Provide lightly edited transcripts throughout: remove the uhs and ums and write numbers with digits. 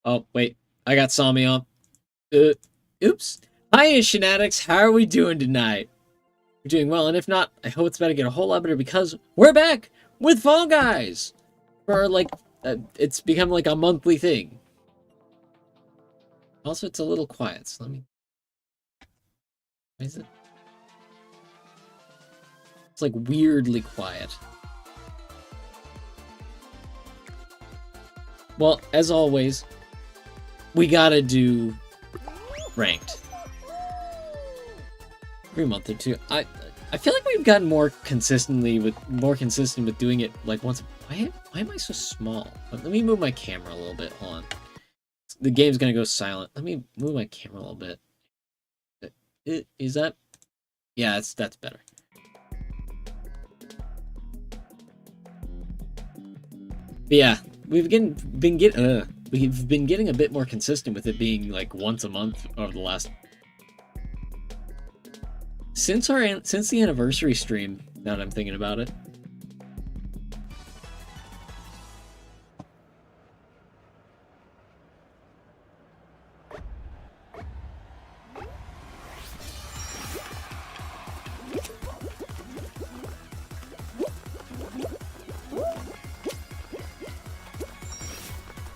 Oh, wait. I got Sami on. Oops. Hiya, Shenanigans. How are we doing tonight? We're doing well, and if not, I hope it's about to get a whole lot better because we're back with Fall Guys! For, like, it's become like a monthly thing. Also, it's a little quiet, so let me... Why is it? It's, like, weirdly quiet. Well, as always, we gotta do ranked. Every month or two. I feel like we've gotten more consistent with doing it like once. Why am I so small? Let me move my camera a little bit. Hold on. The game's gonna go silent. Let me move my camera a little bit. Is that? Yeah, that's better. But yeah, we've been getting a bit more consistent with it being like once a month over the last since the anniversary stream. Now that I'm thinking about it,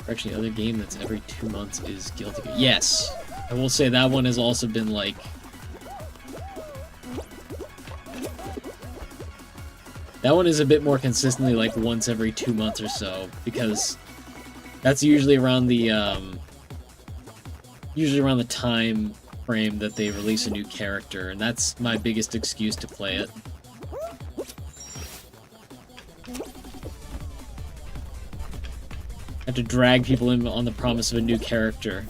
actually, the other game that's every 2 months is Guilty Gear. Yes, I will say that one has also been like. That one is a bit more consistently like once every 2 months or so, because that's usually around the time frame that they release a new character, and that's my biggest excuse to play it. I have to drag people in on the promise of a new character.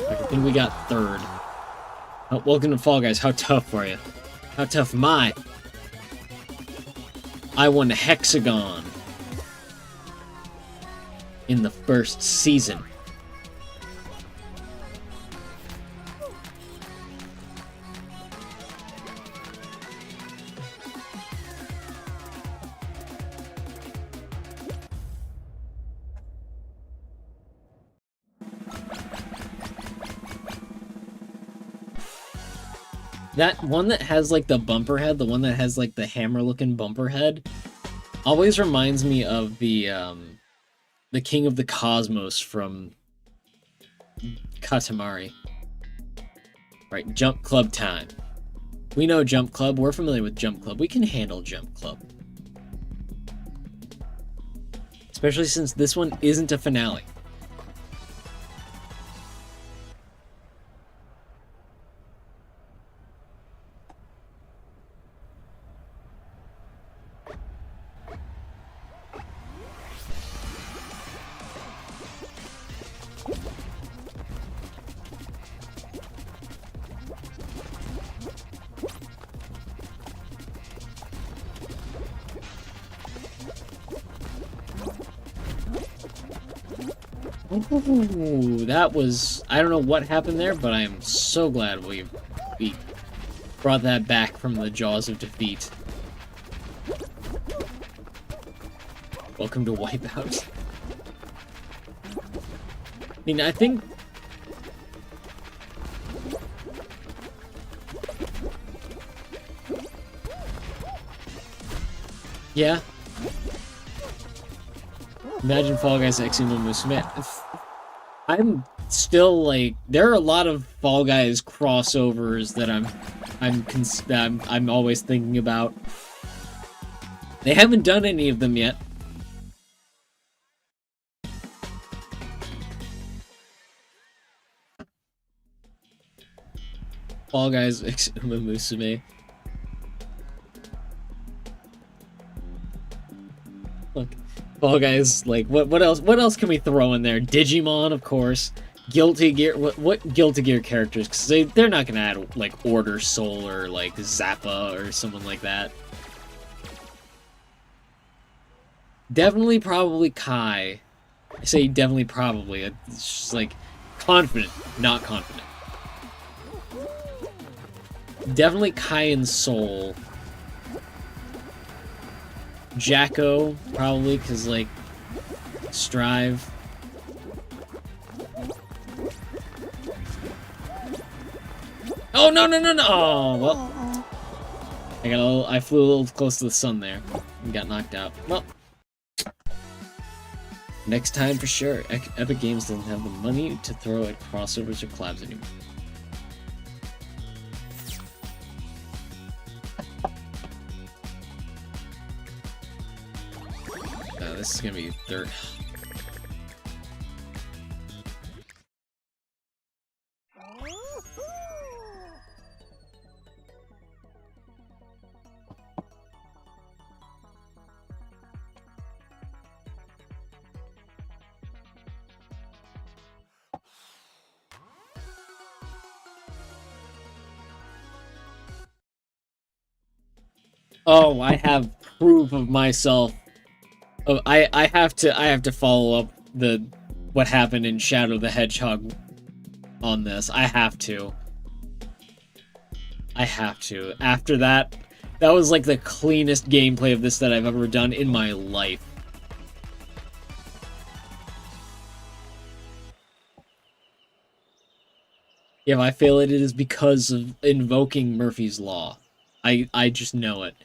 I think we got third. Oh, welcome to Fall Guys. How tough are you? How tough am I? I won the Hexagon in the first season. That one that has, like, the bumper head, the one that has, like, the hammer-looking bumper head, always reminds me of the King of the Cosmos from Katamari. Right, Jump Club time. We know Jump Club. We're familiar with Jump Club. We can handle Jump Club. Especially since this one isn't a finale. Ooh, that was... I don't know what happened there, but I am so glad we brought that back from the jaws of defeat. Welcome to Wipeout. I mean, I think... Yeah. Imagine Fall Guys X Uma Musume. I'm still like, there are a lot of Fall Guys crossovers that I'm always thinking about. They haven't done any of them yet. Fall Guys X Uma Musume. Look. Fall Guys, like, what else can we throw in there? Digimon, of course. Guilty Gear, what Guilty Gear characters? Because they're not gonna add, like, Order Soul or, like, Zappa or someone like that. Definitely, probably Kai. I say definitely, probably. It's just, like, confident, not confident. Definitely Kai and Soul. Jacko, probably, because, like, Strive. Oh, no, no, no, no! Oh, well. I flew a little close to the sun there and got knocked out. Well. Next time for sure. Epic Games doesn't have the money to throw at crossovers or collabs anymore. This is gonna be third. Oh, I have proof of myself. Oh, I have to follow up what happened in Shadow the Hedgehog on this. I have to. After that was like the cleanest gameplay of this that I've ever done in my life. If I fail it is because of invoking Murphy's Law. I just know it.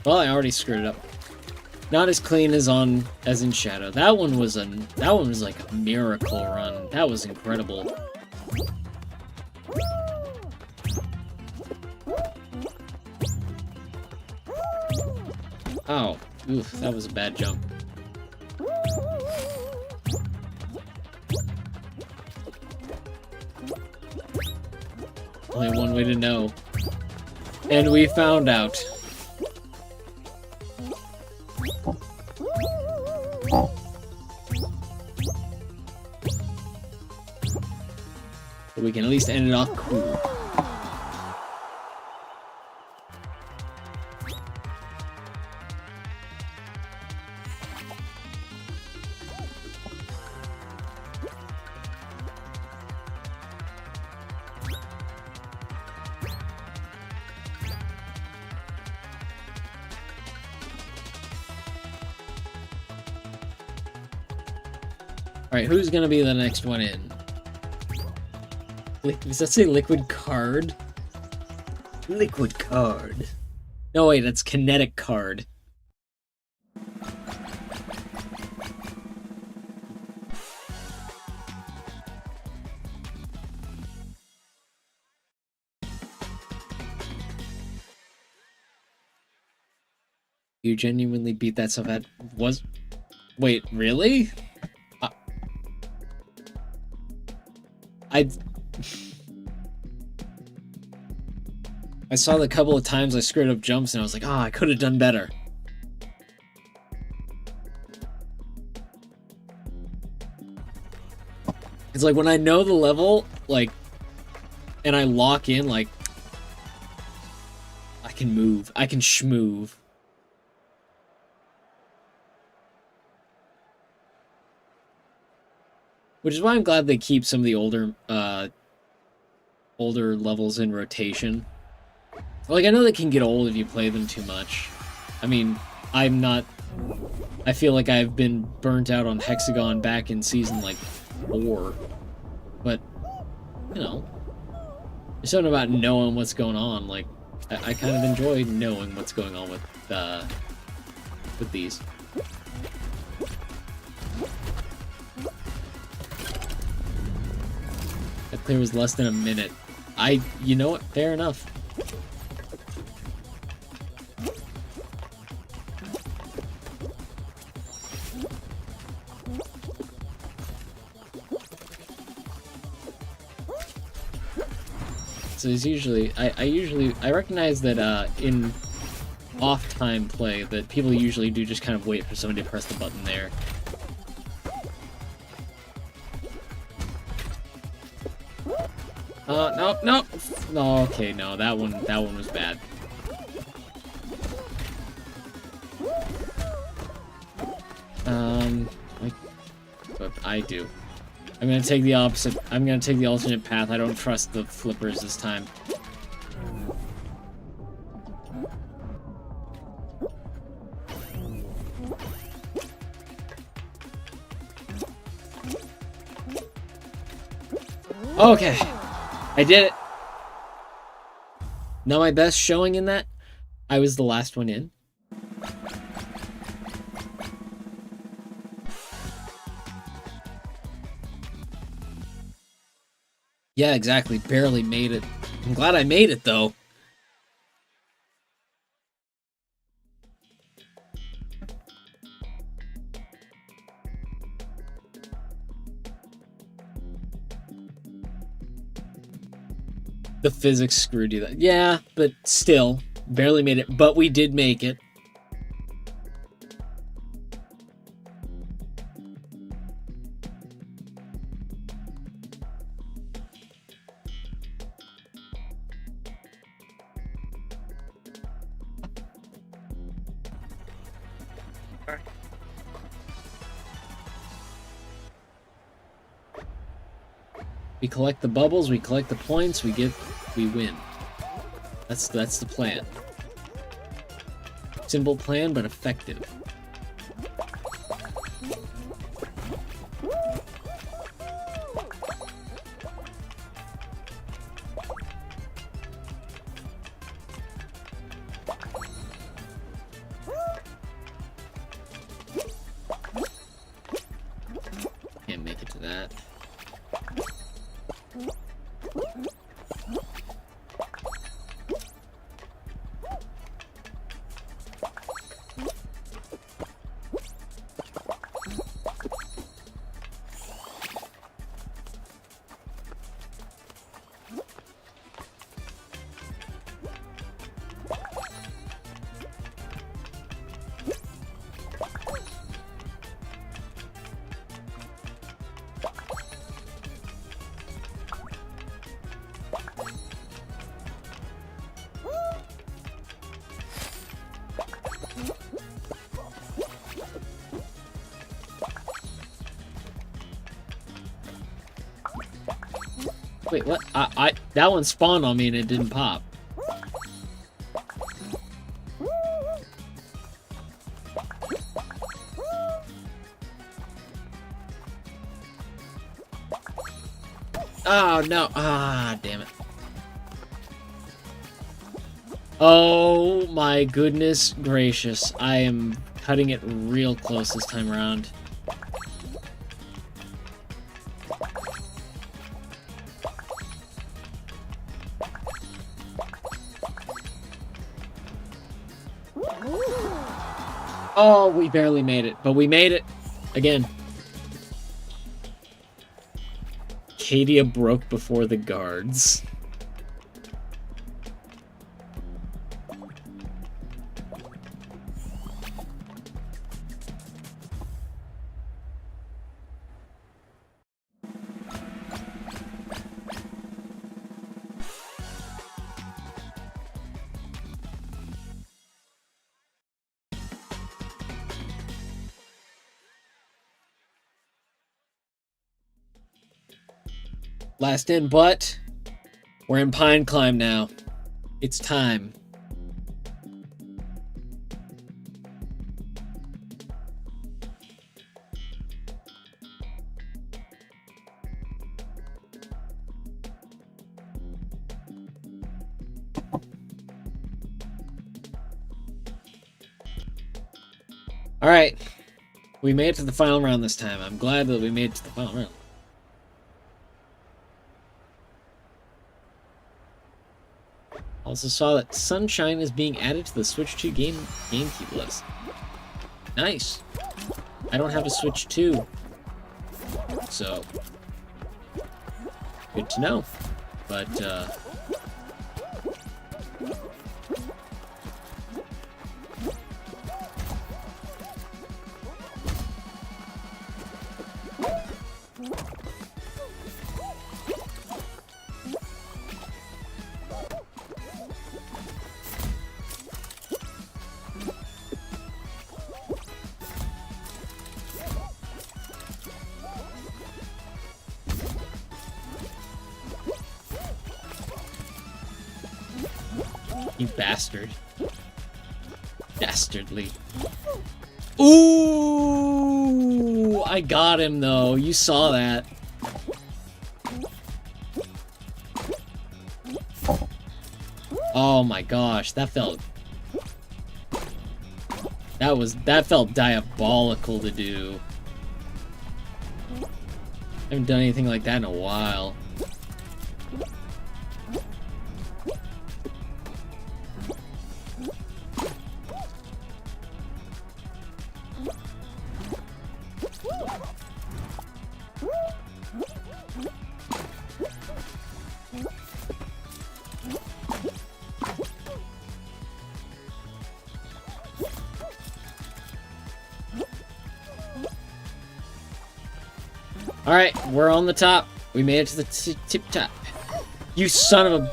Well, I already screwed it up. Not as clean as in Shadow. That one was like a miracle run. That was incredible. Oh, oof, that was a bad jump. Only one way to know. And we found out. But we can at least end it off cool. Alright, who's gonna be the next one in? Does that say Liquid Card? Liquid Card. No, wait, that's Kinetic Card. You genuinely beat that stuff at... Wait, really? I saw the couple of times I screwed up jumps and I was like, I could have done better. It's like when I know the level, like, and I lock in, like, I can move. I can schmoove. Which is why I'm glad they keep some of the older levels in rotation. Like, I know they can get old if you play them too much. I mean, I feel like I've been burnt out on Hexagon back in season, like, 4. But, you know, there's something about knowing what's going on. Like, I kind of enjoy knowing what's going on with these. That clear was less than a minute. You know what? Fair enough. So it's usually, I recognize that in off-time play that people usually do just kind of wait for somebody to press the button there. No, no. No, okay, no, that one was bad. What I do. I'm gonna take the opposite. I'm gonna take the alternate path. I don't trust the flippers this time. Okay, I did it. Not my best showing in that. I was the last one in. Yeah, exactly. Barely made it. I'm glad I made it, though. The physics screwed you. That. Yeah, but still. Barely made it. But we did make it. We collect the bubbles, we collect the points, we win. That's the plan. Simple plan, but effective. Can't make it to that. Wait, what? That one spawned on me and it didn't pop. Oh, no. Ah, damn it. Oh, my goodness gracious. I am cutting it real close this time around. Oh, we barely made it, but we made it again. Cadia broke before the guards. Last in, but we're in Pine Climb now. It's time. All right. We made it to the final round this time. I'm glad that we made it to the final round. Also saw that Sunshine is being added to the Switch 2 GameCube list. Nice. I don't have a Switch 2, so good to know. But You bastard. Dastardly. Ooh! I got him, though. You saw that. Oh my gosh, that felt... That felt diabolical to do. I haven't done anything like that in a while. Alright, we're on the top. We made it to the tip top. You son of a...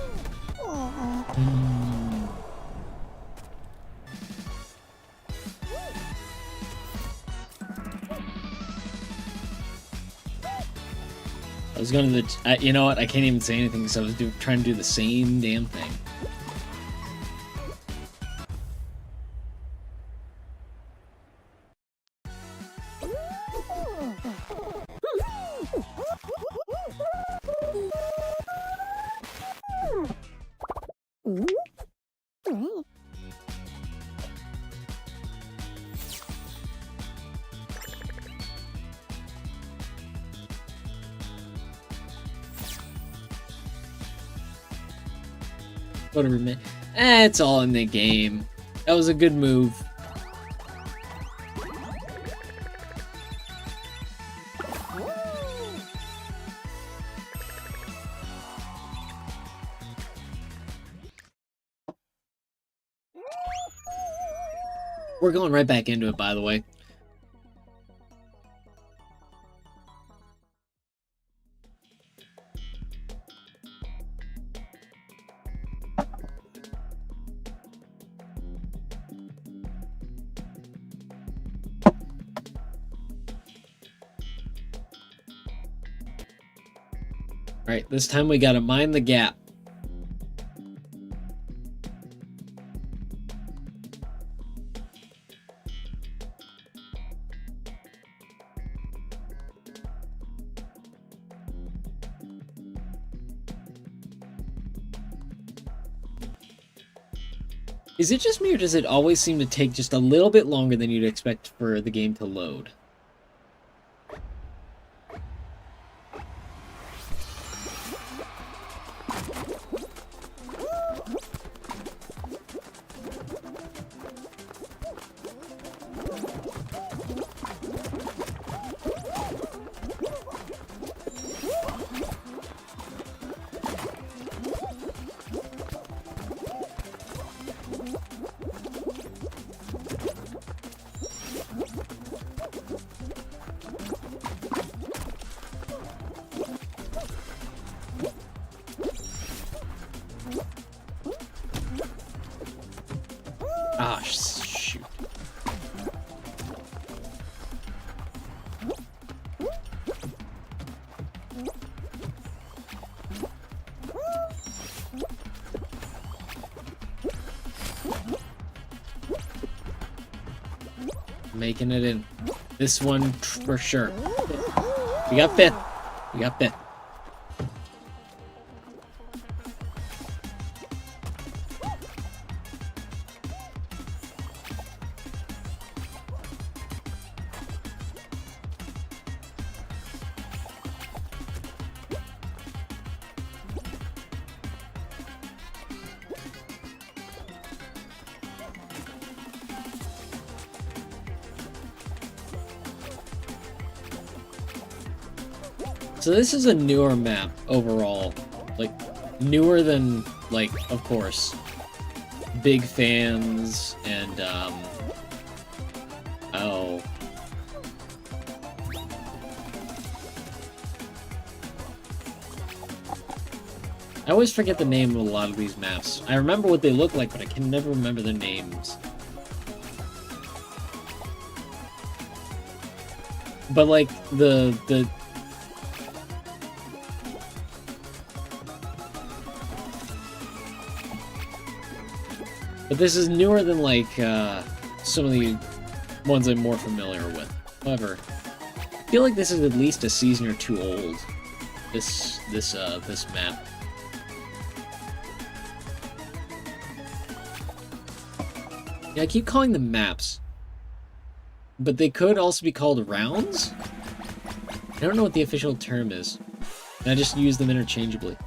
I was going to the... you know what? I can't even say anything because I was trying to do the same damn thing. Whatever, man. It's all in the game. That was a good move. We're going right back into it, by the way. Alright, this time we gotta mind the gap. Is it just me, or does it always seem to take just a little bit longer than you'd expect for the game to load? Ah, shoot. Making it in. This one for sure. We got fifth. We got fifth. So this is a newer map overall, like newer than, like, of course, big fans and oh, I always forget the name of a lot of these maps. I remember what they look like, but I can never remember their names. But like the But this is newer than, like, some of the ones I'm more familiar with. However, I feel like this is at least a season or two old. This map. Yeah, I keep calling them maps. But they could also be called rounds? I don't know what the official term is. And I just use them interchangeably.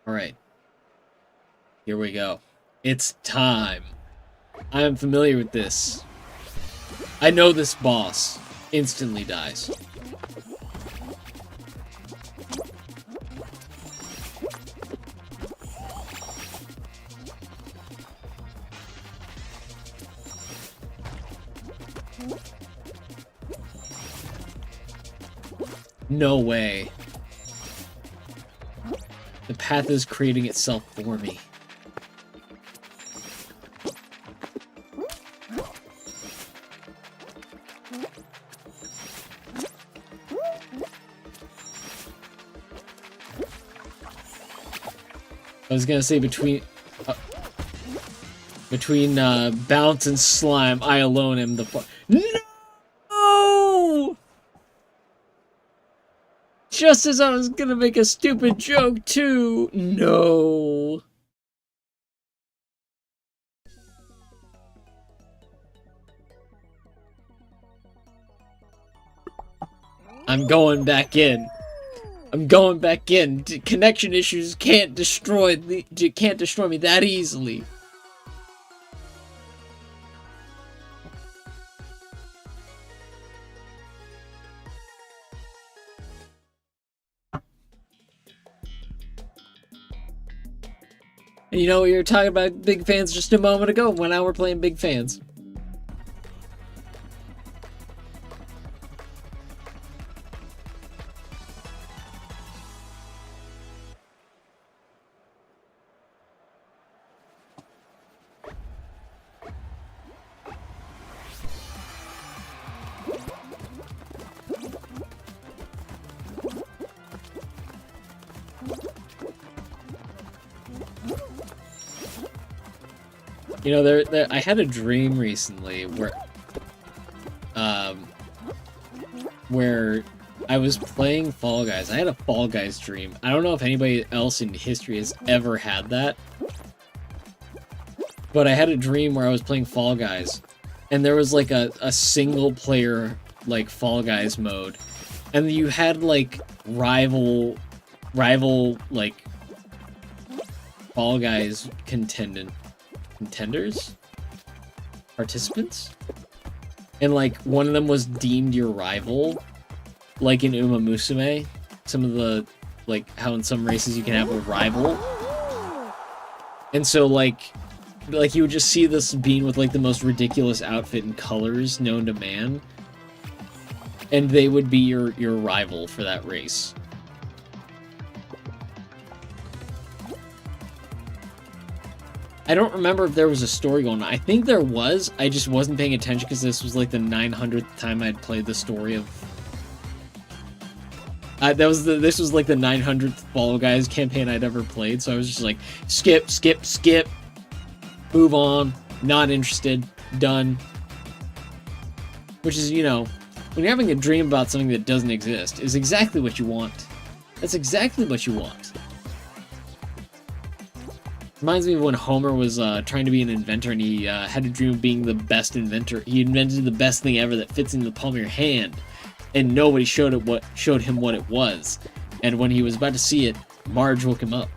Alright. Here we go. It's time. I am familiar with this. I know this boss instantly dies. No way. The path is creating itself for me. I was gonna say between bounce and slime, I alone am the No! Just as I was gonna make a stupid joke too. No. I'm going back in. I'm going back in. Connection issues can't destroy me that easily. And you know, we were talking about big fans just a moment ago. Well, now we're playing big fans. You know, I had a dream recently where I was playing Fall Guys. I had a Fall Guys dream. I don't know if anybody else in history has ever had that. But I had a dream where I was playing Fall Guys. And there was like a single player like Fall Guys mode. And you had like rival like Fall Guys contenders? Participants? And like one of them was deemed your rival, like in Uma Musume. Some of the, like how in some races you can have a rival. And so like you would just see this being with like the most ridiculous outfit and colors known to man. And they would be your rival for that race. I don't remember if there was a story going on. I think there was. I just wasn't paying attention because this was like the 900th time I'd played the story of... this was like the 900th Fall Guys campaign I'd ever played, so I was just like, skip, skip, skip, move on, not interested, done. Which is, you know, when you're having a dream about something that doesn't exist, is exactly what you want. That's exactly what you want. Reminds me of when Homer was trying to be an inventor and he had a dream of being the best inventor. He invented the best thing ever that fits in the palm of your hand, and nobody showed him what it was. And when he was about to see it, Marge woke him up.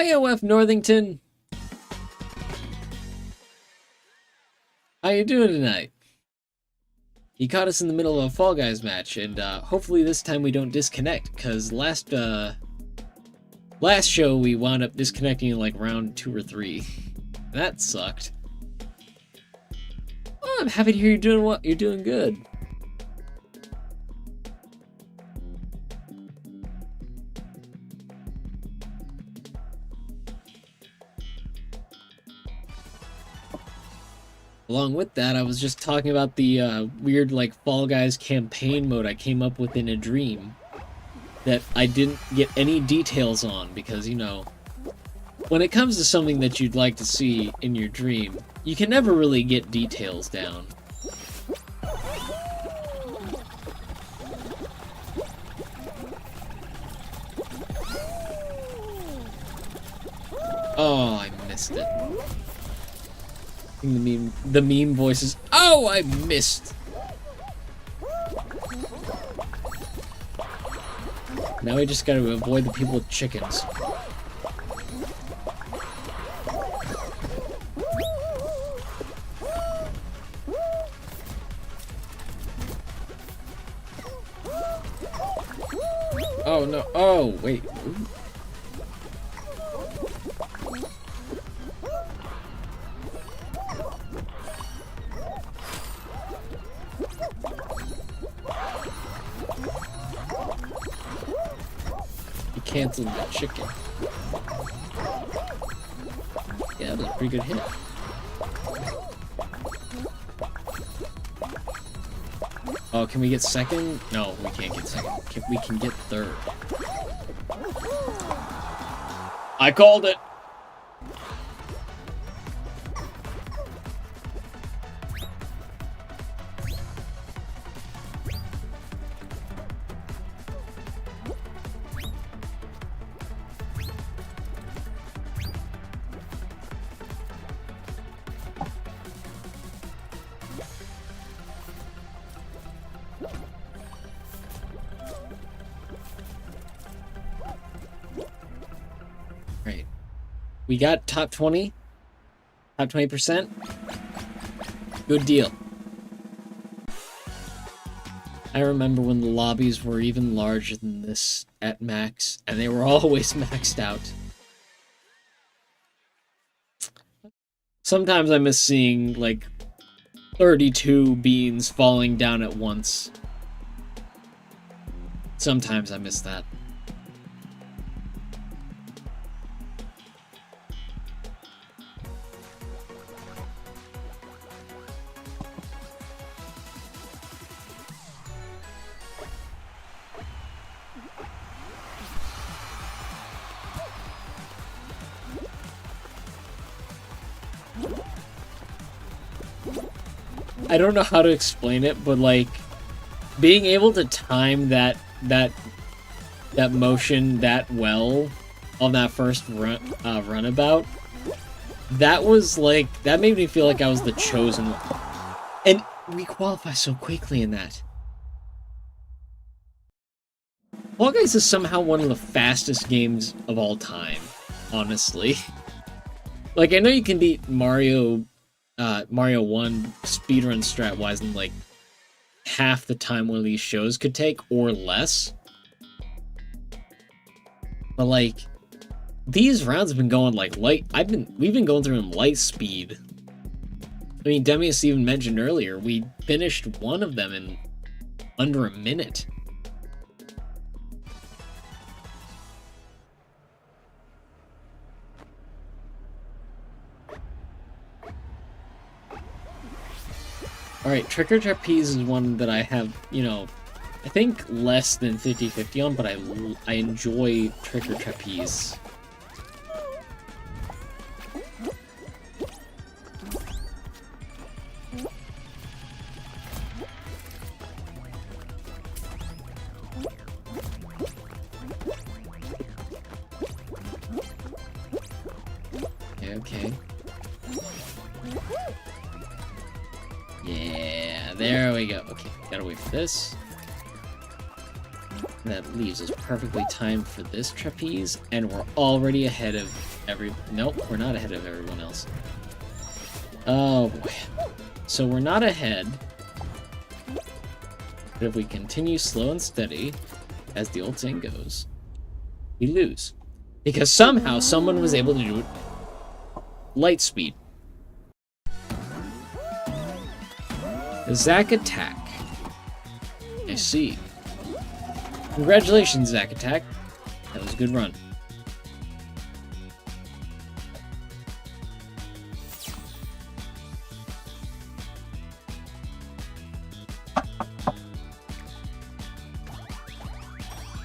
Hi, OF Northington. How you doing tonight? He caught us in the middle of a Fall Guys match, and hopefully this time we don't disconnect, because last show we wound up disconnecting in like round 2 or 3. That sucked. Oh, I'm happy to hear you're doing what you're doing good. Along with that, I was just talking about the weird like Fall Guys campaign mode I came up with in a dream that I didn't get any details on because, you know, when it comes to something that you'd like to see in your dream, you can never really get details down. Oh, I missed it. The meme voices. Oh, I missed. Now we just gotta avoid the people with chickens. Oh no! Oh wait. Ooh. Canceled the chicken. Yeah, that was a pretty good hit. Oh, can we get second? No, we can't get second. We can get third. I called it! We got top 20. Top 20%. Good deal. I remember when the lobbies were even larger than this at max, and they were always maxed out. Sometimes I miss seeing, like, 32 beans falling down at once. Sometimes I miss that. I don't know how to explain it, but like being able to time that motion that well on that first runabout, that was like, that made me feel like I was the chosen one. And we qualify so quickly in that. Fall Guys is somehow one of the fastest games of all time, honestly. Like, I know you can beat Mario 1 speedrun strat-wise in, like, half the time one of these shows could take, or less. But, like, these rounds have been going, like, we've been going through them light speed. I mean, Demius even mentioned earlier, we finished one of them in under a minute. Alright, Trick or Trapeze is one that I have, you know, I think less than 50-50 on, but I enjoy Trick or Trapeze. Okay. Yeah, there we go. Okay, gotta wait for this. That leaves us perfectly timed for this trapeze, and we're already ahead of Nope, we're not ahead of everyone else. Oh boy. So we're not ahead. But if we continue slow and steady, as the old saying goes, we lose. Because somehow someone was able to do it light speed. The Zack attack. I see. Congratulations, Zack attack. That was a good run.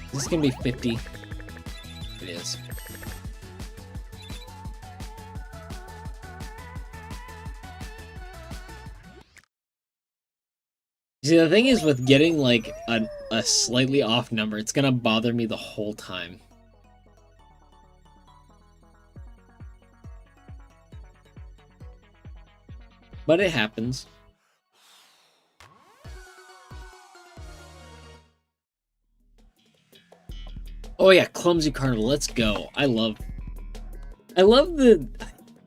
Is this gonna be 50? It is. See, the thing is with getting, like, a slightly off number, it's gonna bother me the whole time. But it happens. Oh yeah, Clumsy Carnival, let's go. I love the...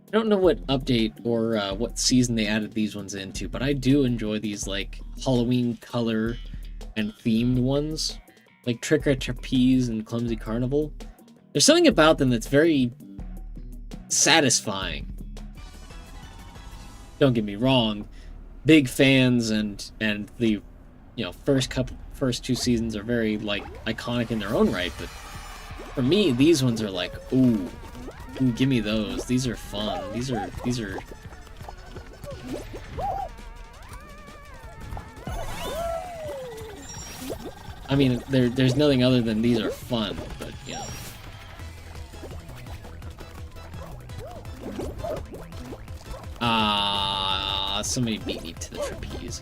I don't know what update or what season they added these ones into, but I do enjoy these, like, Halloween color and themed ones. Like Trick or Trapeze and Clumsy Carnival. There's something about them that's very satisfying. Don't get me wrong, big fans and the, you know, first two seasons are very, like, iconic in their own right, but for me, these ones are like, ooh, give me those. These are fun. These are I mean, there's nothing other than these are fun, but, you know. Somebody beat me to the trapeze.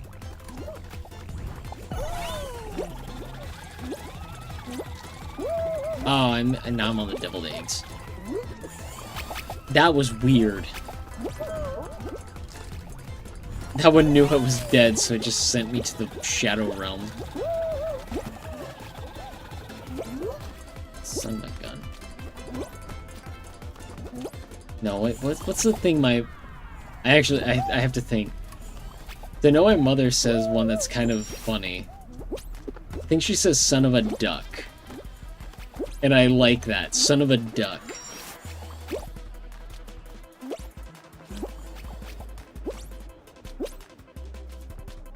Oh, and now I'm on the deviled eggs. That was weird. That one knew I was dead, so it just sent me to the Shadow Realm. Son of a gun. No, wait, what's the thing I have to think. I know my mother says one that's kind of funny. I think she says son of a duck. And I like that. Son of a duck.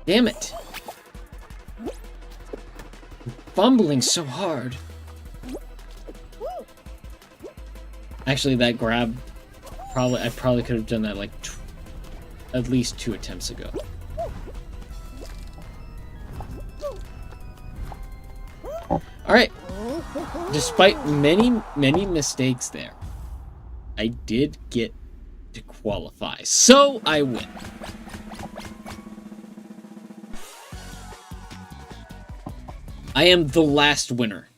Damn it. I'm fumbling so hard. Actually, that grab, I probably could have done that like at least 2 attempts ago. Alright. Despite many mistakes there, I did get to qualify. So I win. I am the last winner.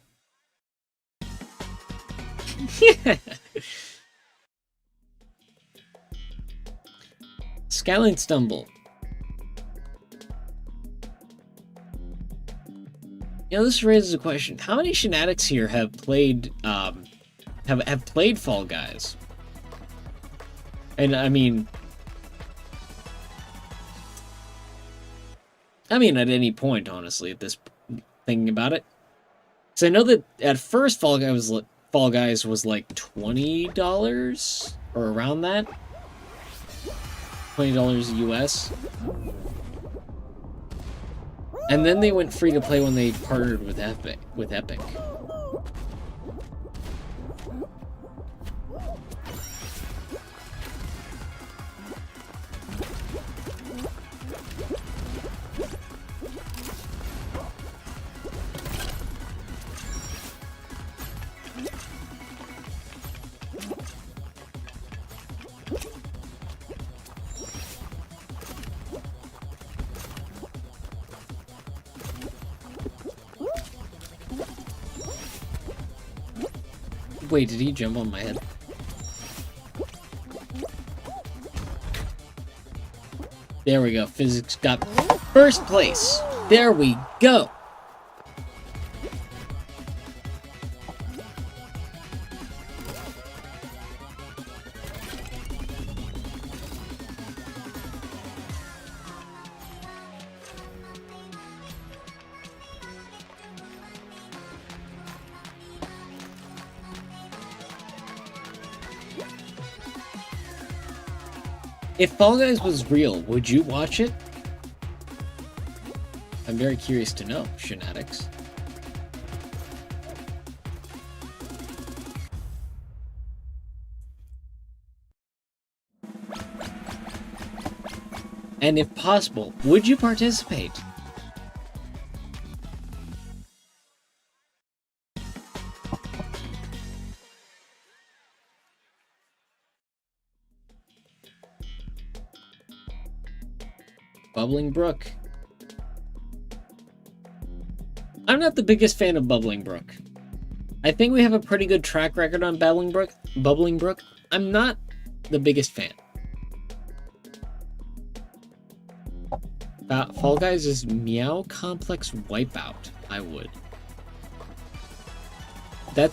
Skyline Stumble. You know, this raises a question. How many Shinatics here have played have played Fall Guys? And I mean at any point, honestly, at this thinking about it. So I know that at first Fall Guys was like $20 or around that. $20 US. And then they went free to play when they partnered with Epic. Wait, did he jump on my head? There we go. Physics got first place. There we go. If Fall Guys was real, would you watch it? I'm very curious to know, Shinatics. And if possible, would you participate? Bubbling Brook. I'm not the biggest fan of Bubbling Brook. I think we have a pretty good track record on Bubbling Brook. I'm not the biggest fan. Fall Guys is Meow Complex Wipeout. I would. That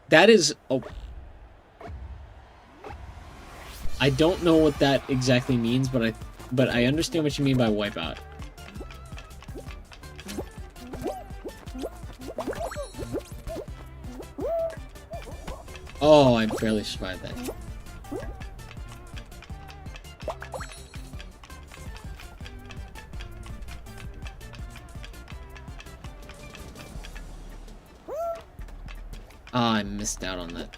is. Oh. I don't know what that exactly means, but I understand what you mean by wipeout. Oh, I barely survived that. Ah, I missed out on that.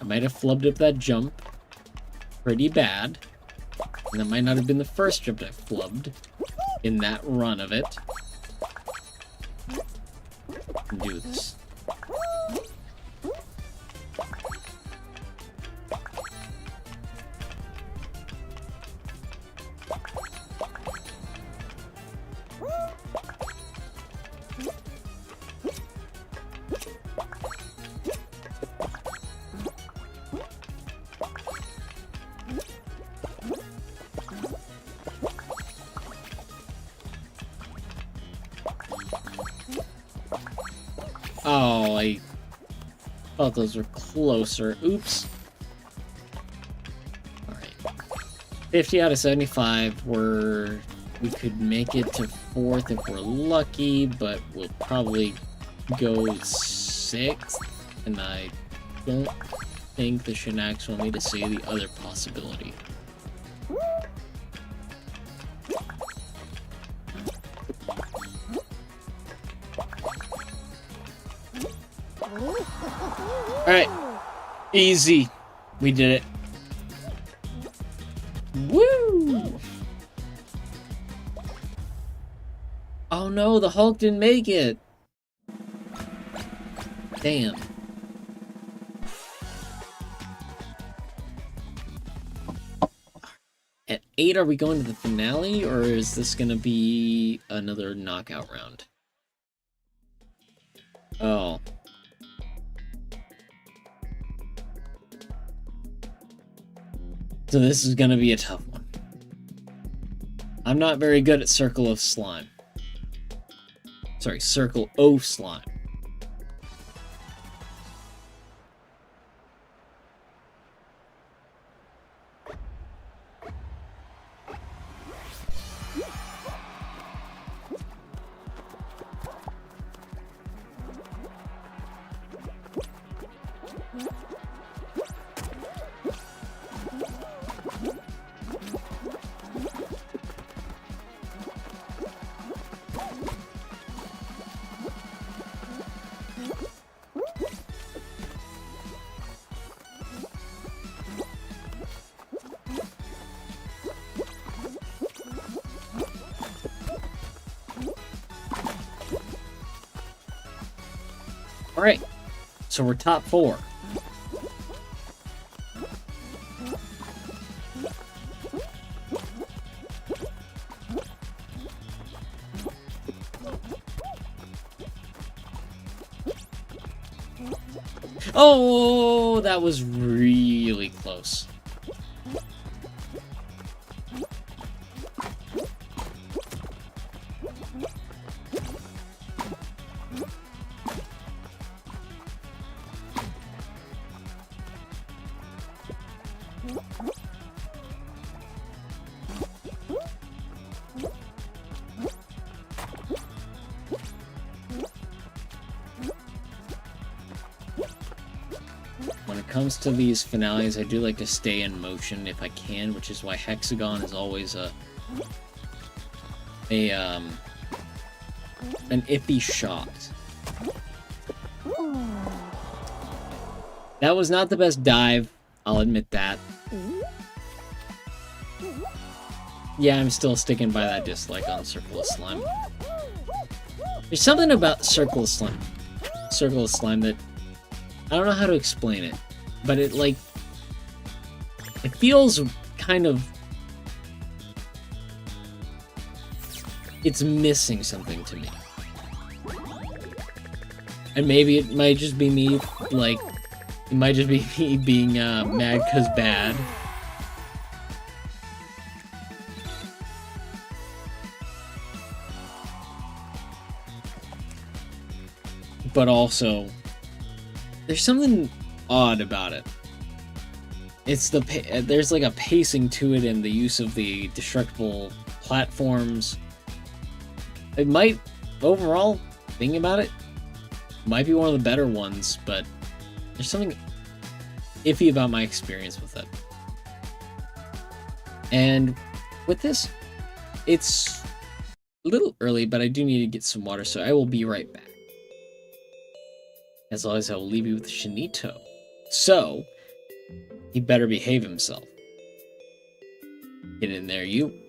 I might have flubbed up that jump pretty bad. And that might not have been the first jump I flubbed in that run of it. Do this. Oh, I thought those were closer. Oops. Alright. 50 out of 75. We could make it to 4th if we're lucky, but we'll probably go 6th. And I don't think the Shinax want me to say the other possibility. Alright. Easy. We did it. Woo! Oh no, the Hulk didn't make it. Damn. At 8, are we going to the finale, or is this gonna be another knockout round? Oh. So this is gonna be a tough one. I'm not very good at Circle of Slime. Sorry, Circle O Slime. Alright, so we're top 4. Oh, that was really close. comes to these finales, I do like to stay in motion if I can, which is why Hexagon is always an iffy shot. That was not the best dive, I'll admit that. Yeah, I'm still sticking by that dislike on Circle of Slime. There's something about Circle of Slime that I don't know how to explain it, but it feels kind of, it's missing something to me. And maybe it might just be me, like, it might just be me being mad 'cause bad. But also, there's something odd about it. It's there's like a pacing to it and the use of the destructible platforms. It might, overall, thinking about it, might be one of the better ones, but there's something iffy about my experience with it. And with this, it's a little early, but I do need to get some water, so I will be right back. As always, I will leave you with Shinito. So, he better behave himself. Get in there, you.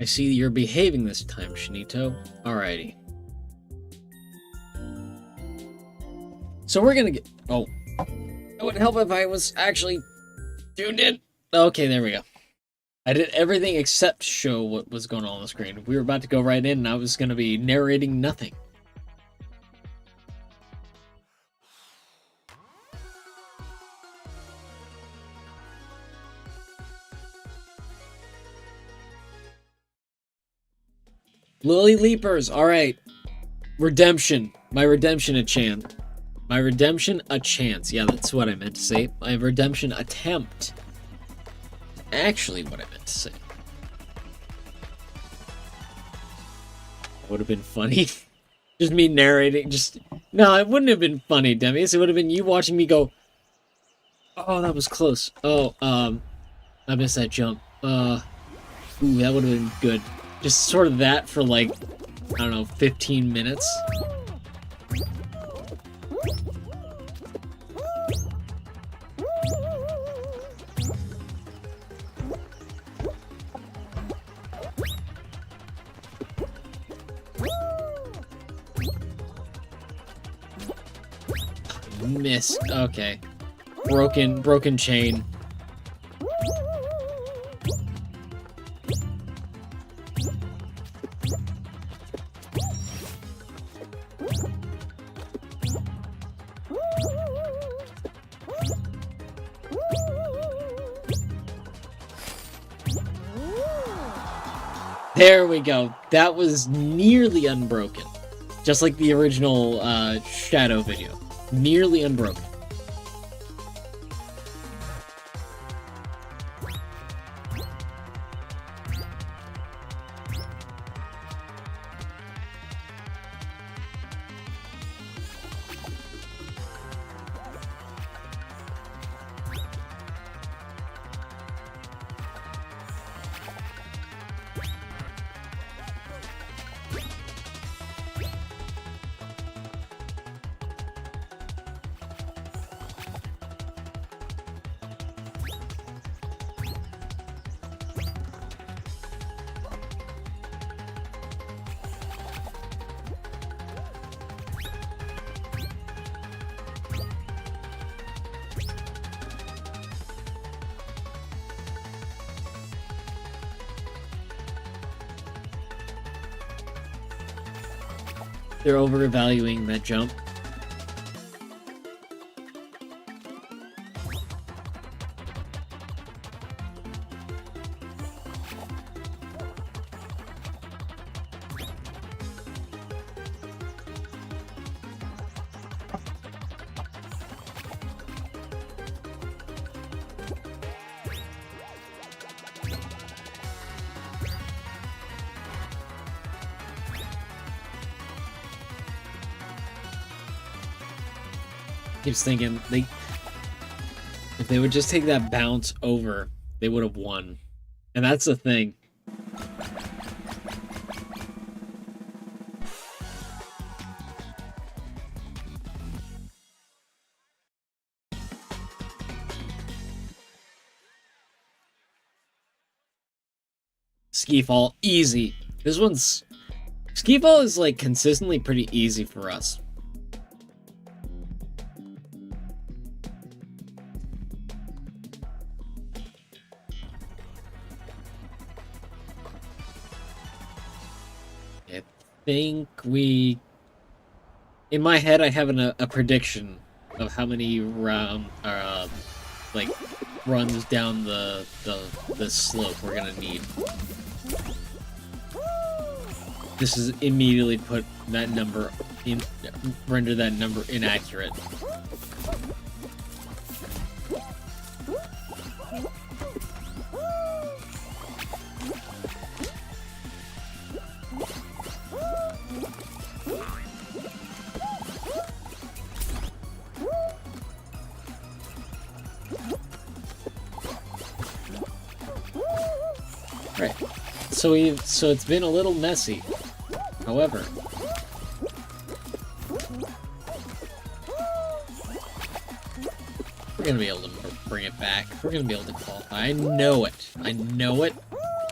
I see you're behaving this time, Shinito. Alrighty. So we're gonna get... Oh. It would help if I was actually tuned in. Okay, there we go. I did everything except show what was going on the screen. We were about to go right in, and I was gonna be narrating nothing. Lily Leapers, alright. Redemption. My redemption a chance. My redemption a chance. Yeah, that's what I meant to say. My redemption attempt. Actually what I meant to say. That would have been funny. Just me narrating, just... No, it wouldn't have been funny, Demis. It would have been you watching me go, oh, that was close. Oh, I missed that jump. Ooh, that would have been good. Just sort of that for like, I don't know, 15 minutes. Missed. Okay. Broken chain. There we go. That was nearly unbroken. Just like the original Shadow video. Nearly unbroken. They're over-evaluating that jump. Keeps thinking if they would just take that bounce over, they would have won. And that's the thing. Ski fall, easy. This one's... Ski fall is like consistently pretty easy for us. think we... In my head, I have a prediction of how many like, runs down the slope we're gonna need. This is immediately put that number in, render that number inaccurate. Right. So it's been a little messy. However, we're gonna be able to bring it back. We're gonna be able to qualify. I know it. I know it.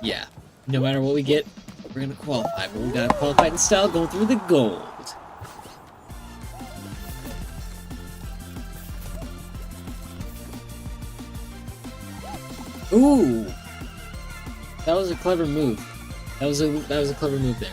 Yeah. No matter what we get, we're gonna qualify. But we gotta qualify in style, going through the gold. Ooh, that was a clever move. That was a clever move there.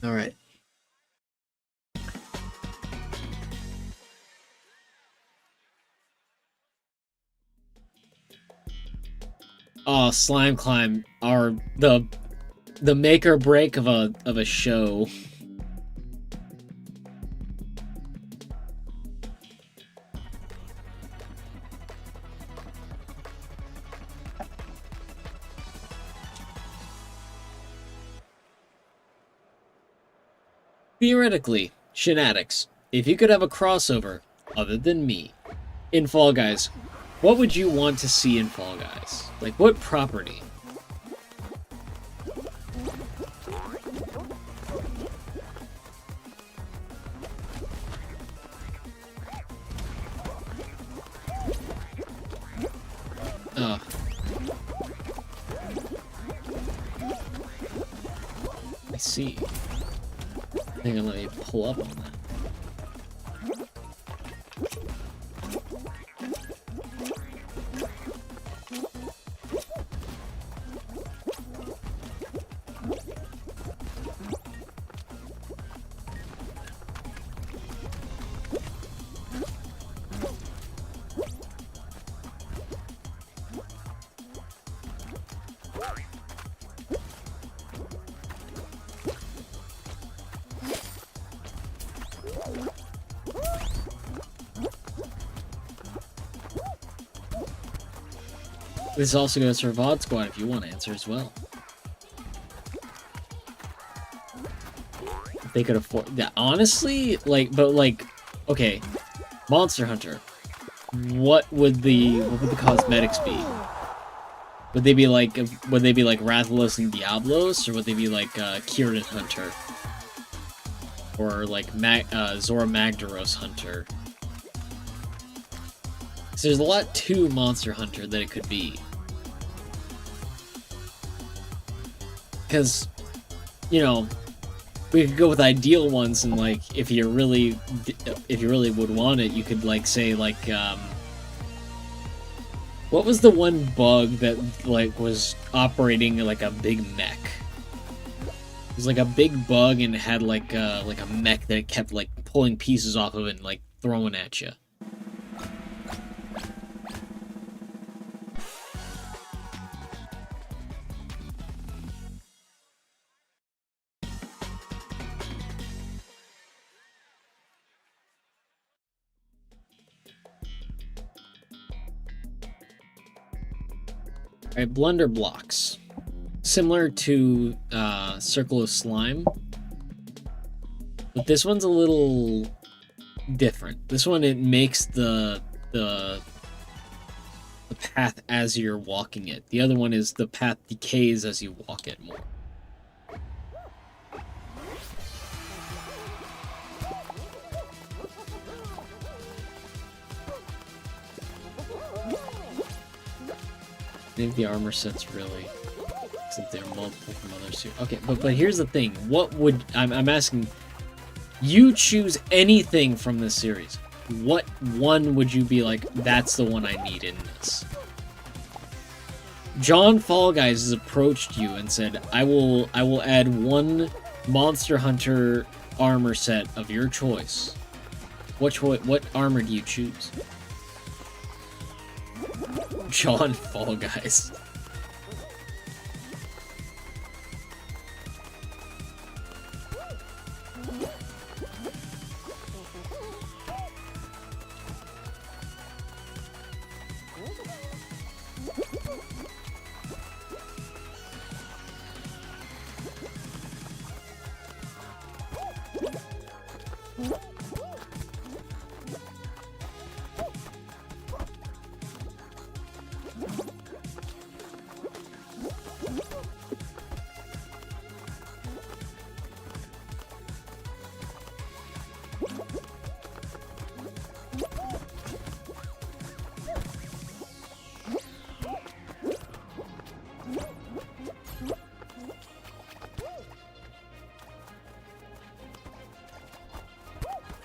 All right. Oh, Slime Climb are the make or break of a show. Theoretically, Shinatics, if you could have a crossover other than me in Fall Guys, what would you want to see in Fall Guys? Like, what property? Oh. I see. Hang on, let me pull up on that. This also goes for VOD Squad if you want to answer as well. If they could afford... Yeah, honestly, like, but like, okay, Monster Hunter. What would the cosmetics be? Would they be like Rathalos and Diablos, or would they be like Kieran Hunter? Or like Zora Magdaros Hunter? So there's a lot to Monster Hunter that it could be. Because, you know, we could go with ideal ones, and like, if you really would want it, you could like say like, what was the one bug that like was operating like a big mech? It was like a big bug and it had like a mech that it kept like pulling pieces off of it and like throwing at you. Alright, Blunder Blocks. Similar to Circle of Slime. But this one's a little different. This one, it makes the path as you're walking it. The other one is the path decays as you walk it more. Any of the armor sets really, since they're multiple from other series. Okay, but here's the thing. What would I'm asking? You choose anything from this series. What one would you be like? That's the one I need in this. John Fall Guys has approached you and said, I will add one Monster Hunter armor set of your choice. What armor do you choose? John Fall Guys.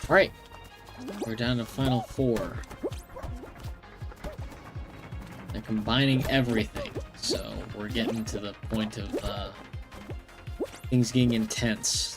Alright, we're down to final 4. They're combining everything, so we're getting to the point of things getting intense.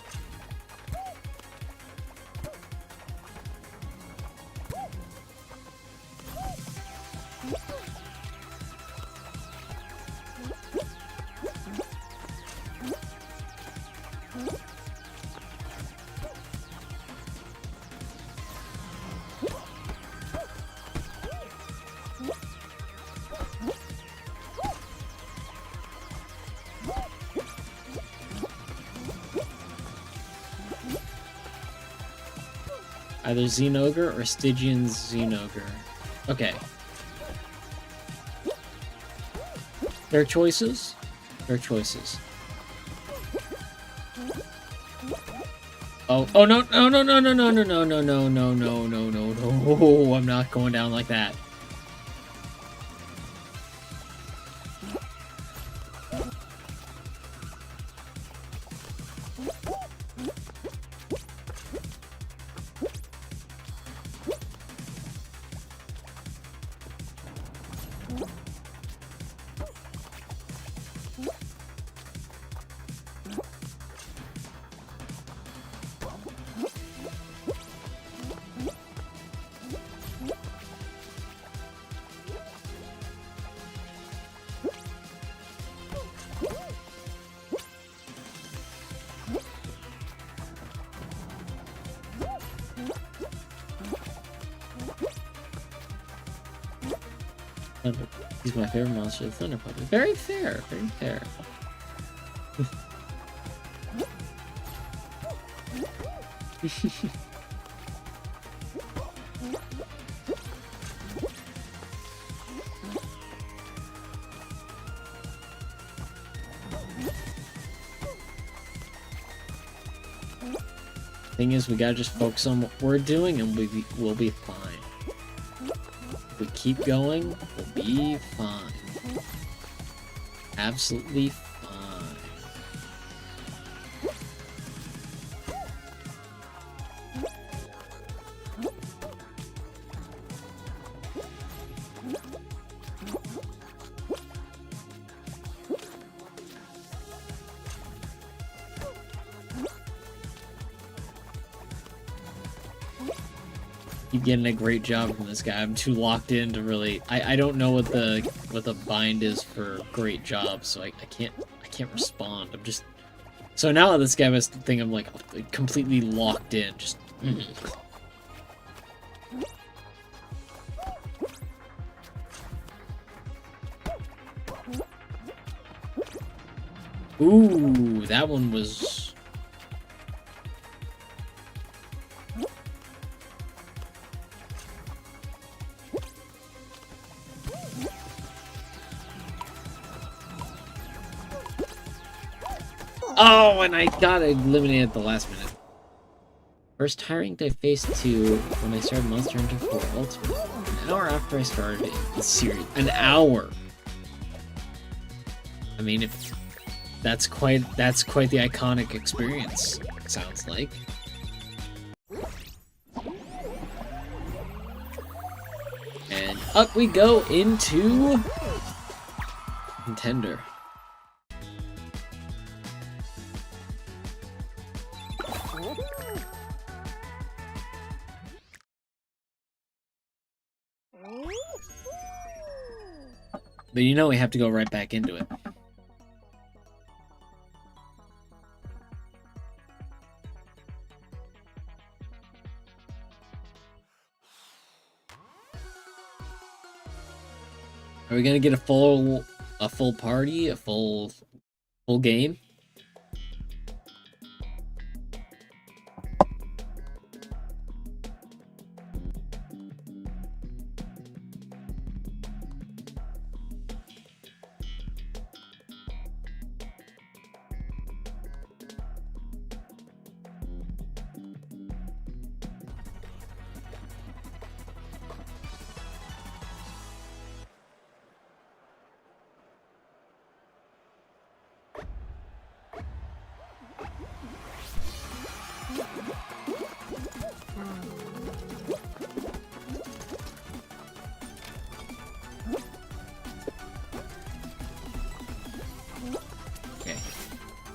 Either Xenogre or Stygian Xenogre. Okay. Their choices? Their choices. Oh no no no no no no no no no no no no no no no, I'm not going down like that. He's my favorite monster, the Thunder Puppet. Very fair, very fair. Thing is, we gotta just focus on what we're doing and we'll be fine. If we keep going, we'll be fine. Absolutely fine. Keep getting a great job from this guy. I'm too locked in to really. I don't know what the bind is for great job, so I can't respond. I'm just. So now this guy must think I'm like completely locked in. Just. Ooh, that one was. Oh, and I got eliminated at the last minute. First tiring I faced to when I started Monster Hunter 4 Ultimate. An hour after I started the series. An hour! I mean, if that's quite the iconic experience, it sounds like. And up we go into Contender. But you know we have to go right back into it. Are we gonna get a full party, a full game?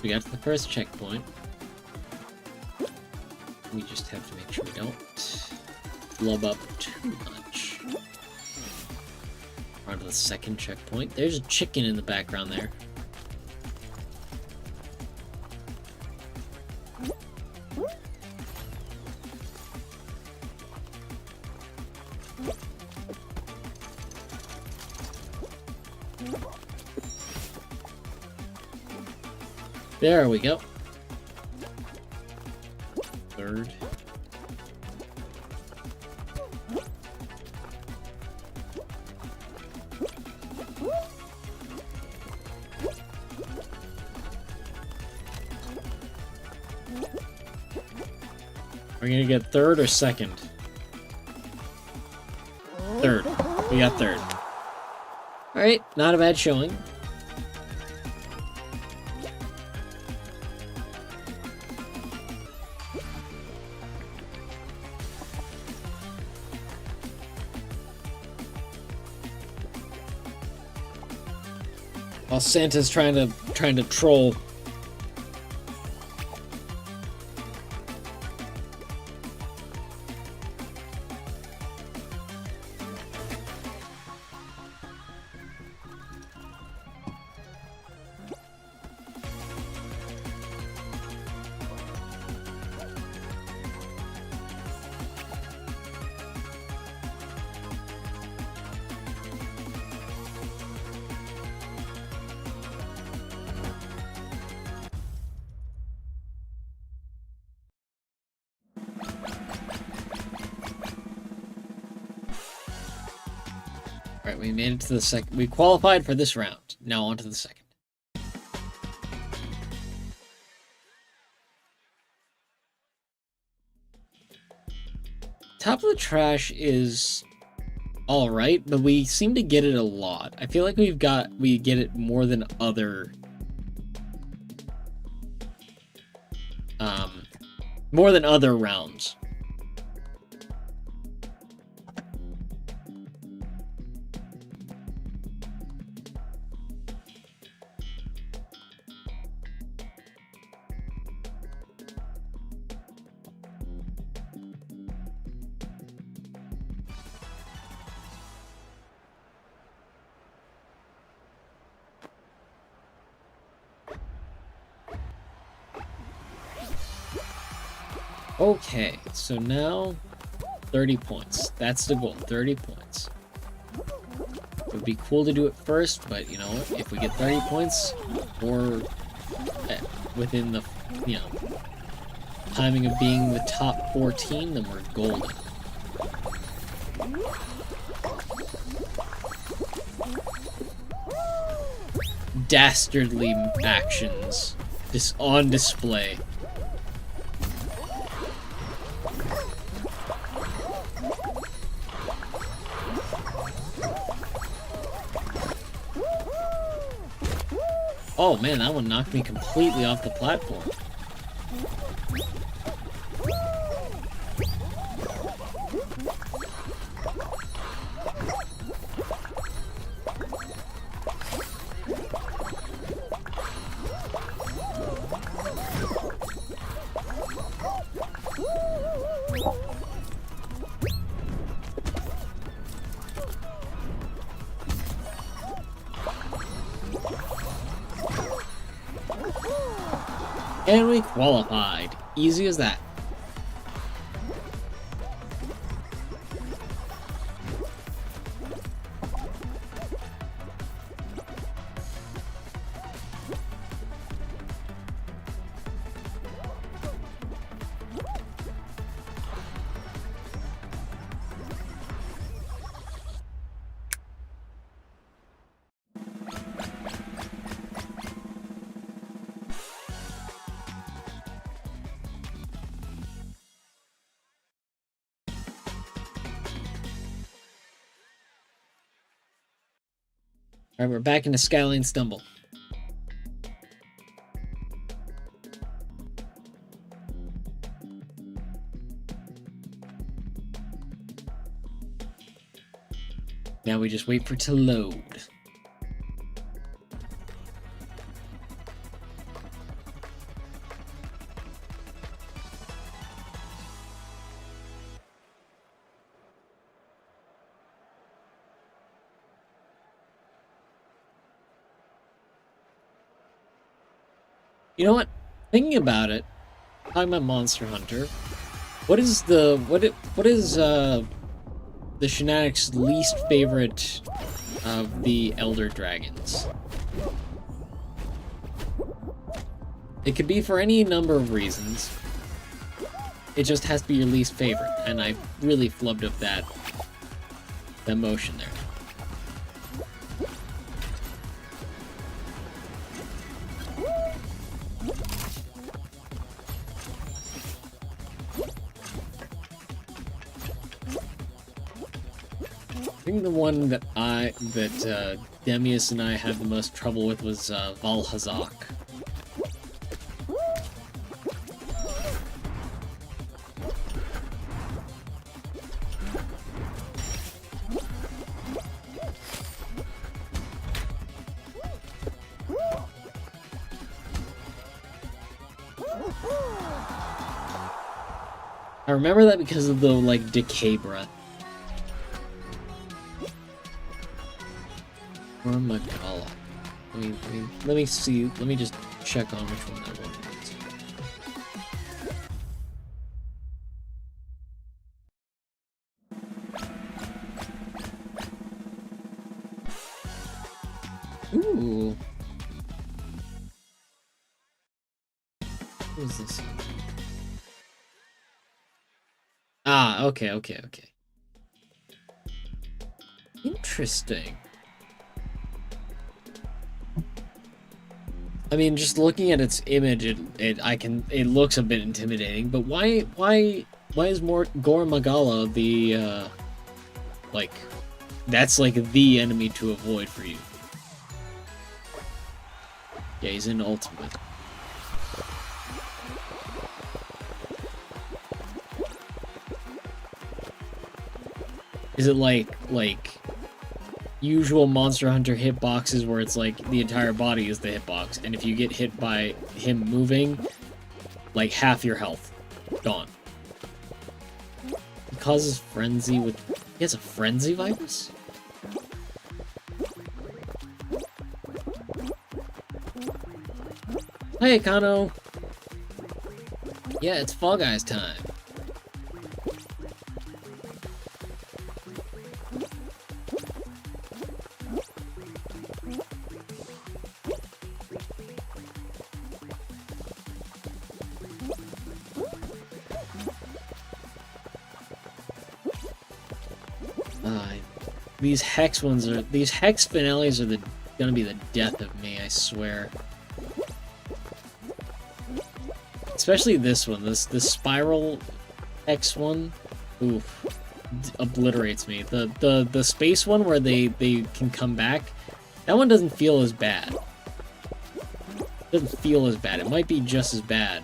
We got to the first checkpoint. We just have to make sure we don't flub up too much. On to the second checkpoint. There's a chicken in the background there. There we go. Third. Are we gonna get third or second? Third. We got third. Alright, not a bad showing. While Santa's trying to troll. Alright, we made it to the second. We qualified for this round. Now on to the second. Top of the Trash is alright, but we seem to get it a lot. I feel like we get it more than other rounds. Okay, so now 30 points. That's the goal, 30 points. It would be cool to do it first, but you know what? If we get 30 points or within the, timing of being the top 14, then we're golden. Dastardly actions on display. Oh man, that one knocked me completely off the platform. And we qualified. Easy as that. Alright, we're back into Skyline Stumble. Now we just wait for it to load. You know what? Thinking about it, talking about Monster Hunter, what is the Shinanix least favorite of the Elder Dragons? It could be for any number of reasons. It just has to be your least favorite, and I really flubbed up that motion there. I think the one that Demius and I had the most trouble with was Valhazak. I remember that because of the like decay breath. Or Magala. Let me see. Let me just check on which one that one is. Ooh. What is this? Ah, okay. Interesting. I mean, just looking at its image, it looks a bit intimidating. But why is more Gore Magala the like that's like the enemy to avoid for you? Yeah, he's in ultimate. Is it like usual Monster Hunter hitboxes where it's like the entire body is the hitbox, and if you get hit by him moving, like half your health gone? He causes frenzy with... He has a frenzy virus? Hey, Kano! Yeah, it's Fall Guys time. These hex ones are... These hex finales are gonna be the death of me, I swear. Especially this one, this spiral hex one. Oof. Obliterates me. The space one where they can come back, that one doesn't feel as bad. Doesn't feel as bad. It might be just as bad.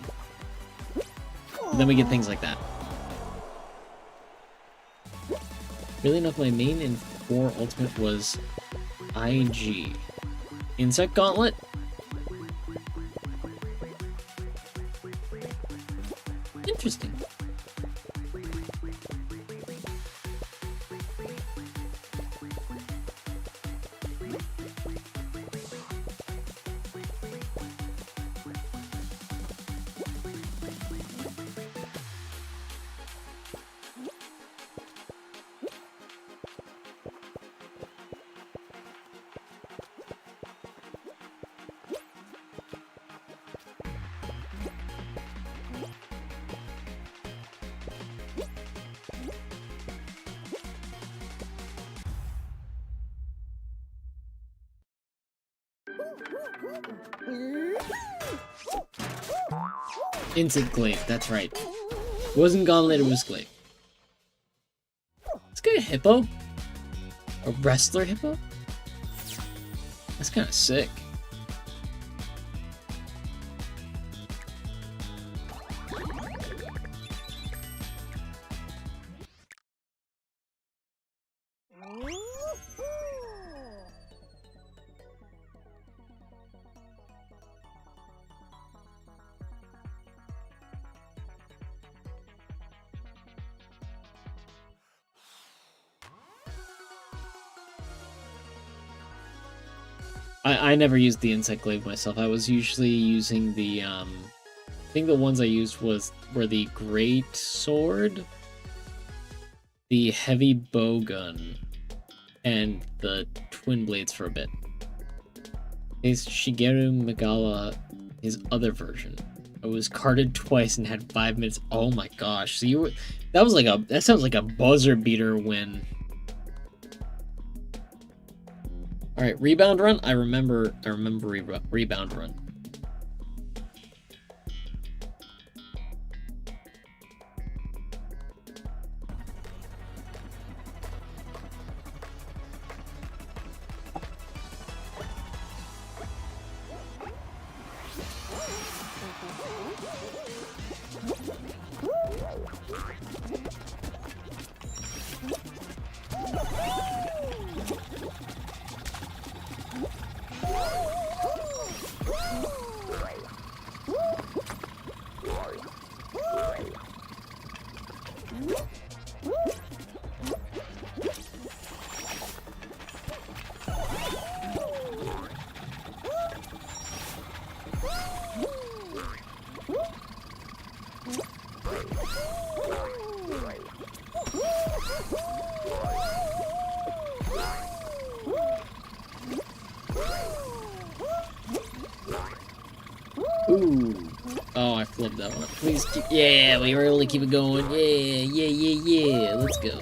But then we get things like that. Really enough, my main in 4 Ultimate was IG. Insect Gauntlet? Interesting. Instant Glaive, that's right. It wasn't Gauntlet, it was Glaive. Let's get a hippo. A wrestler hippo? That's kind of sick. I never used the Insect Glaive myself. I was usually using the, I think the ones I used were the Great Sword, the Heavy Bowgun, and the Twin Blades for a bit. It's Shigeru Megala, his other version. I was carded twice and had 5 minutes. Oh my gosh. So that sounds like a buzzer beater win. Alright, Rebound Run? I remember Rebound Run. Ooh. Oh, I flipped that one. Please keep... Yeah, we were able to keep it going. Yeah. Let's go.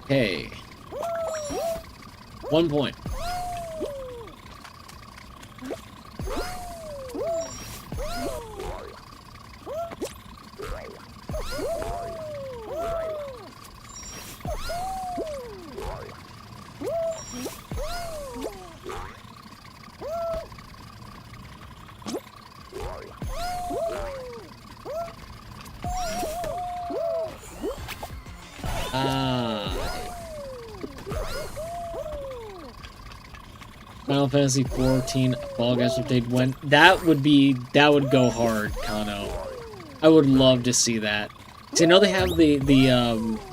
Okay. 1 point. Final Fantasy 14 Fall Guys update when that would go hard, Kano. I would love to see that. So, you know they have the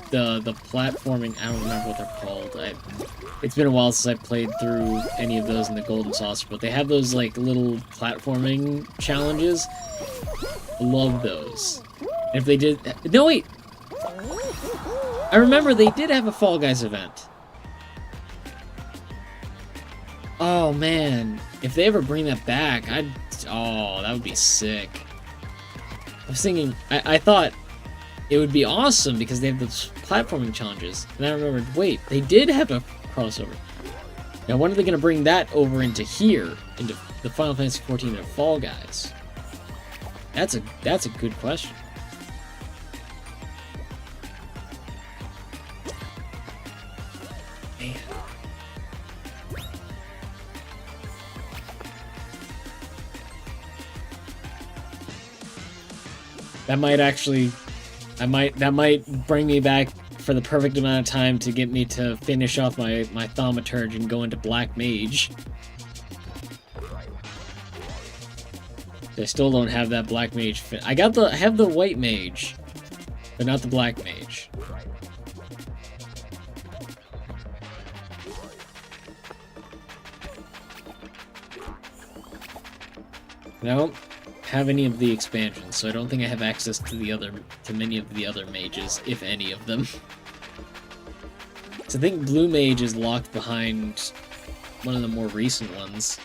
platforming. I don't remember what they're called. It's been a while since I played through any of those in the Golden Saucer, but they have those like little platforming challenges. I love those. And if they did, no wait. I remember they did have a Fall Guys event. Oh man, if they ever bring that back, oh, that would be sick. I was thinking, I thought it would be awesome because they have those platforming challenges. And I remembered, wait, they did have a crossover. Now when are they going to bring that over into here, into the Final Fantasy 14 and Fall Guys? That's a good question. Man. That might actually, that might bring me back for the perfect amount of time to get me to finish off my thaumaturge and go into black mage. I still don't have that black mage fit. I have the white mage, but not the black mage. I don't have any of the expansions, so I don't think I have access to many of the other mages, if any of them. So I think blue mage is locked behind one of the more recent ones.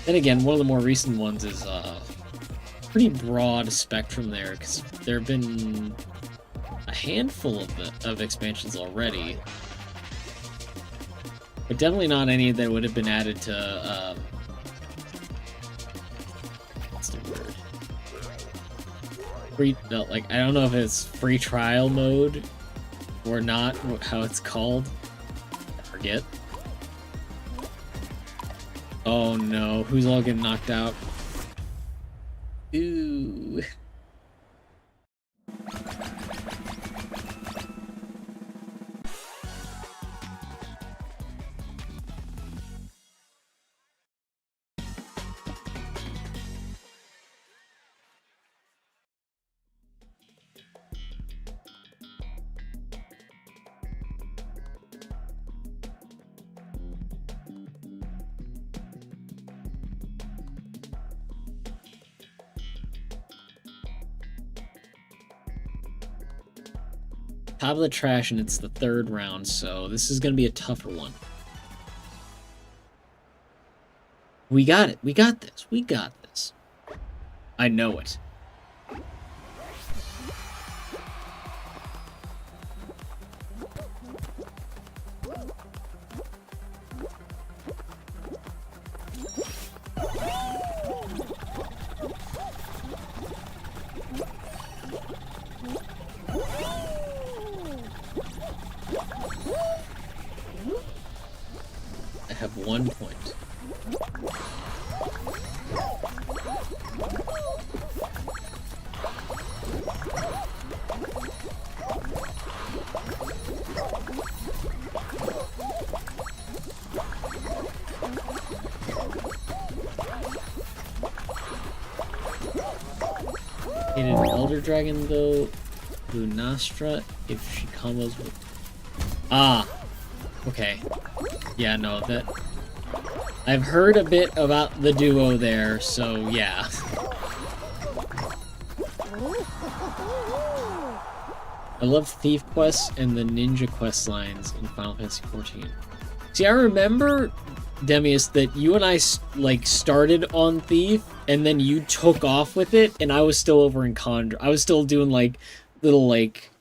Then again, one of the more recent ones is pretty broad spectrum there, because there have been a handful of expansions already, but definitely not any that would have been added to what's the word? I don't know if it's free trial mode or not, how it's called. I forget. Oh no, who's all getting knocked out? Ooh. Top of the trash, and it's the third round, so this is going to be a tougher one. We got it. We got this. We got this. I know it. I have 1 point. In an Elder Dragon, though, Lunastra, if she combos with... Ah! Okay. Yeah, no, that... I've heard a bit about the duo there, so yeah. I love Thief quests and the Ninja quest lines in Final Fantasy XIV. See, I remember, Demius, that you and I, like, started on Thief, and then you took off with it, and I was still over in Conjure. I was still doing, like, little, like,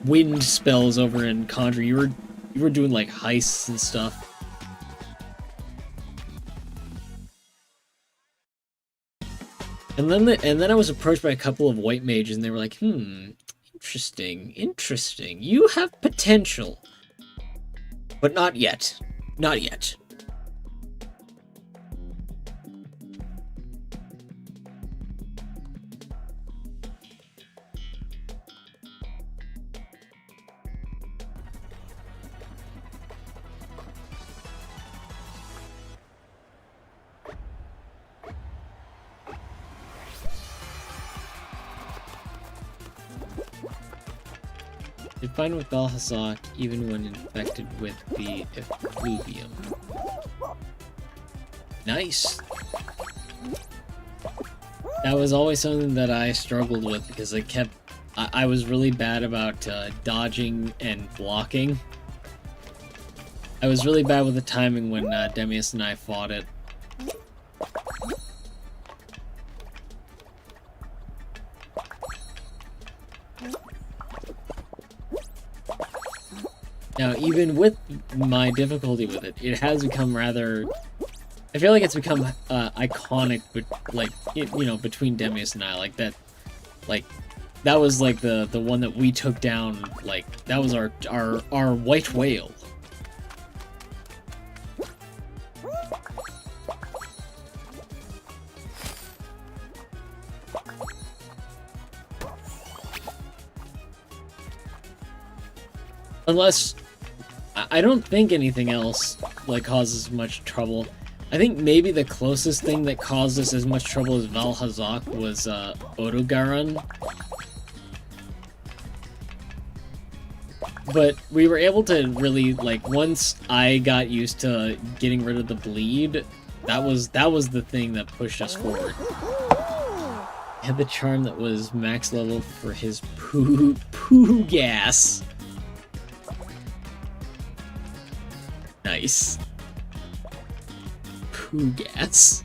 wind spells over in Conjure. You were doing, like, heists and stuff. And then I was approached by a couple of white mages, and they were like, interesting. You have potential. But not yet. Not yet. You're fine with Balhazak even when infected with the effluvium. Nice! That was always something that I struggled with because I was really bad about dodging and blocking. I was really bad with the timing when Demius and I fought it. Now, even with my difficulty with it, it has become rather I feel like it's become iconic, but like you know, between Demius and I, like that, like that was like the one that we took down. Like that was our white whale. Unless I don't think anything else like causes much trouble. I think maybe the closest thing that caused us as much trouble as Valhazak was Odogaron. But we were able to really, like, once I got used to getting rid of the bleed, that was the thing that pushed us forward. Had the charm that was max level for his poo gas. Nice. Poo gas.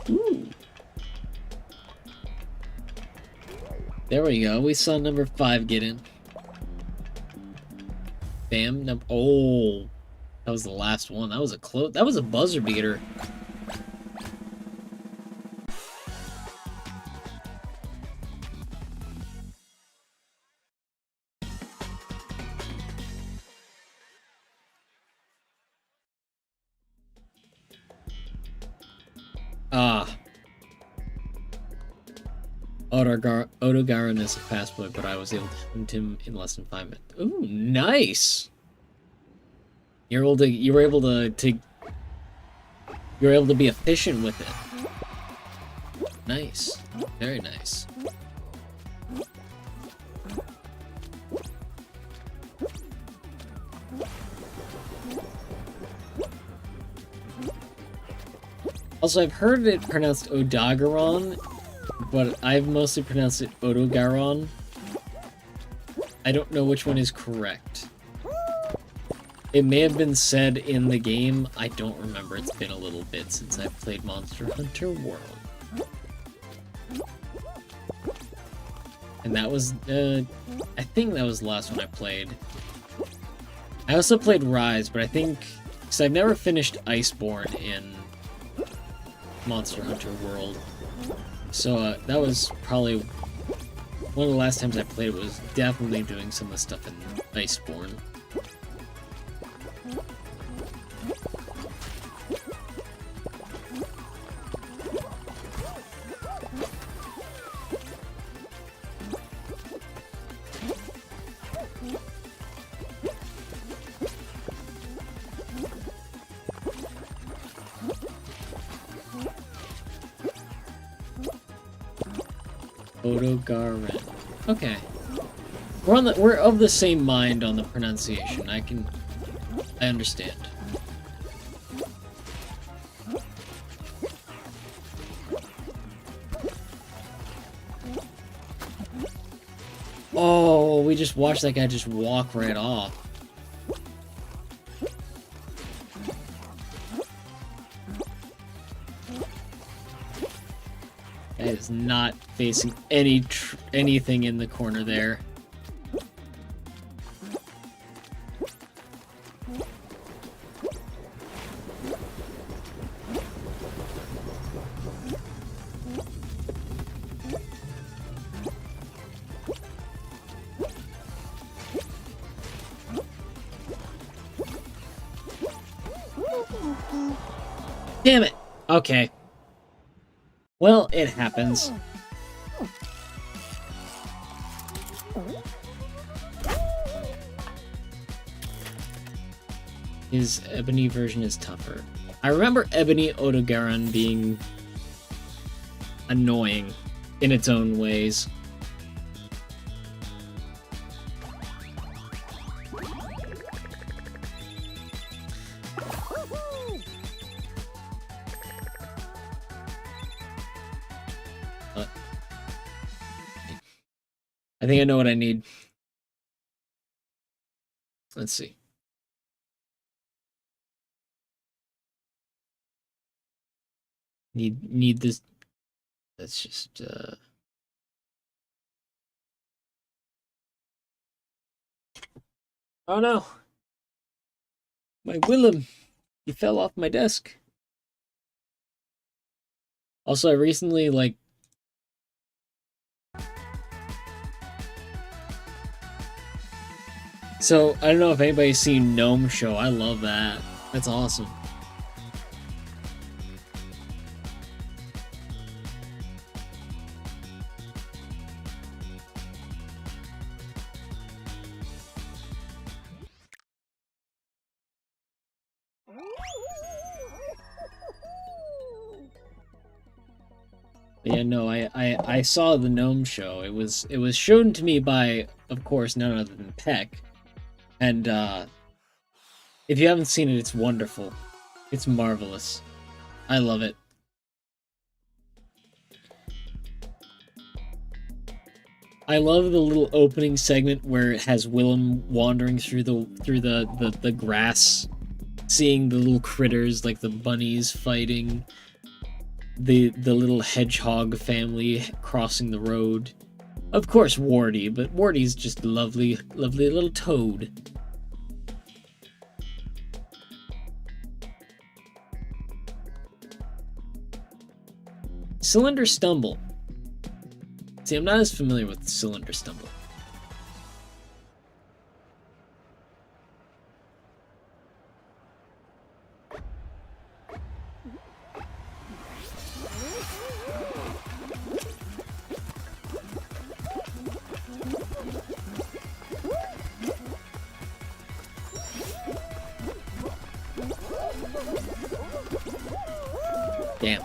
Ooh. There we go. We saw number 5 get in. Bam. Oh, that was the last one. That was a close. That was a buzzer beater. Ah. Odogaron is a fast boy, but I was able to hunt him in less than 5 minutes. Ooh, nice. You were able to be efficient with it. Nice. Very nice. Also, I've heard it pronounced Odogaron, but I've mostly pronounced it Odogaron. I don't know which one is correct. It may have been said in the game. I don't remember. It's been a little bit since I've played Monster Hunter World. And that was, I think that was the last one I played. I also played Rise, but I think, because I've never finished Iceborne in Monster Hunter World. So that was probably one of the last times I played. It was definitely doing some of the stuff in Iceborne. Odogaron. Okay. We're of the same mind on the pronunciation. I understand. Oh, we just watched that guy just walk right off. That is not facing anything in the corner there. Damn it! Okay. Well, it happens. His Ebony version is tougher. I remember Ebony Odogaron being annoying in its own ways. I think I know what I need. Let's see. Need this. That's just Oh no. My Willem. He fell off my desk. Also, I recently So, I don't know if anybody's seen Gnome Show. I love that. That's awesome. But yeah, no, I saw the Gnome Show. It was shown to me by, of course, none other than Peck. And if you haven't seen it, it's wonderful. It's marvelous. I love it. I love the little opening segment where it has Willem wandering through the grass, seeing the little critters like the bunnies fighting, the little hedgehog family crossing the road. Of course, Wardy, but Wardy's just a lovely little toad. Cylinder Stumble. See, I'm not as familiar with Cylinder Stumble. Damn.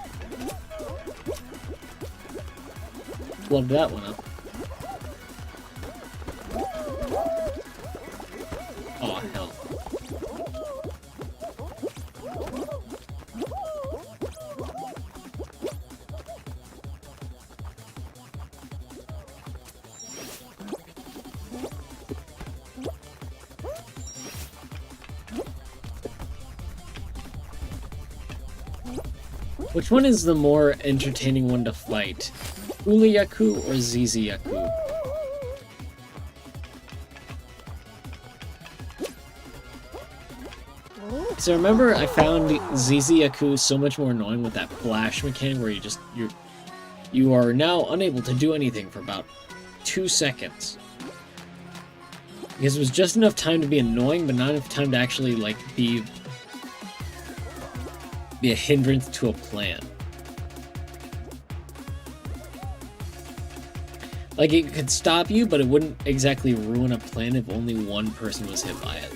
Flubbed that one up. Oh, hell. Which one is the more entertaining one to fight? Ulayaku or Ziziyaku? So remember, I found Ziziyaku so much more annoying with that flash mechanic where you are now unable to do anything for about 2 seconds. Because it was just enough time to be annoying, but not enough time to actually be a hindrance to a plan. Like, it could stop you, but it wouldn't exactly ruin a plan if only one person was hit by it.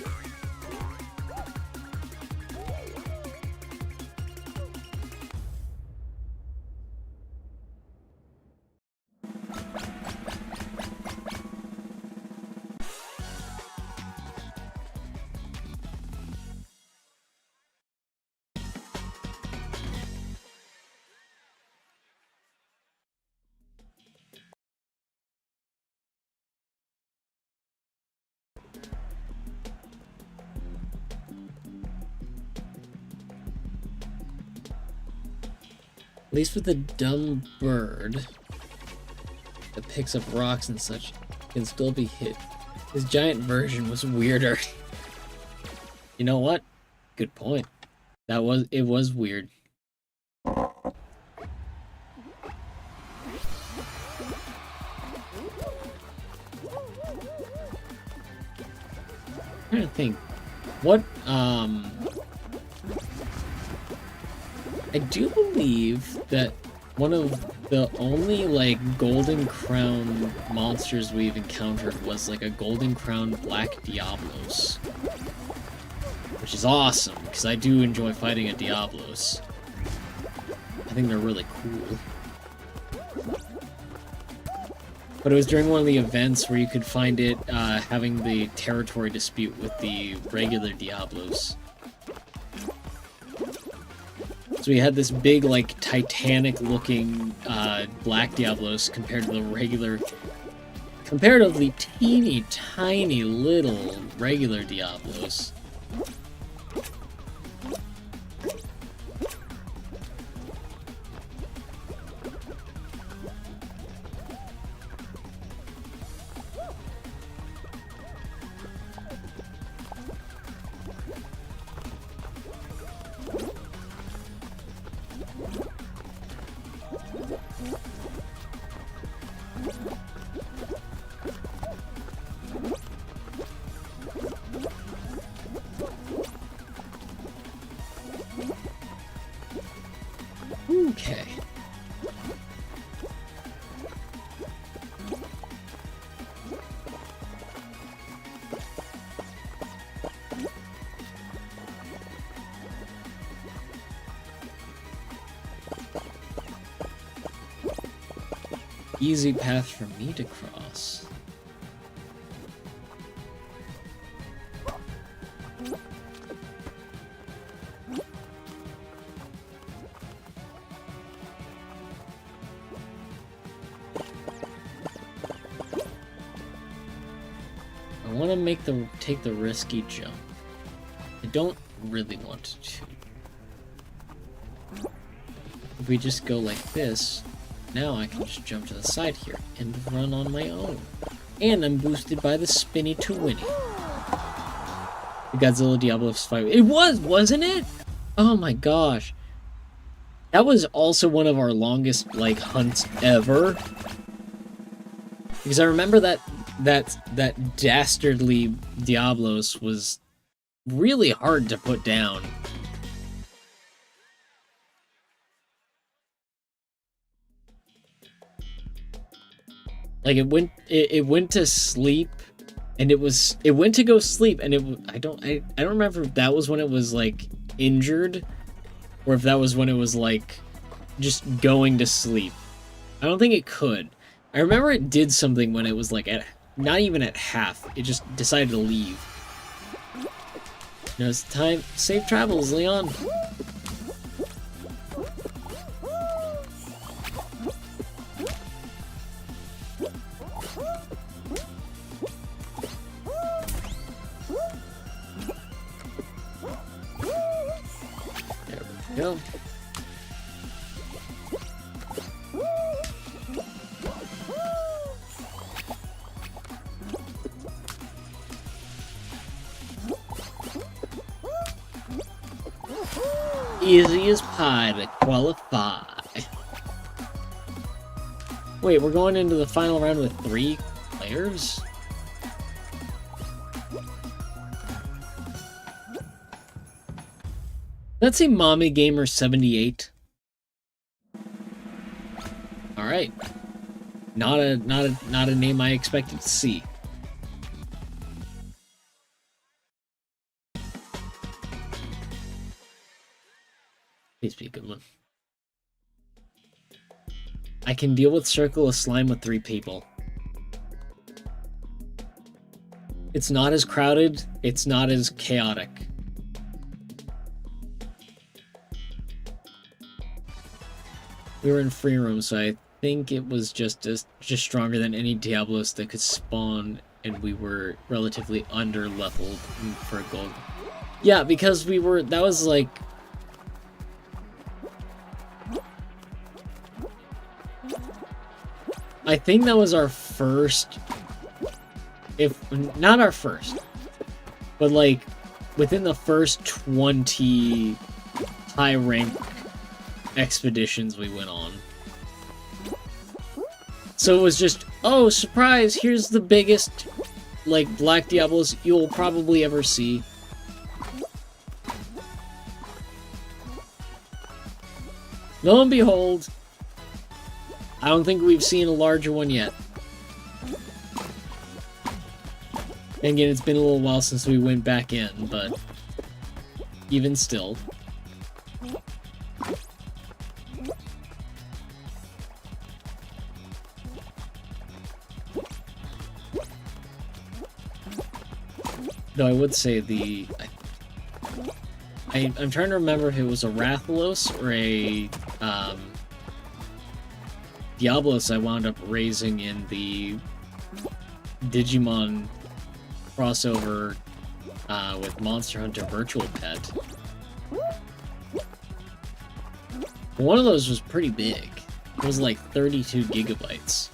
At least with the dumb bird that picks up rocks and such, can still be hit. His giant version was weirder. You know what? Good point. It was weird. I'm trying to think. What, I do believe that one of the only, Golden Crown monsters we've encountered was, a Golden Crown Black Diablos. Which is awesome, because I do enjoy fighting a Diablos. I think they're really cool. But it was during one of the events where you could find it having the territory dispute with the regular Diablos. So we had this big, Titanic-looking Black Diablos compared to the regular, comparatively teeny tiny little regular Diablos. easy path for me to cross. I want to take the risky jump. I don't really want to. If we just go like this, now I can just jump to the side here and run on my own. And I'm boosted by the spinny to winning. The Godzilla Diablos fight. It was, wasn't it? Oh my gosh. That was also one of our longest, like, hunts ever. Because I remember that dastardly Diablos was really hard to put down. Like it went to sleep, and it went to go sleep, and I don't remember if that was when it was like injured, or if that was when it was like just going to sleep. I don't think it could. I remember it did something when it was like not even at half. It just decided to leave. Now it's time. Safe travels, Leon. There we go. Easy as pie to qualify. Wait, we're going into the final round with 3 players? Let's say Mommy Gamer 78. Alright. Not a name I expected to see. Please be a good one. I can deal with Circle of Slime with 3 people. It's not as crowded, it's not as chaotic. We were in free room, so I think it was just stronger than any Diablos that could spawn, and we were relatively under-leveled for gold. Yeah, because that was like... I think that was our first, not our first, but like within the first 20 high rank expeditions we went on. So it was just, oh, surprise, here's the biggest like Black Diablos you'll probably ever see. Lo and behold, I don't think we've seen a larger one yet. And again, it's been a little while since we went back in, but even still. Though I would say I'm trying to remember if it was a Rathalos or a Diablos I wound up raising in the Digimon crossover with Monster Hunter Virtual Pet. One of those was pretty big. It was like 32 gigabytes.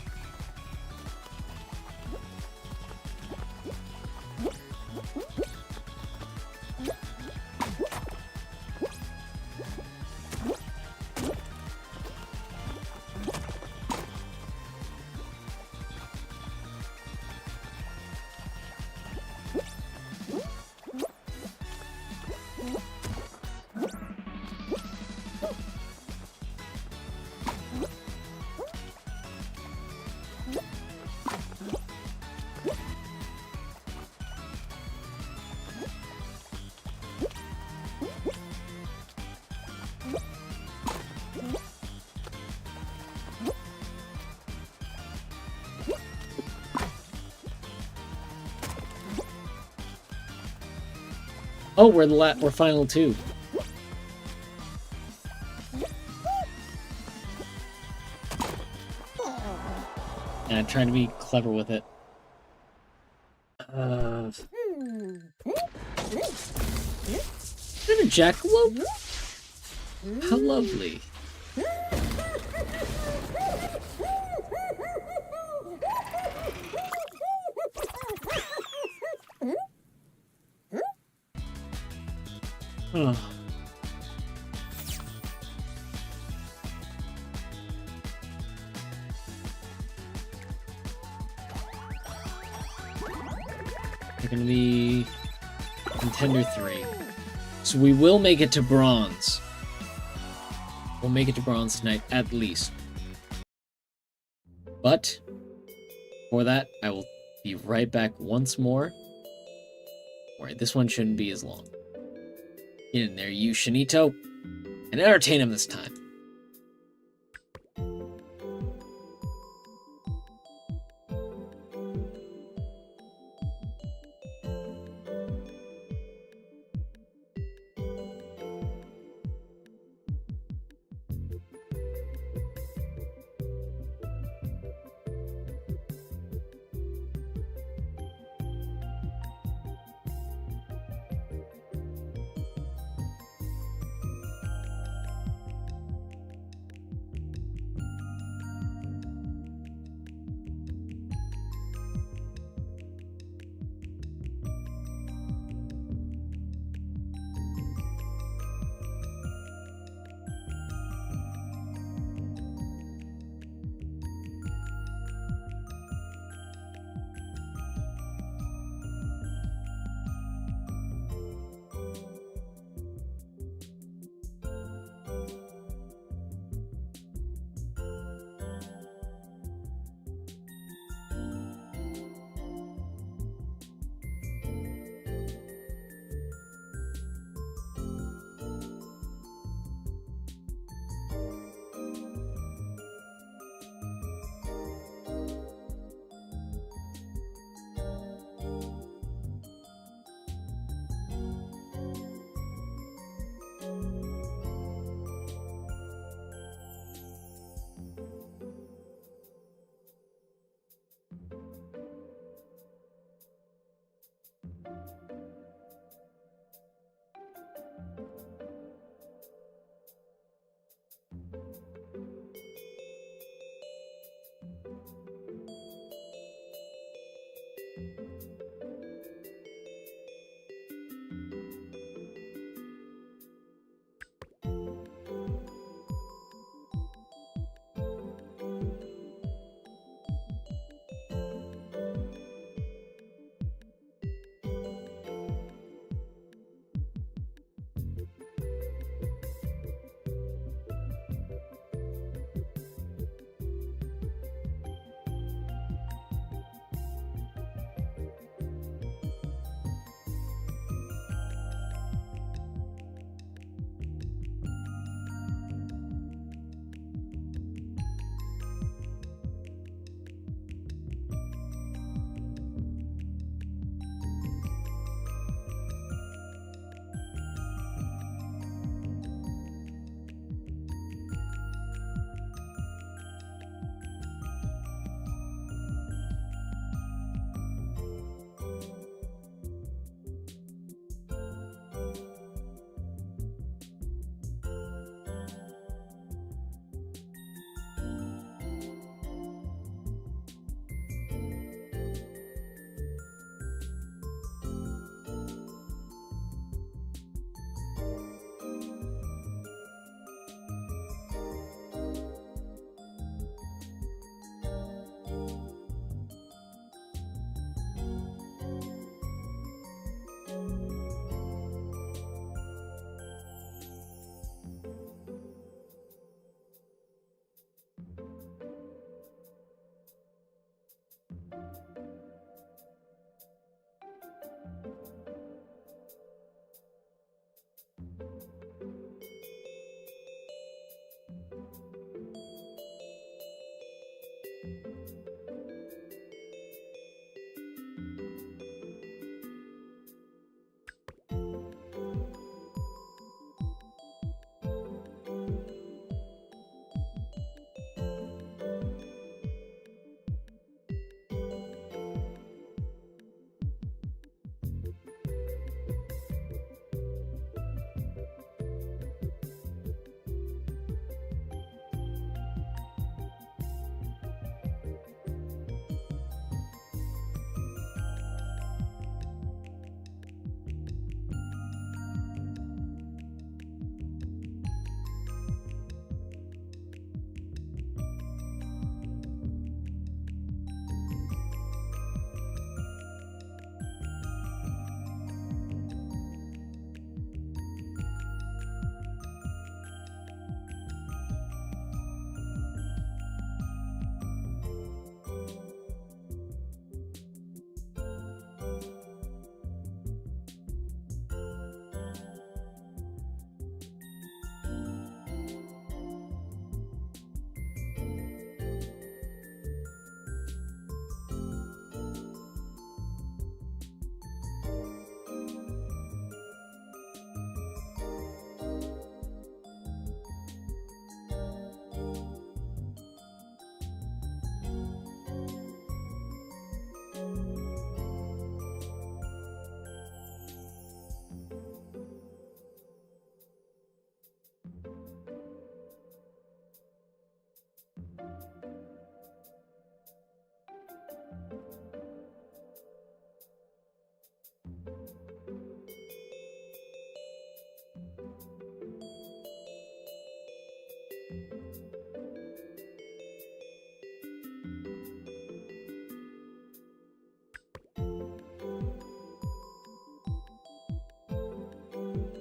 Oh, we're final two. And I'm trying to be clever with it. Is that a jackalope? How lovely. Oh. They're gonna be contender 3. So we will make it to bronze. We'll make it to bronze tonight, at least. But, for that, I will be right back once more. Alright, this one shouldn't be as long. Get in there, you Shinito, and entertain him this time.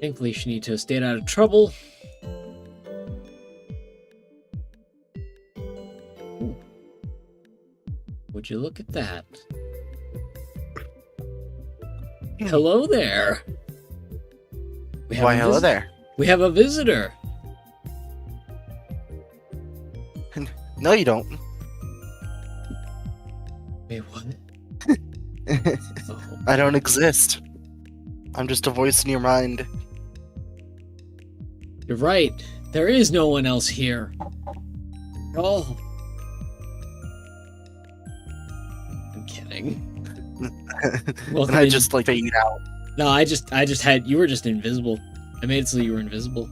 Thankfully, Shinito stayed out of trouble. Ooh. Would you look at that? Hello there. Why, hello there. We have a visitor. No, you don't. Wait, what? Oh. I don't exist. I'm just a voice in your mind. You're right. There is no one else here. Oh. I'm kidding. Well, And I just like fade out. No, I just had you were just invisible. I made it so you were invisible.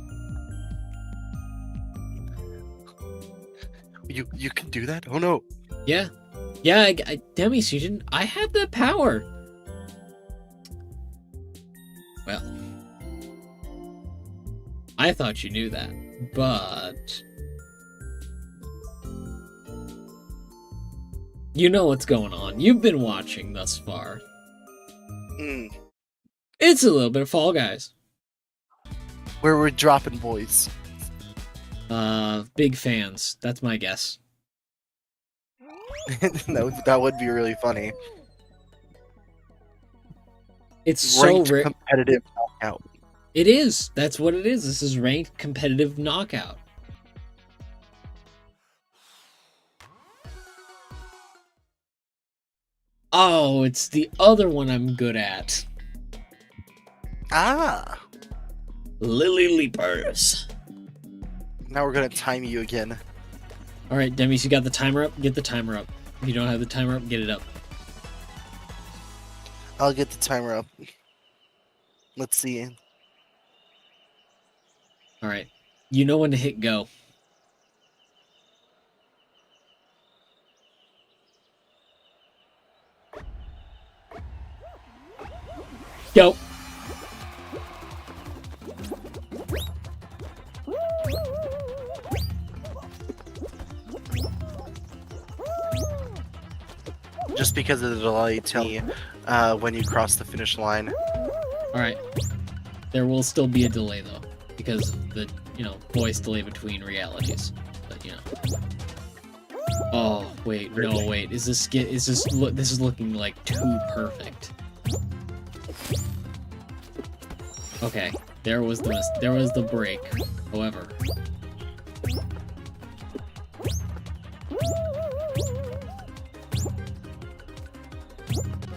You can do that? Oh no. Yeah. Yeah, Demis, you didn't. I had that power. Well, I thought you knew that, but you know what's going on. You've been watching thus far. It's a little bit of Fall Guys. Where we're dropping boys. Big fans. That's my guess. That would be really funny. It's so rare. Competitive knockout. It is. That's what it is. This is ranked competitive knockout. Oh, it's the other one I'm good at. Ah. Lily Leapers. Now we're gonna time you again. Alright, Demis, you got the timer up? Get the timer up. If you don't have the timer up, get it up. I'll get the timer up. Let's see. Alright. You know when to hit go. Go. Just because of the delay, tell me when you cross the finish line. Alright. There will still be a delay though, because of the, voice delay between realities. But Oh, wait, no, wait. This is looking like too perfect. Okay, there was the break. However,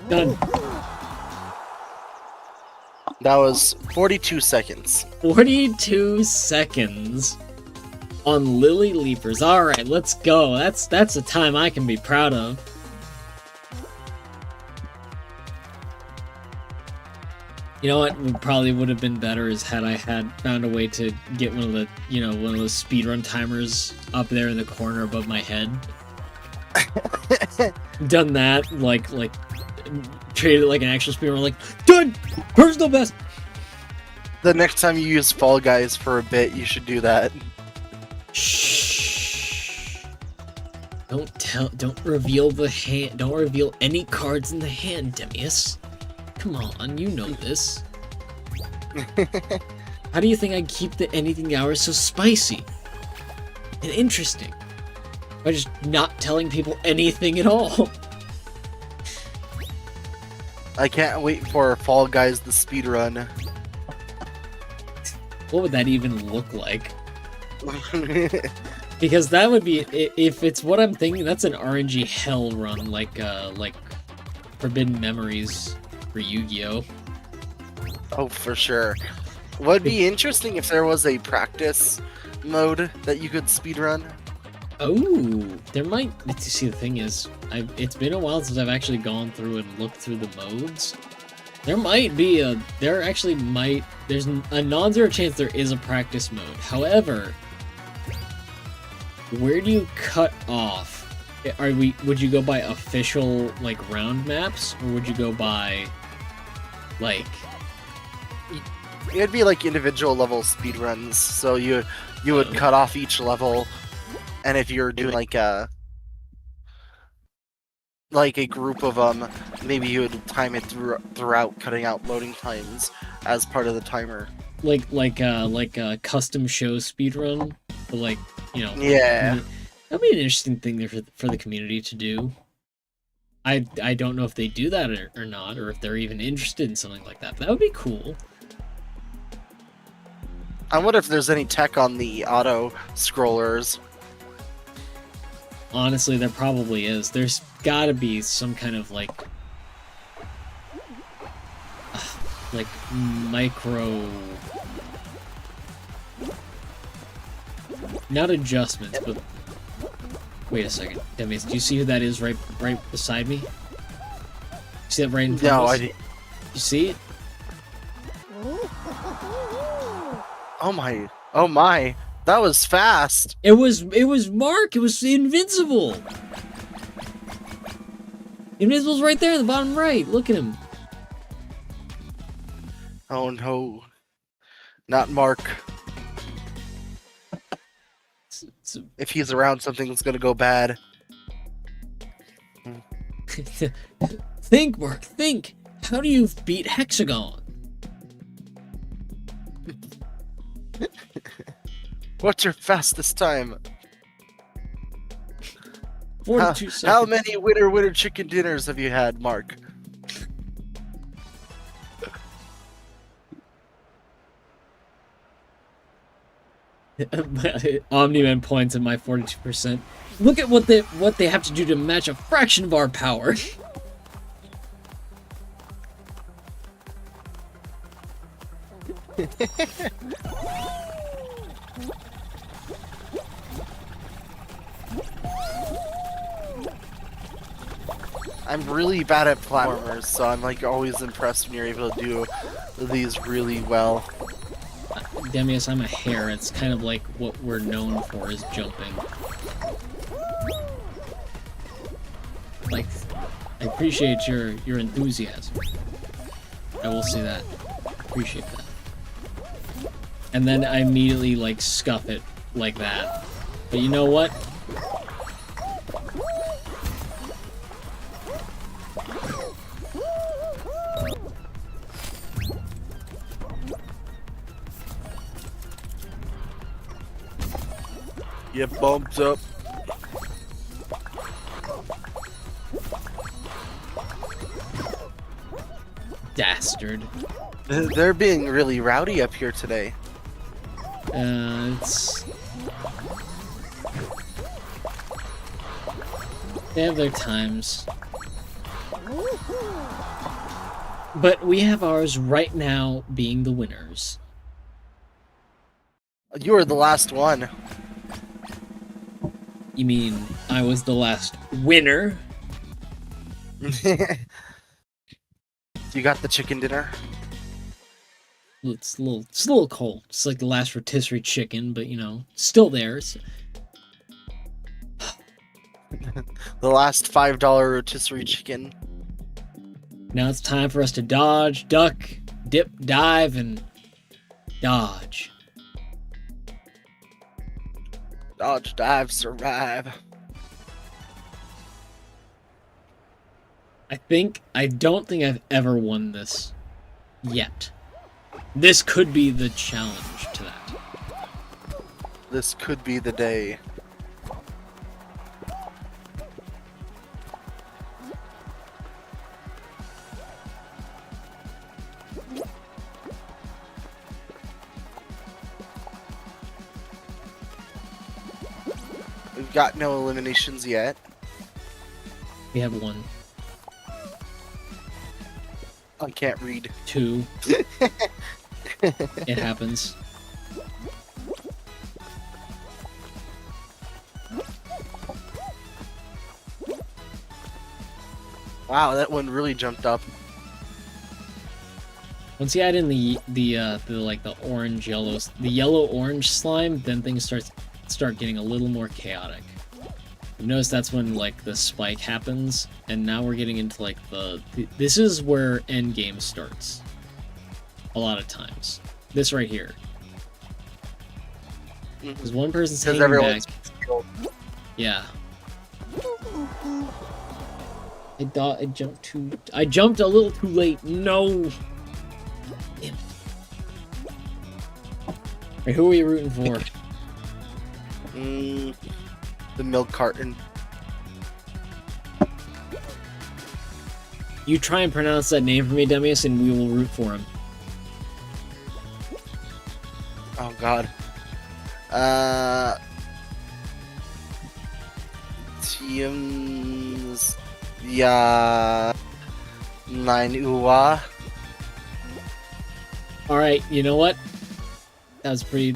done. That was 42 seconds. 42 seconds on Lily Leapers. All right, let's go. That's a time I can be proud of. You know what probably would have been better is had I had found a way to get one of the, one of those speedrun timers up there in the corner above my head. Done that, like treated it like an actual speedrun, like, done! Personal best! The next time you use Fall Guys for a bit, you should do that. Shh. Don't reveal the hand, don't reveal any cards in the hand, Demis. Come on, you know this. How do you think I keep the anything hours so spicy and interesting? By just not telling people anything at all. I can't wait for Fall Guys the speedrun. What would that even look like? Because that would be, if it's what I'm thinking, that's an RNG hell run, like Forbidden Memories for Yu-Gi-Oh! Oh, for sure. Would be interesting if there was a practice mode that you could speedrun. Oh, there might. See, the thing is, it's been a while since I've actually gone through and looked through the modes. There's a non-zero chance there is a practice mode. However, where do you cut off? Would you go by official, round maps, or would you go by, It'd be like individual level speedruns, so you would cut off each level, and if you're doing like a group of them, maybe you would time it throughout, cutting out loading times as part of the timer. like a custom show speedrun, but like, you know. Yeah. That'd be an interesting thing there for the community to do. I don't know if they do that or not, or if they're even interested in something like that. But that would be cool. I wonder if there's any tech on the auto scrollers. Honestly, there probably is. There's gotta be some kind of like micro, not adjustments, but wait a second, Demis, do you see who that is right beside me? See that right in front of us? No, I didn't. You see it? Oh my, that was fast. It was Mark. It was Invincible. Invincible's right there in the bottom right. Look at him. Oh no, not Mark. If he's around, something's gonna go bad. Think, Mark, think. How do you beat Hexagon? What's your fastest time? 42 seconds. How many winter chicken dinners have you had, Mark? Omni-Man points at my 42%. Look at what they have to do to match a fraction of our power. I'm really bad at platformers, so I'm like always impressed when you're able to do these really well. Demius, I'm a hare. It's kind of like what we're known for is jumping. Like, I appreciate your enthusiasm. I will say that. Appreciate that. And then I immediately like scuff it like that. But you know what? You bumped up. Dastard. They're being really rowdy up here today. They have their times. But we have ours right now being the winners. You were the last one. You mean I was the last winner? You got the chicken dinner? It's a little cold. It's like the last rotisserie chicken, but you know, still there. The last $5 rotisserie chicken. Now it's time for us to dodge, duck, dip, dive, and dodge. Dodge, dive, survive. I don't think I've ever won this yet. This could be the challenge to that. This could be the day. We've got no eliminations yet. We have 1, I can't read. 2. It happens. Wow, that one really jumped up. Once you add in the yellow orange slime, then things start getting a little more chaotic. You notice that's when like the spike happens, and now we're getting into like this is where end game starts. A lot of times, this right here, because one person's hanging back. Yeah. I jumped a little too late. No. Damn it. Wait, who are you rooting for? The milk carton. You try and pronounce that name for me, Demius, and we will root for him. Oh God. Teams. Yeah. 9 Uwa. All right, you know what? That was pretty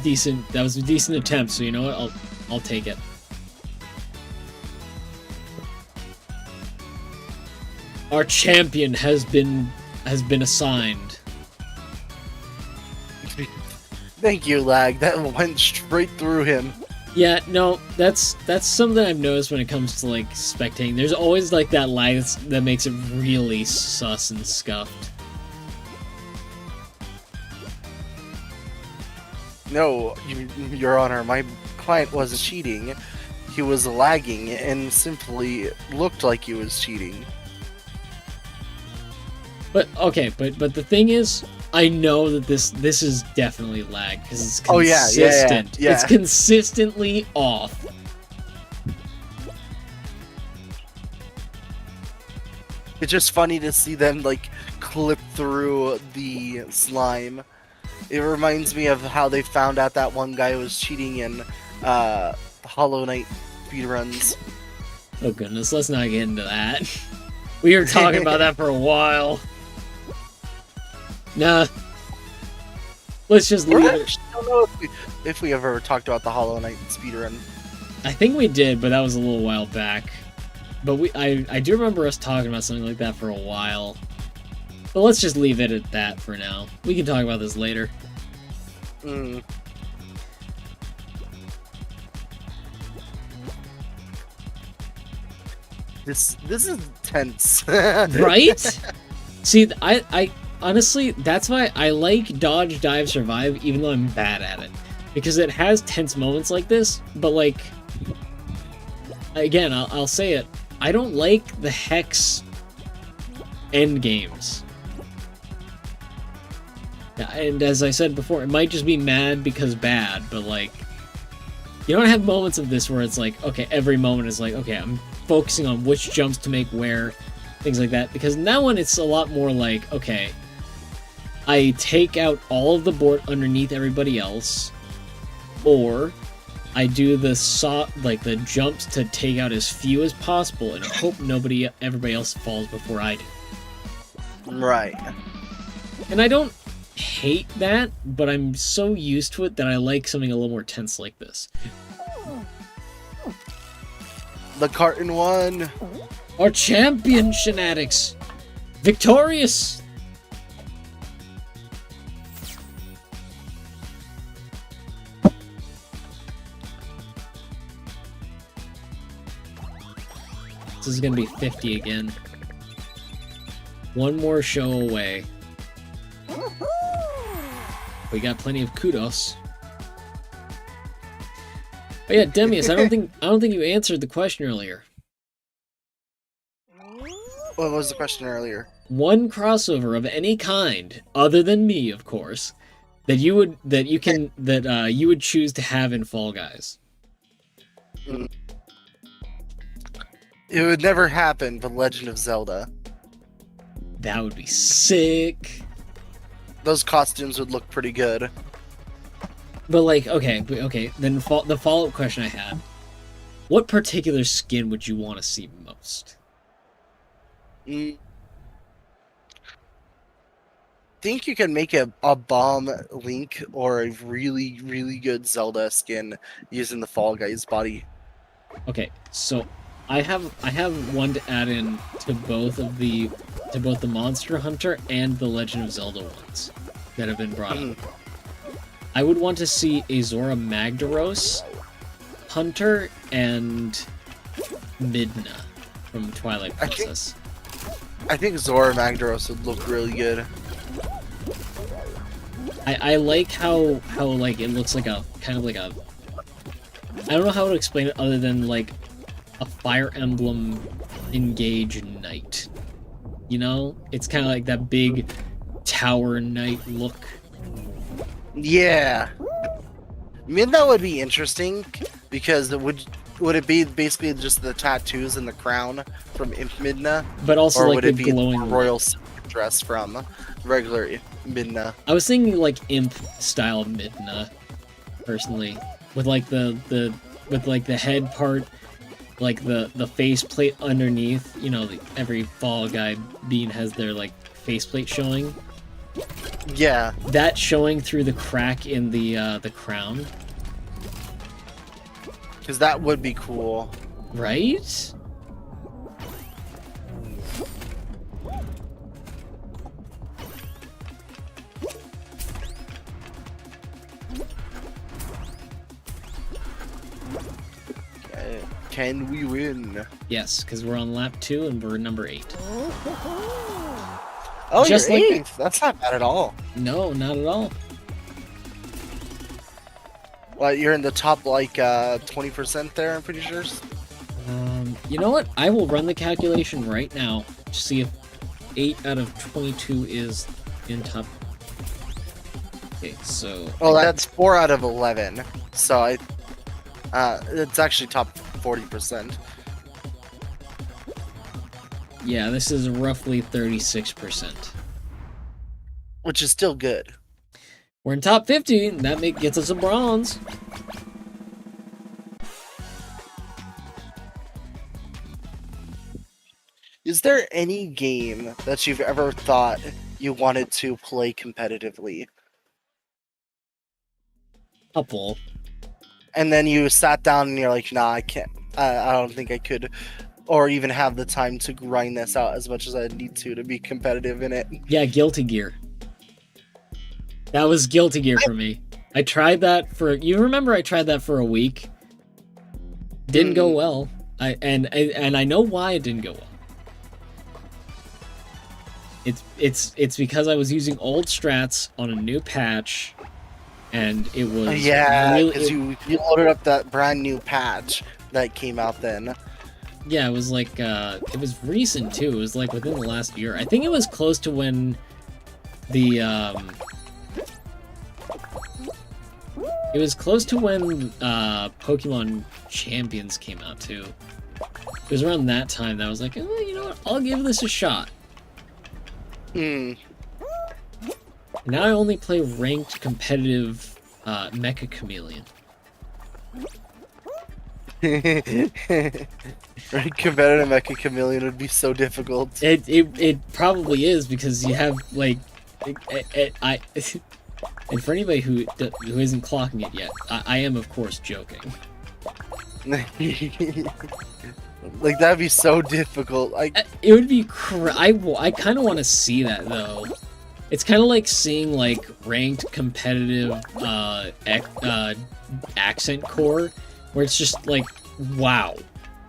decent. That was a decent attempt. So you know what? I'll take it. Our champion has been assigned. Thank you, Lag. That went straight through him. Yeah, no, that's something I've noticed when it comes to like spectating. There's always like that lag that makes it really sus and scuffed. No, Your Honor, my client wasn't cheating. He was lagging and simply looked like he was cheating. But okay, but the thing is, I know that this is definitely lag because it's consistent. Yeah. It's consistently off. It's just funny to see them like clip through the slime. It reminds me of how they found out that one guy was cheating in Hollow Knight speedruns. Oh goodness, let's not get into that. We were talking about that for a while. Nah. Let's just leave it. I don't know if we ever talked about the Hollow Knight speedrun. I think we did, but that was a little while back. But I do remember us talking about something like that for a while. But let's just leave it at that for now. We can talk about this later. This is tense. Right? See, I honestly, that's why I like Dodge, Dive, Survive, even though I'm bad at it. Because it has tense moments like this, but like, again, I'll say it, I don't like the Hex end games. And as I said before, it might just be mad because bad, but like, you don't have moments of this where it's like, okay, every moment is like, okay, I'm focusing on which jumps to make where, things like that. Because in that one, it's a lot more like, okay, I take out all of the board underneath everybody else, or I do the the jumps to take out as few as possible and hope everybody else falls before I do. Right. And I don't hate that, but I'm so used to it that I like something a little more tense like this. The carton won. Our champion, Shenanigans! Victorious! This is gonna be 50 again. One more show away. We got plenty of kudos. Oh yeah, Demius, I don't think you answered the question earlier. What was the question earlier? One crossover of any kind, other than me, of course, that you would choose to have in Fall Guys. It would never happen, but Legend of Zelda. That would be sick. Those costumes would look pretty good. But like, okay, then the follow-up question I had: what particular skin would you want to see most? Think you can make a bomb Link or a really, really good Zelda skin using the Fall Guys body. Okay, so I have one to add in to both the Monster Hunter and the Legend of Zelda ones that have been brought up. I would want to see a Zora Magdaros, Hunter, and Midna from Twilight Princess. I think Zora Magdaros would look really good. I like how like it looks like a kind of like a, I don't know how to explain it other than like a Fire Emblem Engage Knight. You know? It's kind of like that big tower knight look. Yeah. Midna would be interesting because would it be basically just the tattoos and the crown from Imp Midna? But also or like would the it be glowing the royal silk dress from regular Midna? I was thinking like Imp style Midna, personally, with like the head part, like the faceplate underneath. You know, every Fall Guy bean has their like faceplate showing. Yeah. That showing through the crack in the crown. Because that would be cool. Right? Okay. Can we win? Yes, because we're on lap 2 and we're number 8. Oh, Just you're like 8th. That's not bad at all. No, not at all. Well, you're in the top like 20% there, I'm pretty sure. You know what? I will run the calculation right now to see if 8 out of 22 is in top. Okay, so. Well, that's 4 out of 11. So it's actually top 40%. Yeah, this is roughly 36%. Which is still good. We're in top 50. That gets us a bronze. Is there any game that you've ever thought you wanted to play competitively? Couple. And then you sat down and you're like, nah, I can't. I don't think I could, or even have the time to grind this out as much as I need to be competitive in it. Yeah, Guilty Gear. That was Guilty Gear for me. I tried that for. You remember I tried that for a week. Didn't go well. And I know why it didn't go well. It's because I was using old strats on a new patch, and it was because you loaded up that brand new patch that came out then. Yeah, it was like it was recent too. It was like within the last year. I think it was close to when the it was close to when Pokemon Champions came out too. It was around that time that I was like, oh, you know what? I'll give this a shot. Now I only play ranked competitive Mecha Chameleon. Right, competitive Mecha Chameleon would be so difficult. It probably is, because you have like and for anybody who isn't clocking it yet, I am of course joking. Like that'd be so difficult. It would be. I kind of want to see that though. It's kind of like seeing like ranked competitive accent core, where it's just like, wow,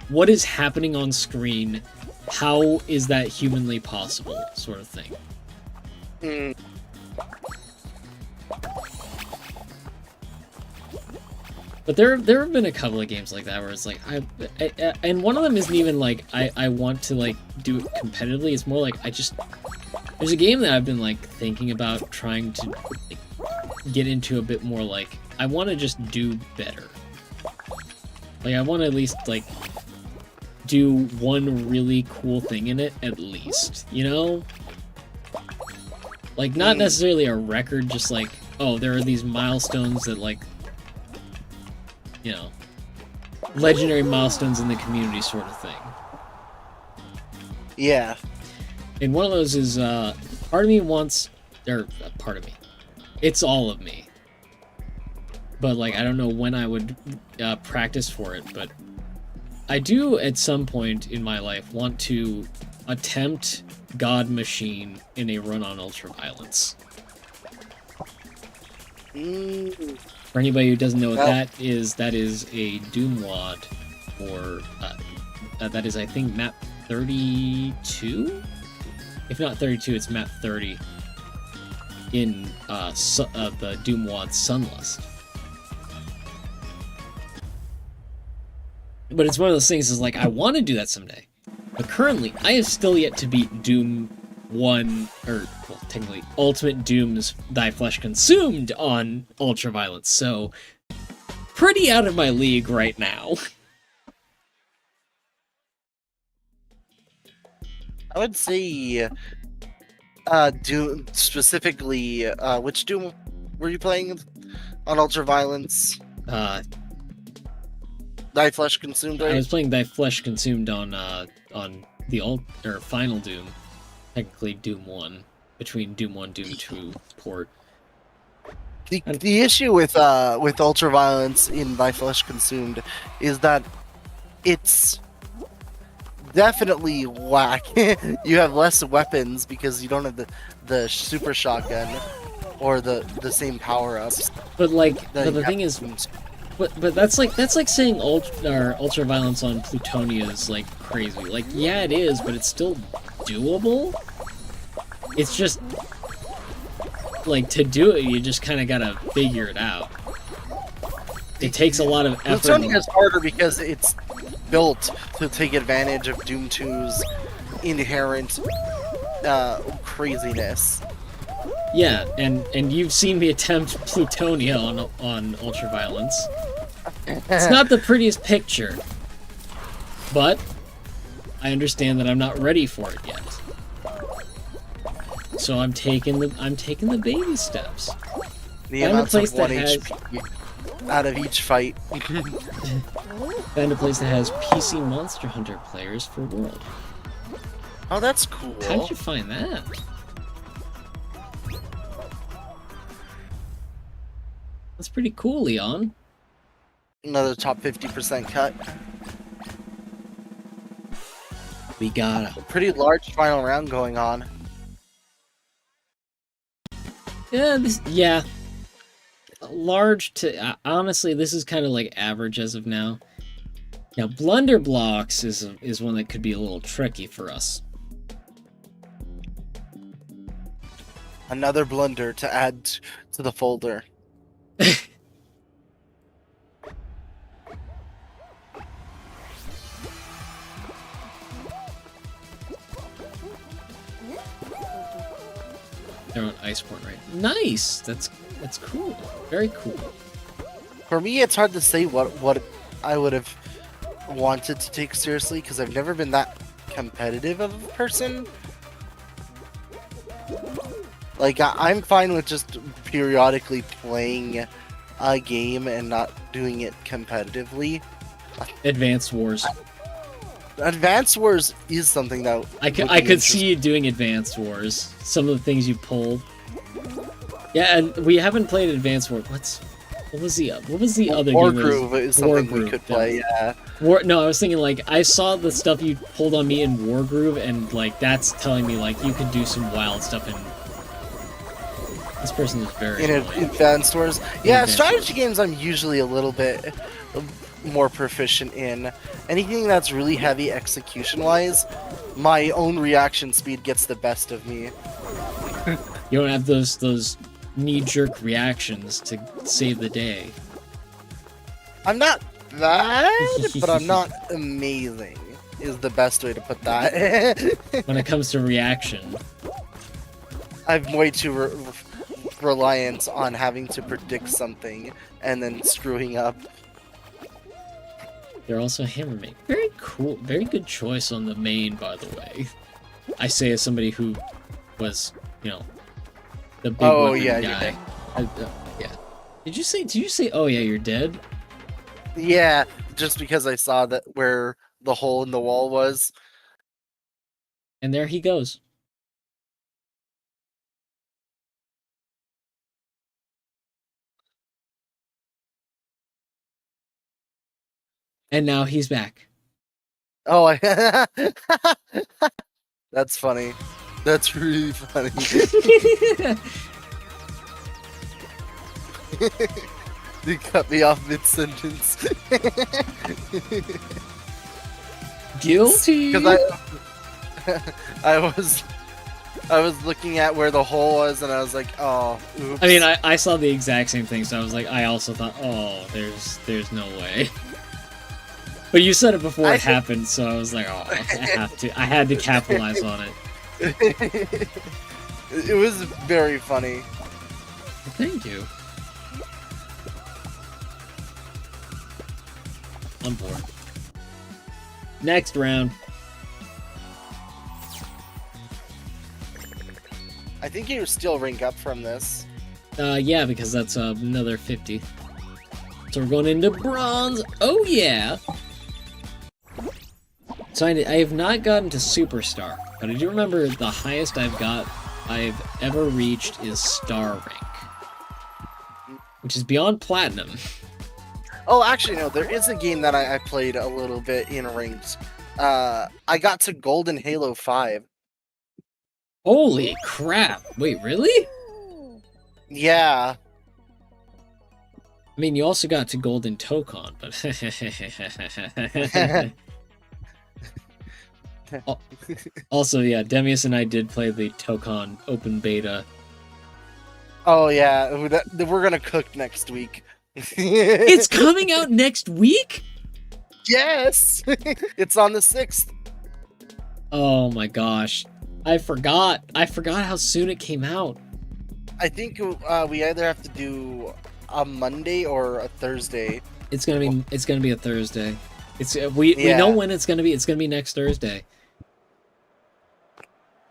what is happening on screen? How is that humanly possible? Sort of thing. But there have been a couple of games like that where it's like and one of them isn't even like I want to like do it competitively. It's more like there's a game that I've been like thinking about trying to like, get into a bit more. Like I want to just do better. Like I want to at least like do one really cool thing in it at least, you know? Like not necessarily a record, just like, oh, there are these milestones that like, you know, legendary milestones in the community sort of thing. Yeah. And one of those is, part of me wants, or part of me, it's all of me. But like, I don't know when I would practice for it, but I do at some point in my life want to attempt God Machine in a run on Ultraviolence. For anybody who doesn't know what that is a Doom WAD for, that is, I think, map 32? If not 32, it's map 30 in the Doom WAD Sunlust. But it's one of those things, is like, I want to do that someday. But currently, I have still yet to beat Doom 1, or, well, technically Ultimate Doom's Thy Flesh Consumed on Ultraviolence, so pretty out of my league right now. I would say, Doom specifically. Which Doom were you playing on Ultraviolence? Thy Flesh Consumed. Right? I was playing Thy Flesh Consumed on the Final Doom, technically Doom 1, between Doom 1 Doom 2 port. The issue with Ultraviolence in Thy Flesh Consumed is that it's definitely whack. You have less weapons because you don't have the super shotgun or the same power ups. But the thing is, but that's like saying Ultraviolence on Plutonia is like crazy. Like, yeah, it is, but it's still doable. It's just like, to do it, you just kind of gotta figure it out. It takes a lot of effort. Plutonia is harder because it's built to take advantage of Doom 2's inherent craziness. Yeah, and you've seen me attempt Plutonia on Ultraviolence. It's not the prettiest picture, but I understand that I'm not ready for it yet. So I'm taking the baby steps. The amount of 1 HP out of each fight. Find a place that has PC Monster Hunter players for World. Oh, that's cool. How did you find that? That's pretty cool, Leon. Another top 50% cut. We got a pretty large final round going on. Yeah, large to honestly, this is kind of like average as of now. Now, Blunderblocks is one that could be a little tricky for us. Another blunder to add to the folder. They're on Iceport, right? Nice! That's cool. Very cool. For me, it's hard to say what I would have wanted to take seriously, because I've never been that competitive of a person. Like, I'm fine with just periodically playing a game and not doing it competitively. Advanced Wars. Advanced Wars is something that I could see you doing Advanced Wars. Some of the things you pulled. Yeah, and we haven't played Advanced Wars. What was the other War game? Groove is something we could play. Yeah. No, I was thinking, like, I saw the stuff you pulled on me in War Groove, and like that's telling me like you could do some wild stuff in. This person is very in Advanced Wars. Yeah, strategy games I'm usually a little bit more proficient in. Anything that's really heavy execution-wise, my own reaction speed gets the best of me. You don't have those knee-jerk reactions to save the day. I'm not bad, but I'm not amazing, is the best way to put that. When it comes to reaction. I'm way too reliant on having to predict something and then screwing up. They're also Hammermate. Very cool. Very good choice on the main, by the way. I say as somebody who was, the big weapon guy. Yeah. Did you say, oh yeah, you're dead? Yeah, just because I saw that where the hole in the wall was. And there he goes. And now he's back. Oh, that's funny. That's really funny. You cut me off mid-sentence. Guilty. Because I was looking at where the hole was, and I was like, oh, oops. I mean, I saw the exact same thing, so I was like, I also thought, oh, there's no way. But you said it before it happened, so I was like, oh, I had to capitalize on it. It was very funny. Thank you. I'm bored. Next round. I think you still rank up from this. Yeah, because that's another 50. So we're going into bronze. Oh yeah. So I have not gotten to superstar, but I do remember the highest I've ever reached is star rank, which is beyond platinum. Oh, actually, no. There is a game that I played a little bit in ranked. I got to Golden Halo 5. Holy crap! Wait, really? Yeah. I mean, you also got to Golden Tokon, but also, yeah, Demius and I did play the Tokon open beta. Oh yeah, we're gonna cook next week. It's coming out next week? Yes, it's on the 6th. Oh my gosh, I forgot how soon it came out. I think we either have to do a Monday or a Thursday. It's gonna be a Thursday. We know when it's gonna be. It's gonna be next Thursday.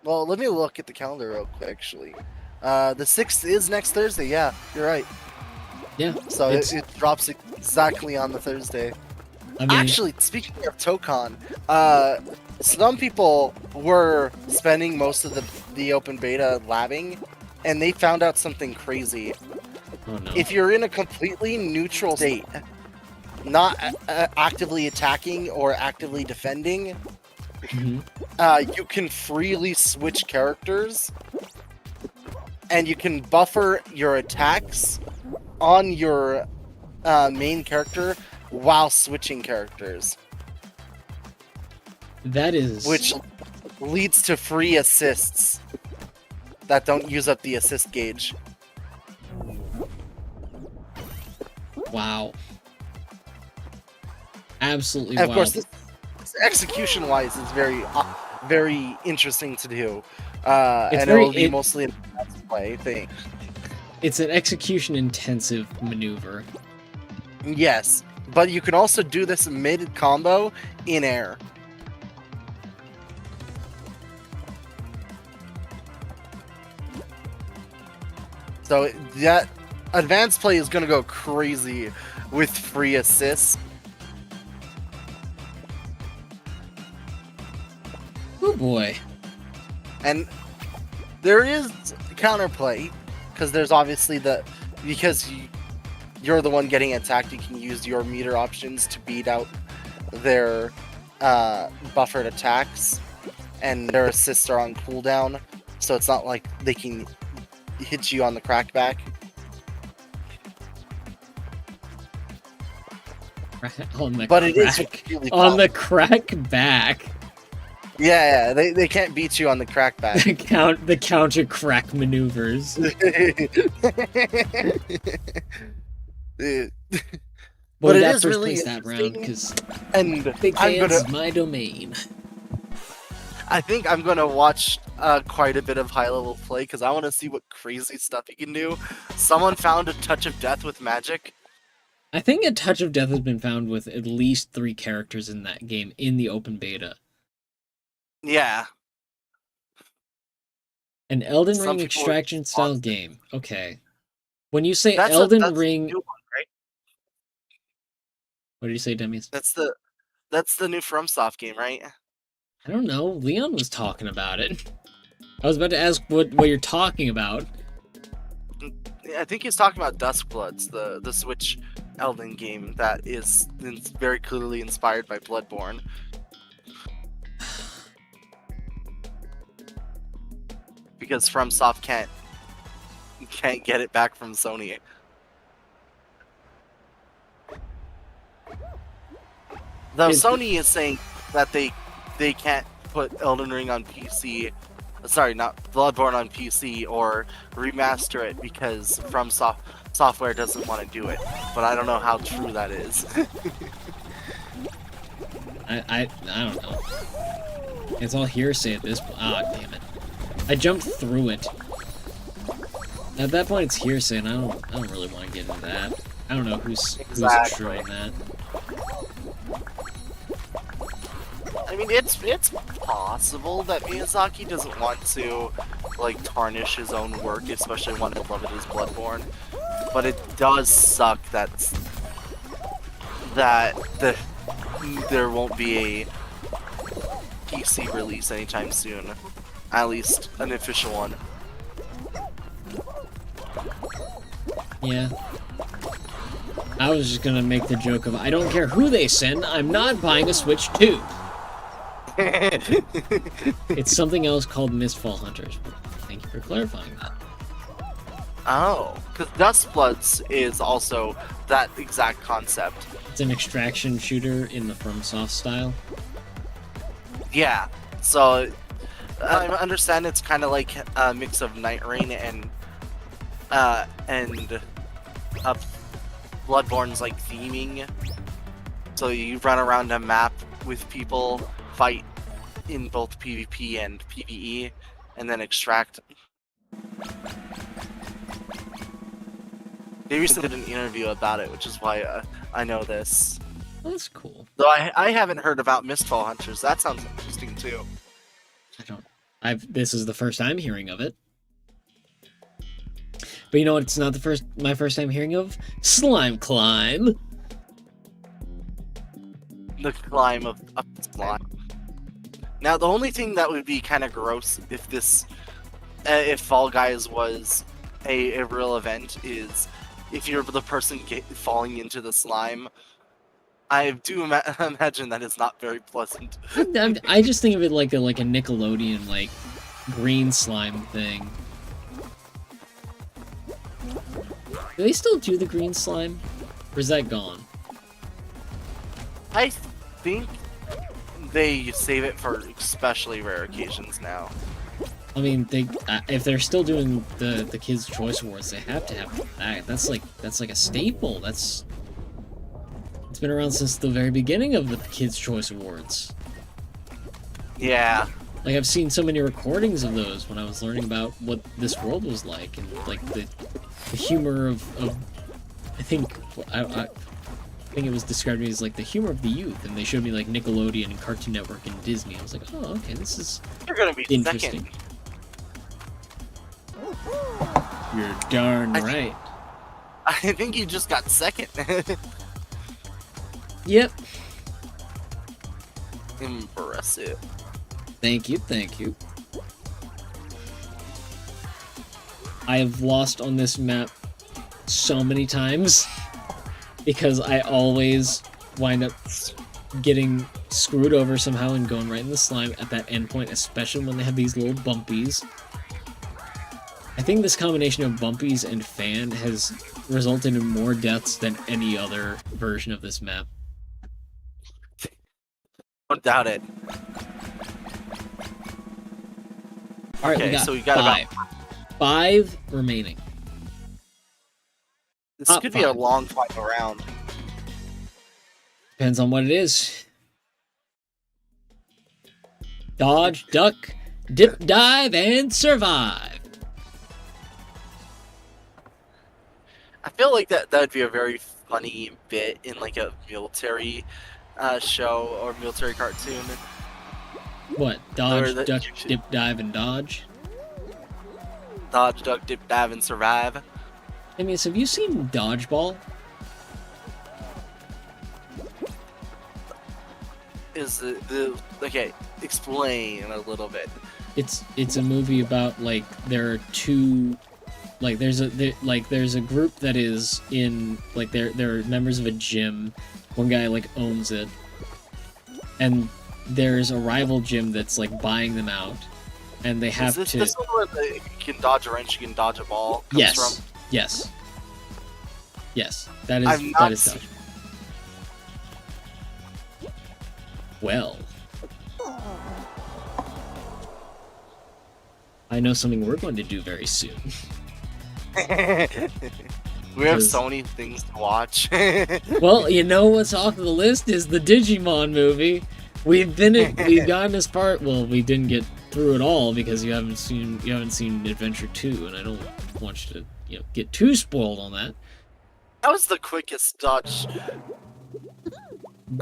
Well, let me look at the calendar real quick. Actually, the 6th is next Thursday. Yeah, you're right. Yeah. So it drops exactly on the Thursday. I mean, actually, speaking of Tokon, some people were spending most of the open beta labbing, and they found out something crazy. oh no. If you're in a completely neutral state, not actively attacking or actively defending, you can freely switch characters, and you can buffer your attacks on your main character while switching characters. That is... Which leads to free assists that don't use up the assist gauge. Wow. Absolutely And of wild. course, this execution-wise is very interesting to do. And it'll be mostly an advanced play thing. It's an execution-intensive maneuver. Yes, but you can also do this mid-combo in air. So that advanced play is going to go crazy with free assists. Oh boy. And there is counterplay, because there's obviously because you're the one getting attacked, you can use your meter options to beat out their buffered attacks, and their assists are on cooldown, so it's not like they can hit you on the crackback. But it is really on the crackback. Yeah, they can't beat you on the crackback. the counter crack maneuvers. But it that is first really place that round because and big fans is my domain. I think I'm gonna watch quite a bit of high level play because I want to see what crazy stuff you can do. Someone found a touch of death with magic. I think a touch of death has been found with at least 3 characters in that game in the open beta. Yeah. An Elden Ring extraction style game. Okay. When you say that's Ring, new one, right? What did you say, Demius? That's the new FromSoft game, right? I don't know. Leon was talking about it. I was about to ask what you're talking about. I think he's talking about Duskbloods, the Switch Elden game that is very clearly inspired by Bloodborne. Because FromSoft can't get it back from Sony. Though Sony is saying that they can't put Elden Ring on PC. Sorry, not Bloodborne on PC or remaster it because FromSoftware doesn't want to do it. But I don't know how true that is. I don't know. It's all hearsay at this point. Ah, damn it. I jumped through it. At that point, it's hearsay, and I don't really want to get into that. I don't know who's true in that. I mean, it's possible that Miyazaki doesn't want to, like, tarnish his own work, especially one as beloved as Bloodborne. But it does suck that there won't be a PC release anytime soon. At least an official one. Yeah. I was just gonna make the joke of, I don't care who they send, I'm not buying a Switch 2. It's something else called Mistfall Hunters. Thank you for clarifying that. Oh, because Dustbloods is also that exact concept. It's an extraction shooter in the FromSoft style. Yeah, so I understand it's kind of like a mix of Night Rain and Bloodborne's like theming. So you run around a map with people, fight in both PvP and PvE, and then extract. They recently did an interview about it, which is why I know this. Well, that's cool. Though I haven't heard about Mistfall Hunters. That sounds interesting too. This is the first I'm hearing of it. But you know what? It's not my first time hearing of Slime Climb. The climb of up the slime. Now, the only thing that would be kind of gross if if Fall Guys was a real event is if you're the person falling into the slime. I do imagine that it's not very pleasant. I just think of it like a Nickelodeon like green slime thing. Do they still do the green slime, or is that gone? I think they save it for especially rare occasions now. I mean, if they're still doing the Kids' Choice Awards, they have to have that. That's like a staple. It's been around since the very beginning of the Kids' Choice Awards. Yeah. Like, I've seen so many recordings of those when I was learning about what this world was like, and like the humor of I think it was described to me as like the humor of the youth, and they showed me like Nickelodeon and Cartoon Network and Disney. I was like, oh, okay, this is interesting. You're darn right. I think you just got second. Yep. Impressive. Thank you. I have lost on this map so many times because I always wind up getting screwed over somehow and going right in the slime at that endpoint, especially when they have these little bumpies. I think this combination of bumpies and fan has resulted in more deaths than any other version of this map. Don't doubt it. Alright, okay, we got five. Five remaining. This could be a long final round. Depends on what it is. Dodge, duck, dip, dive, and survive. I feel like that would be a very funny bit in like a military show or military cartoon. What? Dodge, duck, dip, dive, and dodge? Dodge, duck, dip, dive, and survive. I mean, have you seen Dodgeball? Okay, explain a little bit. It's a movie about like there are two, like there's a group that is in like they're members of a gym. One guy like owns it, and there's a rival gym that's like buying them out, and they have to. Is this one where you can dodge a wrench, you can dodge a ball? Yes. From? Yes. That is Dodge. Well, I know something we're going to do very soon. We have so many things to watch. Well, you know what's off the list is the Digimon movie. We've gotten as far. Well, we didn't get through it all because you haven't seen Adventure 2, and I don't want you to get too spoiled on that. That was the quickest dodge.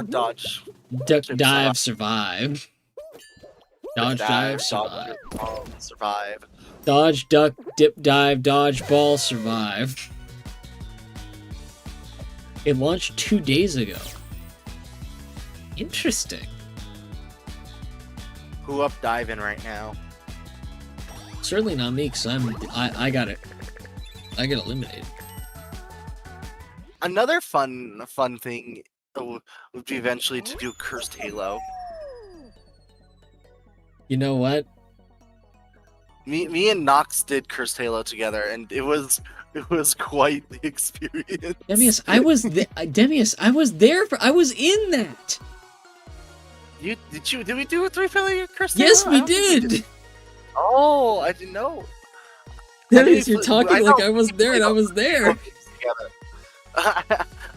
Dodge. Duck, dive, survive. Dodge, dive, survive. Survive. Dodge, duck, dip, dive, dodge, ball, survive. It launched 2 days ago. Interesting. Who up diving right now? Certainly not me, because I got it. I get eliminated. Another fun thing would be eventually to do Cursed Halo. You know what? Me and Nox did Cursed Halo together, and it was quite the experience. Demius, I was Demius, I was there I was in that. Did we do a 3-player Cursed Yes, Halo? we did. Oh, I didn't know. Demius, you're talking like I was there and I was there.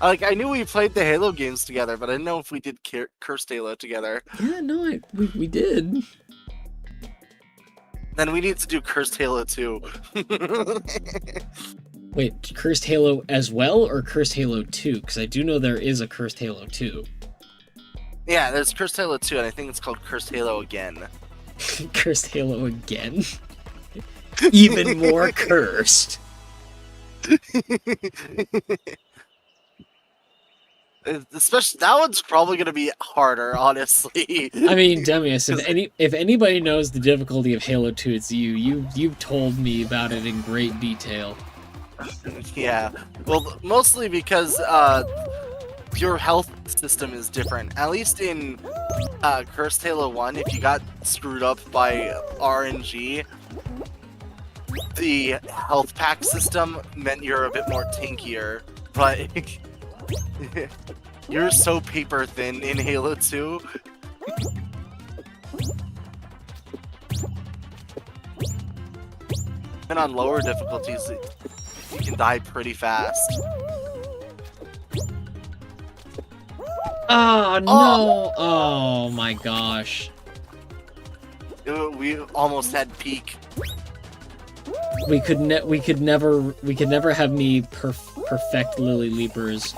Like, I knew we played the Halo games together, but I didn't know if we did Cursed Halo together. Yeah, no, we did. Then we need to do Cursed Halo 2. Wait, Cursed Halo as well, or Cursed Halo 2? Because I do know there is a Cursed Halo 2. Yeah, there's Cursed Halo 2, and I think it's called Cursed Halo again. Cursed Halo again? Even more cursed. Especially that one's probably gonna be harder, honestly. I mean, Demius, if anybody knows the difficulty of Halo 2, it's you. You've told me about it in great detail. Yeah, well, mostly because your health system is different. At least in Cursed Halo 1, if you got screwed up by RNG, the health pack system meant you're a bit more tankier, but you're so paper thin in Halo 2. And on lower difficulties, you can die pretty fast. Oh no! Oh my gosh! We almost had peak. We could never have me perfect Lily Leapers.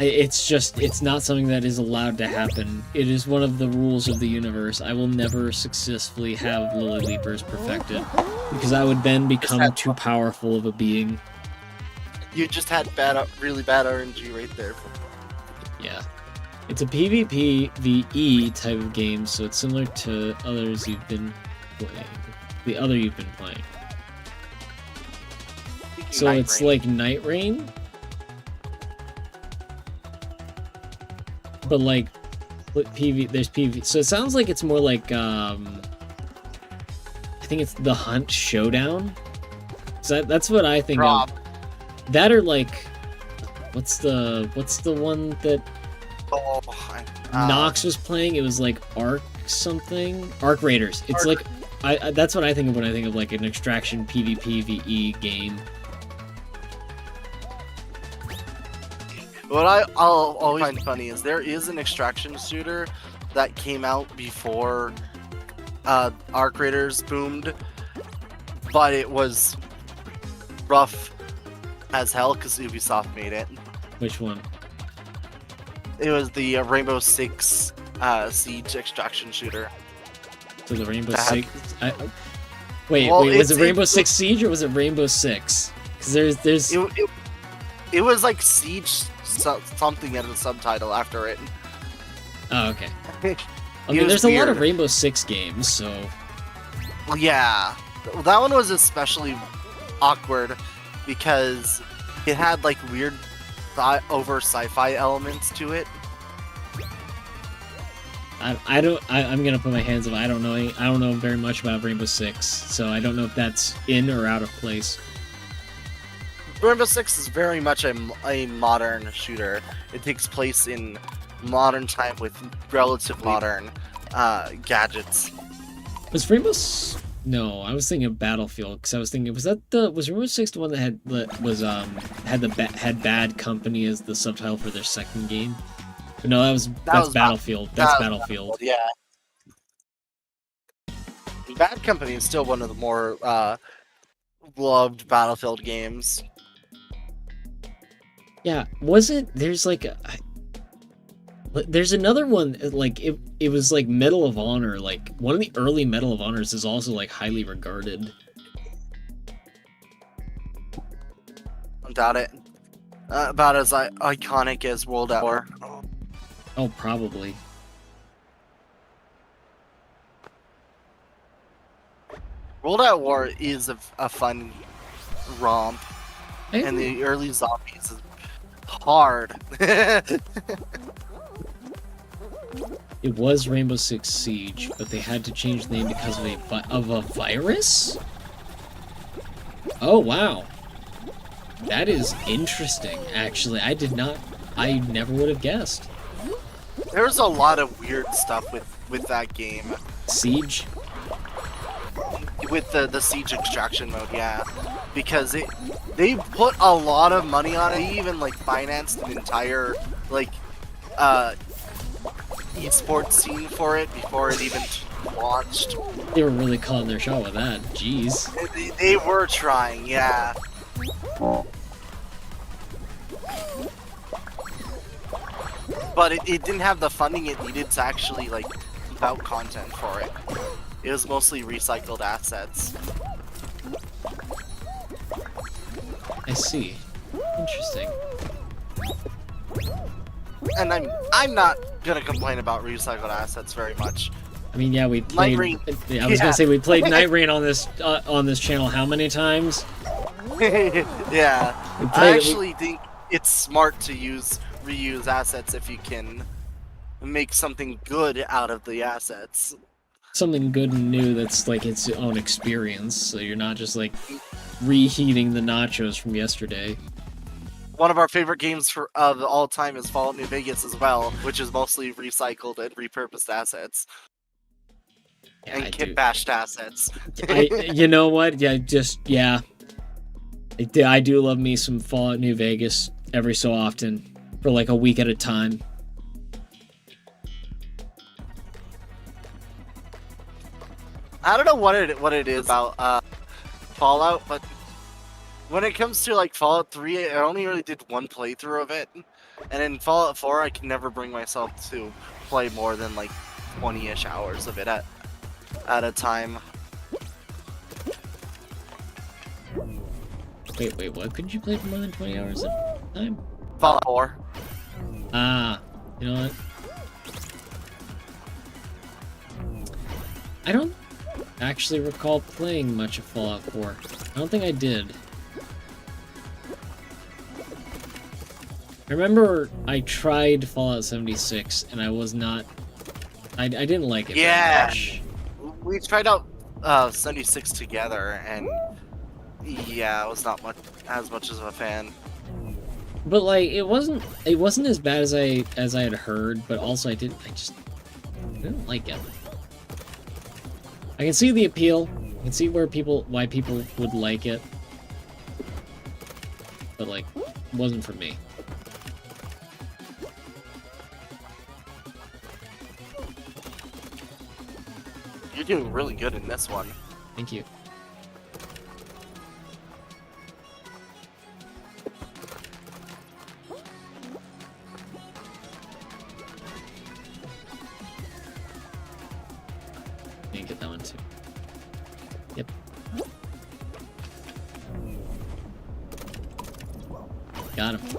It's not something that is allowed to happen. It is one of the rules of the universe. I will never successfully have Lily Leapers perfected, because I would then become too powerful of a being. You just had really bad RNG right there. Yeah. It's a PvPvE type of game, so it's similar to others you've been playing. The other you've been playing. So it's like Night Rain? But like, there's PvP. So it sounds like it's more like, I think it's the Hunt Showdown. So that's what I think of. That or like, what's the one that Nox was playing? It was like Arc something? Arc Raiders. It's like, that's what I think of when I think of like an extraction PvPvE game. What I'll always find funny is there is an extraction shooter that came out before Arc Raiders boomed, but it was rough as hell because Ubisoft made it. Which one? It was the Rainbow Six Siege extraction shooter. So the Rainbow Six. Wait, was it Rainbow Six Siege or was it Rainbow Six? Because there's. It was like Siege something as a subtitle after it. Oh, okay. I mean, there's a lot of Rainbow Six games, so. Well, yeah, that one was especially awkward because it had like weird over sci-fi elements to it. I'm gonna put my hands up. I don't know very much about Rainbow Six, so I don't know if that's in or out of place. Rainbow Six is very much a modern shooter. It takes place in modern time with relatively modern gadgets. Was No, I was thinking of Battlefield because I was thinking was Rainbow Six the one that had Bad Company as the subtitle for their second game? But no, that's Battlefield. That's Battlefield. Yeah. Bad Company is still one of the more loved Battlefield games. Yeah, was it? There's like there's another one like it was like Medal of Honor. Like one of the early Medal of Honors is also like highly regarded. Don't doubt it. About as iconic as World at War. Oh, probably. World at War is a fun romp, and the early zombies is hard. It was Rainbow Six Siege, but they had to change the name because of a virus? Oh, wow. That is interesting, actually. I never would have guessed. There's a lot of weird stuff with that game. Siege? With the Siege extraction mode, yeah. Because they put a lot of money on it. They even, like, financed an entire, like, esports scene for it before it even launched. They were really calling their shot with that. Jeez. They were trying, yeah. But it didn't have the funding it needed to actually, like, keep out content for it. It was mostly recycled assets. I see. Interesting. And I'm not gonna complain about recycled assets very much. I mean, yeah, we played. I was gonna say we played Night Rain on this channel how many times? Yeah, I actually think it's smart to reuse assets if you can make something good out of the assets. Something good and new that's like its own experience, so you're not just like reheating the nachos from yesterday. One of our favorite games of all time is Fallout New Vegas as well, which is mostly recycled and repurposed assets. Yeah, and kit-bashed assets. You know what? Yeah. I do love me some Fallout New Vegas every so often, for like a week at a time. I don't know what it is about Fallout, but when it comes to like Fallout 3, I only really did one playthrough of it, and in Fallout 4, I can never bring myself to play more than like 20-ish hours of it at a time. Wait, what? Could you play for more than 20 hours at a time? Fallout 4. Ah, you know what? I don't actually recall playing much of Fallout 4. I don't think I did. I remember I tried Fallout 76 and I was not... I didn't like it very much. We tried out 76 together and yeah, I was not as much as a fan. But like it wasn't as bad as I had heard, but also I didn't like it. I can see the appeal. I can see why people would like it. But like it wasn't for me. You're doing really good in this one. Thank you. Didn't get that one too. Yep. Got him.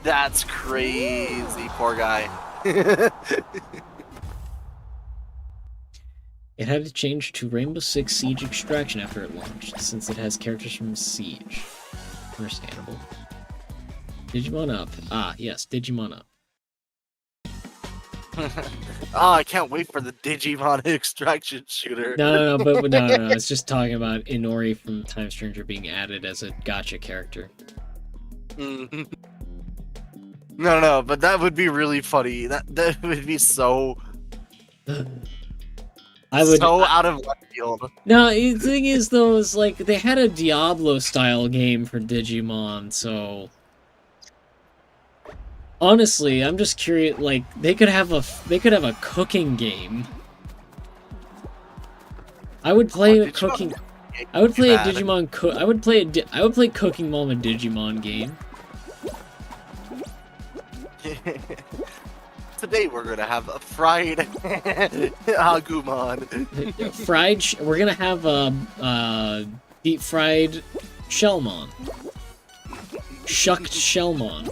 That's crazy, poor guy. It had to change to Rainbow Six Siege Extraction after it launched, since it has characters from Siege. Understandable. Digimon Up. Ah, yes, Digimon Up. Oh, I can't wait for the Digimon extraction shooter. No, it's just talking about Inori from Time Stranger being added as a gacha character. No, but that would be really funny. That would be so... so out of left field. No, the thing is, though, is like they had a Diablo-style game for Digimon, so Honestly, I'm just curious. Like, they could have a cooking game. I would play a cooking. I would play a Digimon. I would play Cooking Mom a Digimon game. Today we're gonna have a fried Agumon. We're gonna have a deep fried Shellmon. Shucked Shellmon.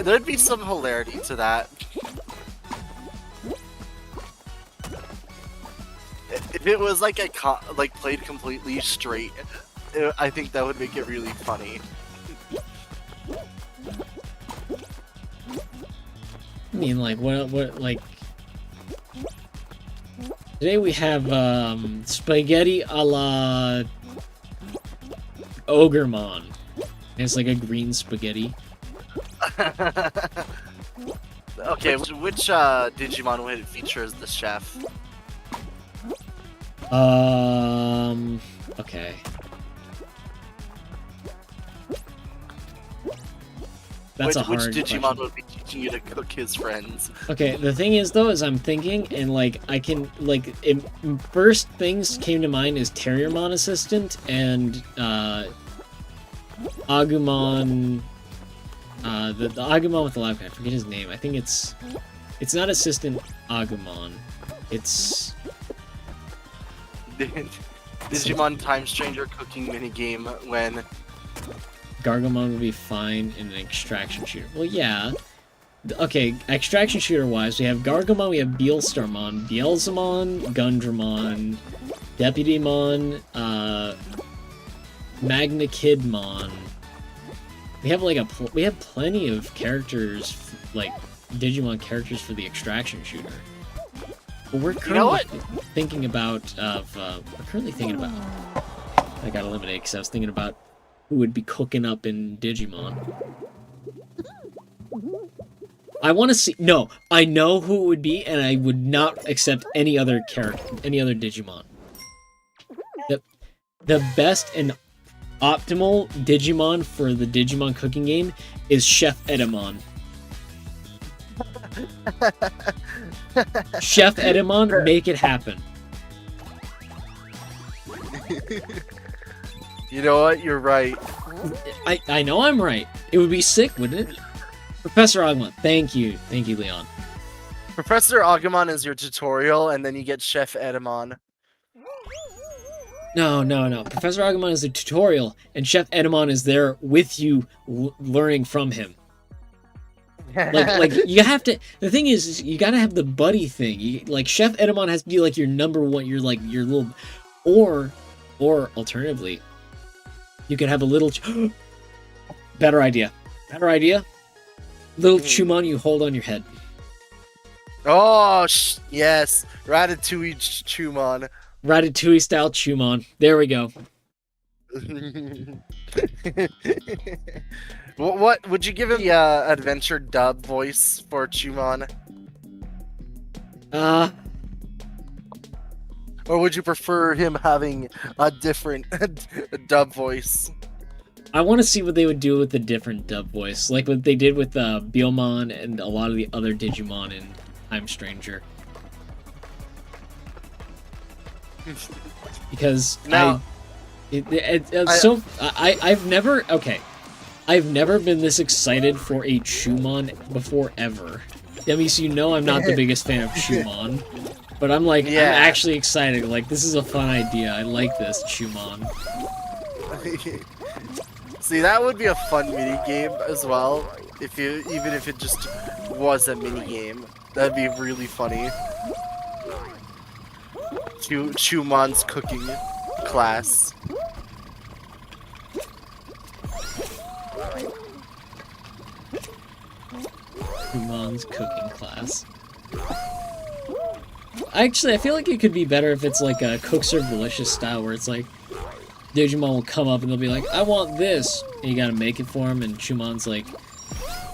There'd be some hilarity to that. If it was like played completely straight, I think that would make it really funny. I mean, like, what, like... Today we have, spaghetti a la... Ogremon. It's like a green spaghetti. Okay, which Digimon would feature as the chef? Okay. That's a hard Which Digimon question. would be teaching you to cook his friends? Okay, the thing is, though, is I'm thinking, and, like, I can, like, first things came to mind is Terriermon Assistant and, Agumon, the Agumon with the lab, I forget his name. I think it's not Assistant Agumon. It's... Digimon Time Stranger cooking minigame when... Gargomon would be fine in an extraction shooter. Well, yeah. Okay, extraction shooter-wise, we have Gargomon, we have Beelstarmon, Beelzemon, Gundramon, Deputymon, Magna Kidmon. We have like we have plenty of characters, like Digimon characters for the extraction shooter. But we're currently thinking about I got eliminated because I was thinking about who would be cooking up in Digimon. I want to see... No, I know who it would be, and I would not accept any other character, any other Digimon. The best and optimal Digimon for the Digimon cooking game is Chef Edamon. Chef Edamon, make it happen. You know what? You're right. I know I'm right. It would be sick, wouldn't it? Professor Agumon, thank you, Leon. Professor Agumon is your tutorial, and then you get Chef Edamon. No. Professor Agumon is the tutorial, and Chef Edamon is there with you, learning from him. Like you have to. The thing is you gotta have the buddy thing. Like Chef Edamon has to be like your number one. You're like your little, or alternatively, you could have a little. Better idea. Little Chumon you hold on your head. Oh, yes. Ratatouille Chumon. Ratatouille style Chumon. There we go. What would you give him the adventure dub voice for Chumon? Or would you prefer him having a different dub voice? I want to see what they would do with the different dub voice, like what they did with Beelmon and a lot of the other Digimon in Time Stranger. Because I've never been this excited for a Chumon before ever. I mean, so you know I'm not the biggest fan of Chumon, but I'm like, I'm actually excited. Like, this is a fun idea. I like this Chumon. See, that would be a fun mini game as well. Even if it just was a mini game, that'd be really funny. Chumon's cooking class. Chumon's cooking class. Actually, I feel like it could be better if it's like a Cook Serve Delicious style, where it's like Digimon will come up and they'll be like, I want this, and you gotta make it for him, and Chumon's like,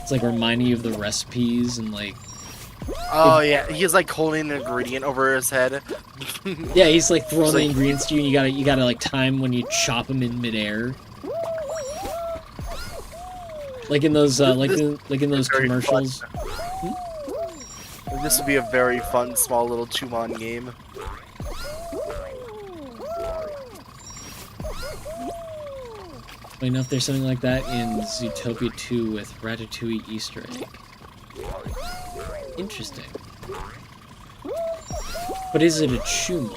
it's like reminding you of the recipes, and like... Oh yeah, he's like holding an ingredient over his head. Yeah, he's like throwing the ingredients to you, and you gotta like time when you chop them in midair. Like in those like in those very commercials. This would be a very fun, small little Chumon game. Wait, know if there's something like that in Zootopia 2 with Ratatouille Easter egg. Interesting. But is it a Chumon?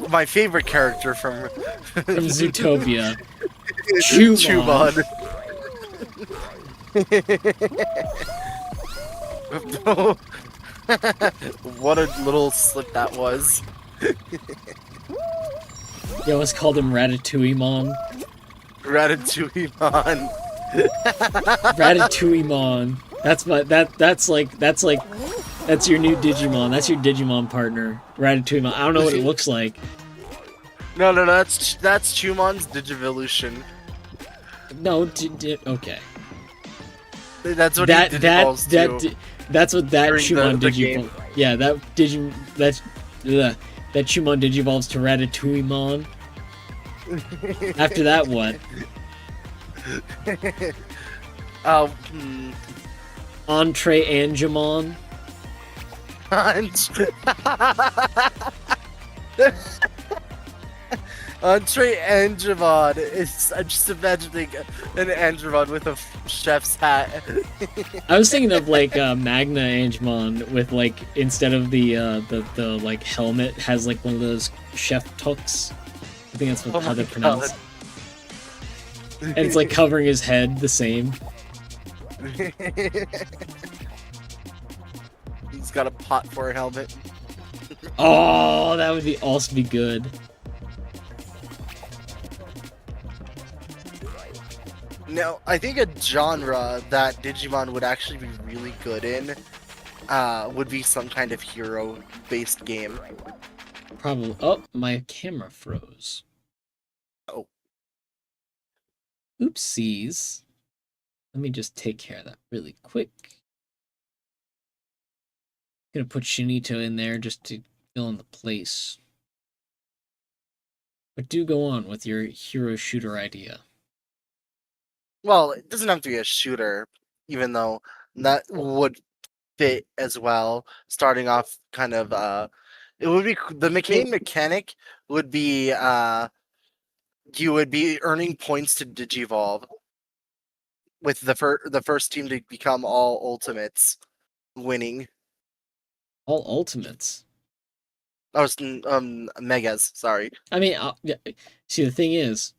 My favorite character from Zootopia. Chumon. What a little slip that was. Yeah, let's call him Ratatouille-mon. Ratatouille-mon. Ratatouille-mon. That's your new Digimon. That's your Digimon partner. Ratatouille-mon. I don't know what it looks like. No, that's Chumon's Digivolution. No, okay. That's what he digivolves to. That's what that During Chumon the Digivolves. game. Yeah, that Chumon Digivolves to Ratatouille-mon. After that, what? Entree Angemon. Entree Angemon. I'm just imagining an Angemon with a chef's hat. I was thinking of like Magna Angemon with like instead of the like helmet has like one of those chef tucks. I think that's how they're pronounced. And it's like covering his head the same. He's got a pot for a helmet. Oh, that would also be good. No, I think a genre that Digimon would actually be really good in would be some kind of hero-based game. Probably. Oh, my camera froze. Oh. Oopsies. Let me just take care of that really quick. Gonna put Shinito in there just to fill in the place. But do go on with your hero shooter idea. Well, it doesn't have to be a shooter, even though that would fit as well. Starting off kind of, it would be the main mechanic would be you would be earning points to digivolve with the first team to become all ultimates, winning. All ultimates. Oh, it's megas. Sorry. I mean, yeah, see, the thing is,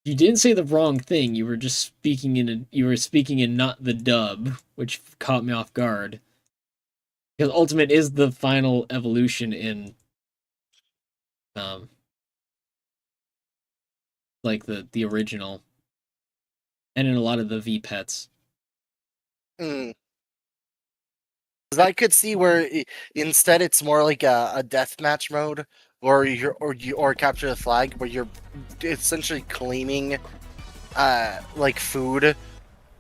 you didn't say the wrong thing. You were just speaking in not the dub, which caught me off guard. Because Ultimate is the final evolution in like the original. And in a lot of the V pets. Because I could see where instead it's more like a deathmatch mode, or capture the flag, where you're essentially claiming like food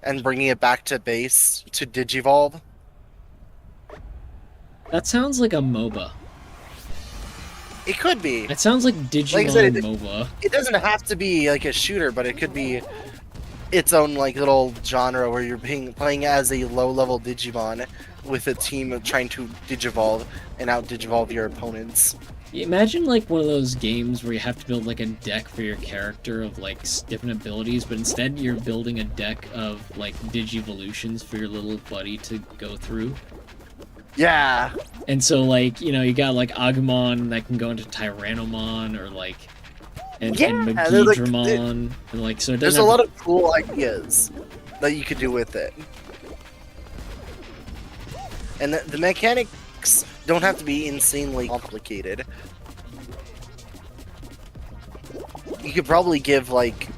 and bringing it back to base to digivolve. That sounds like a MOBA. It could be. It sounds like Digimon Like I said, MOBA. It doesn't have to be like a shooter, but it could be its own like little genre where you're playing as a low-level Digimon with a team trying to digivolve and out-digivolve your opponents. Imagine like one of those games where you have to build like a deck for your character of like different abilities, but instead you're building a deck of like Digivolutions for your little buddy to go through. Yeah. And so like, you know, you got like Agumon that can go into Tyrannomon or like and Magidramon and like so it there's doesn't a lot of cool ideas that you could do with it. And the mechanics don't have to be insanely complicated. You could probably give like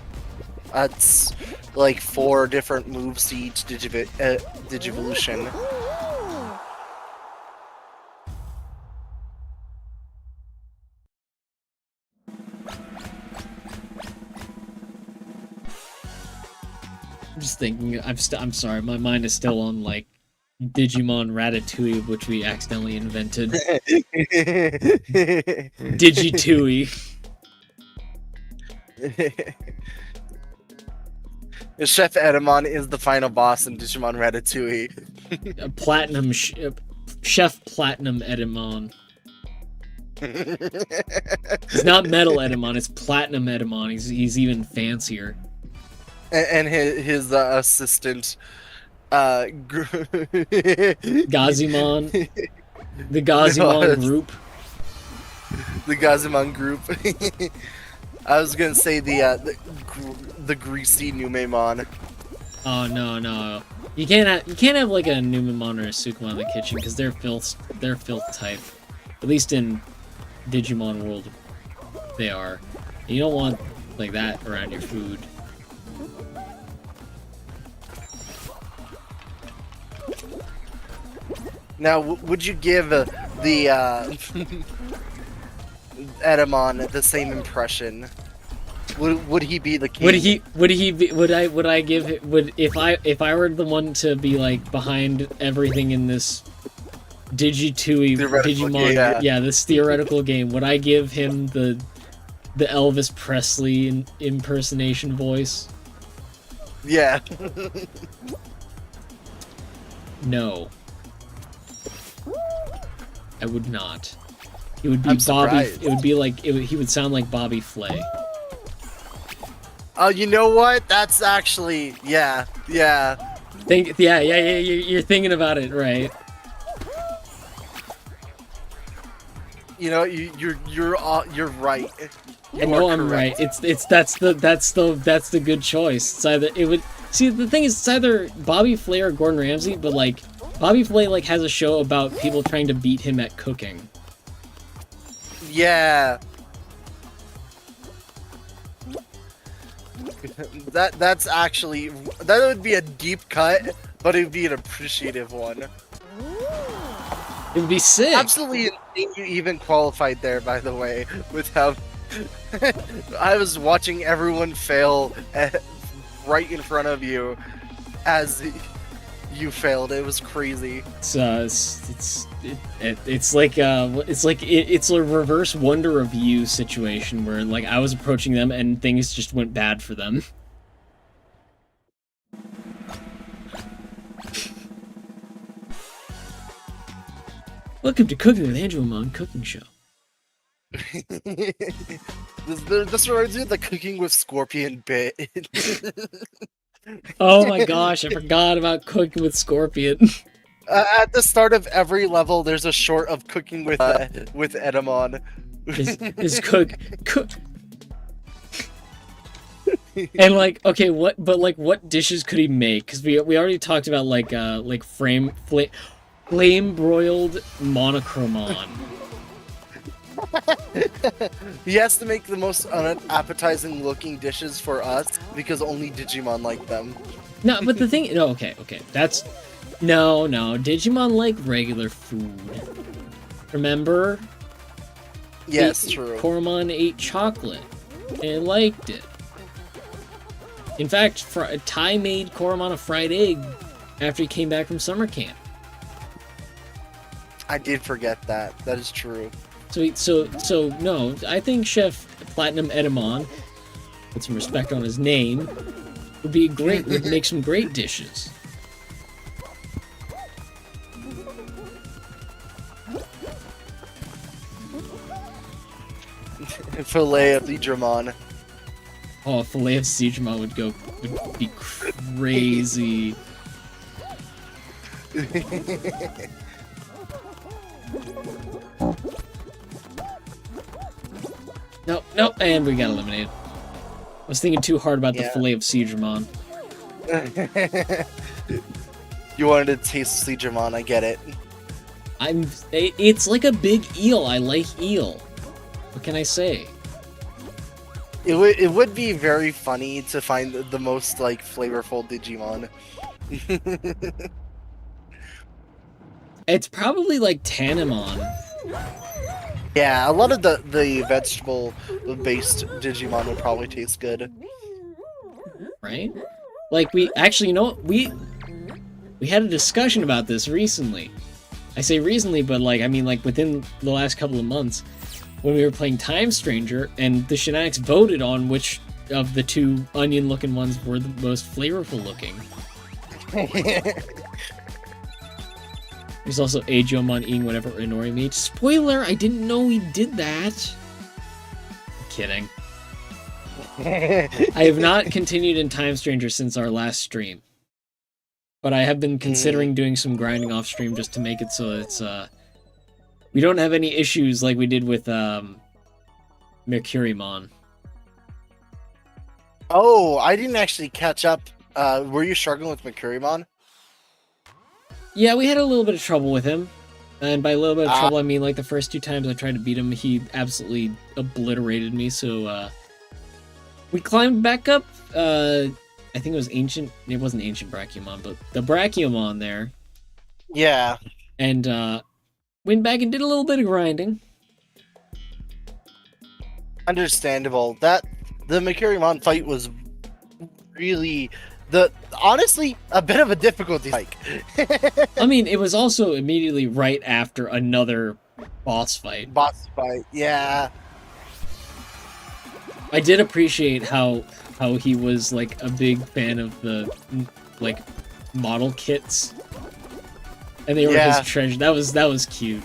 4 different moves to each Digivolution. I'm just thinking I'm sorry, my mind is still on like Digimon Ratatouille, which we accidentally invented. Digitouille. Chef Edamon is the final boss in Digimon Ratatouille. Chef Platinum Edamon. It's not Metal Edamon, it's Platinum Edamon. He's even fancier. And his assistant, Gazimon. The Gazimon group. The Gazimon group. I was gonna say the greasy Numemon. Oh no. You can't have like a Numemon or a Sukumon in the kitchen because they're filth type. At least in Digimon World they are. And you don't want like that around your food. Now, would you give the Edamon the same impression? Would he be the king? Would I give it, if I were the one to be like behind everything in this Digimon this theoretical game, would I give him the Elvis Presley impersonation voice? Yeah. No. I would not. It would be Bobby. It would be like he would sound like Bobby Flay. Oh, you know what? That's actually yeah. You're thinking about it right. You know, you're right. I know I'm right. That's the good choice. It's either the thing is, it's either Bobby Flay or Gordon Ramsay, but like Bobby Flay like has a show about people trying to beat him at cooking. Yeah. That's actually, that would be a deep cut, but it would be an appreciative one. It would be sick. Absolutely insane you even qualified there, by the way, with how I was watching everyone fail right in front of you as you failed. It was crazy. It's like it's a reverse Wonder of You situation where like I was approaching them and things just went bad for them. Welcome to Cooking with Andrewmon Cooking Show. This reminds me of the Cooking with Scorpion bit. Oh my gosh, I forgot about Cooking with Scorpion. At the start of every level, there's a short of Cooking with Edamon. Is cook. And like, okay, what dishes could he make? Because we already talked about like flame broiled monochromon. He has to make the most unappetizing looking dishes for us because only Digimon like them. No, but the thing, okay, that's no, Digimon like regular food. Remember? Yes, true. Koromon ate chocolate and liked it. In fact, Ty made Koromon a fried egg after he came back from summer camp. I did forget that. That is true. So no, I think Chef Platinum Edamon, with some respect on his name, would make some great dishes. Filet of Digimon. Oh, filet of Digimon would be crazy. No, and we got eliminated. I was thinking too hard about the filet of Digimon. You wanted to taste Digimon, I get it. It's like a big eel. I like eel. What can I say? It would be very funny to find the most like flavorful Digimon. It's probably like Tanemon. Yeah, a lot of the vegetable-based Digimon would probably taste good. Right? Like, we actually, you know what? We had a discussion about this recently. I say recently, but like, I mean like within the last couple of months when we were playing Time Stranger and the Shenanigans voted on which of the two onion-looking ones were the most flavorful looking. There's also Ajomon eating whatever Inori made. Spoiler, I didn't know he did that. I'm kidding. I have not continued in Time Stranger since our last stream. But I have been considering doing some grinding off stream just to make it so it's, we don't have any issues like we did with, Mercurymon. Oh, I didn't actually catch up. Were you struggling with Mercurymon? Yeah, we had a little bit of trouble with him. And by a little bit of trouble, I mean, like, the first 2 times I tried to beat him, he absolutely obliterated me, so, we climbed back up, I think it was Ancient... It wasn't Ancient Brachiomon, but the Brachiomon there. Yeah. And, went back and did a little bit of grinding. Understandable. The Mercurymon fight was really... honestly, a bit of a difficulty hike. I mean, it was also immediately right after another boss fight. Yeah. I did appreciate how he was, like, a big fan of the, like, model kits. And they were his treasure. That was cute.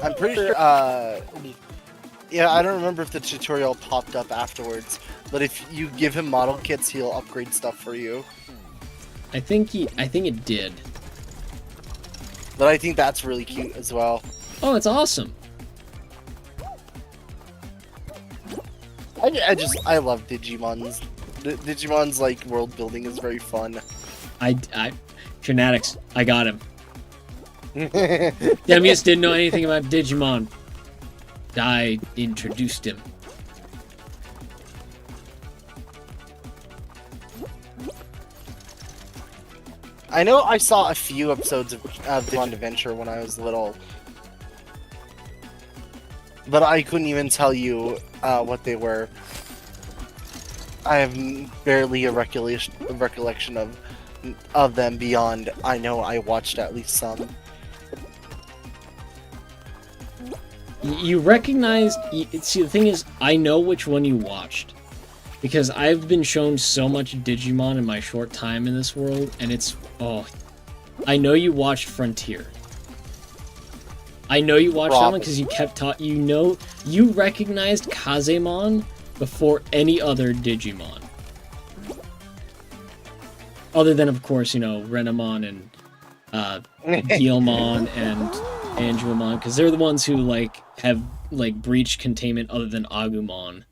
I'm pretty sure, yeah, I don't remember if the tutorial popped up afterwards, but if you give him model kits, he'll upgrade stuff for you. I think it did. But I think that's really cute as well. Oh, it's awesome. I love Digimon's. Digimon's, like, world building is very fun. Fanatics, I got him. Demius didn't know anything about Digimon. I introduced him. I know I saw a few episodes of Digimon Adventure when I was little, but I couldn't even tell you what they were. I have barely a recollection of them beyond I know I watched at least some. You recognized... See, the thing is, I know which one you watched. Because I've been shown so much Digimon in my short time in this world, and it's... Oh. I know you watched Frontier. I know you watched that one because you kept talking... You know... You recognized Kazemon before any other Digimon. Other than, of course, you know, Renamon and... Guilmon and... Angelmon, because they're the ones who, like, have, like, breach containment other than Agumon.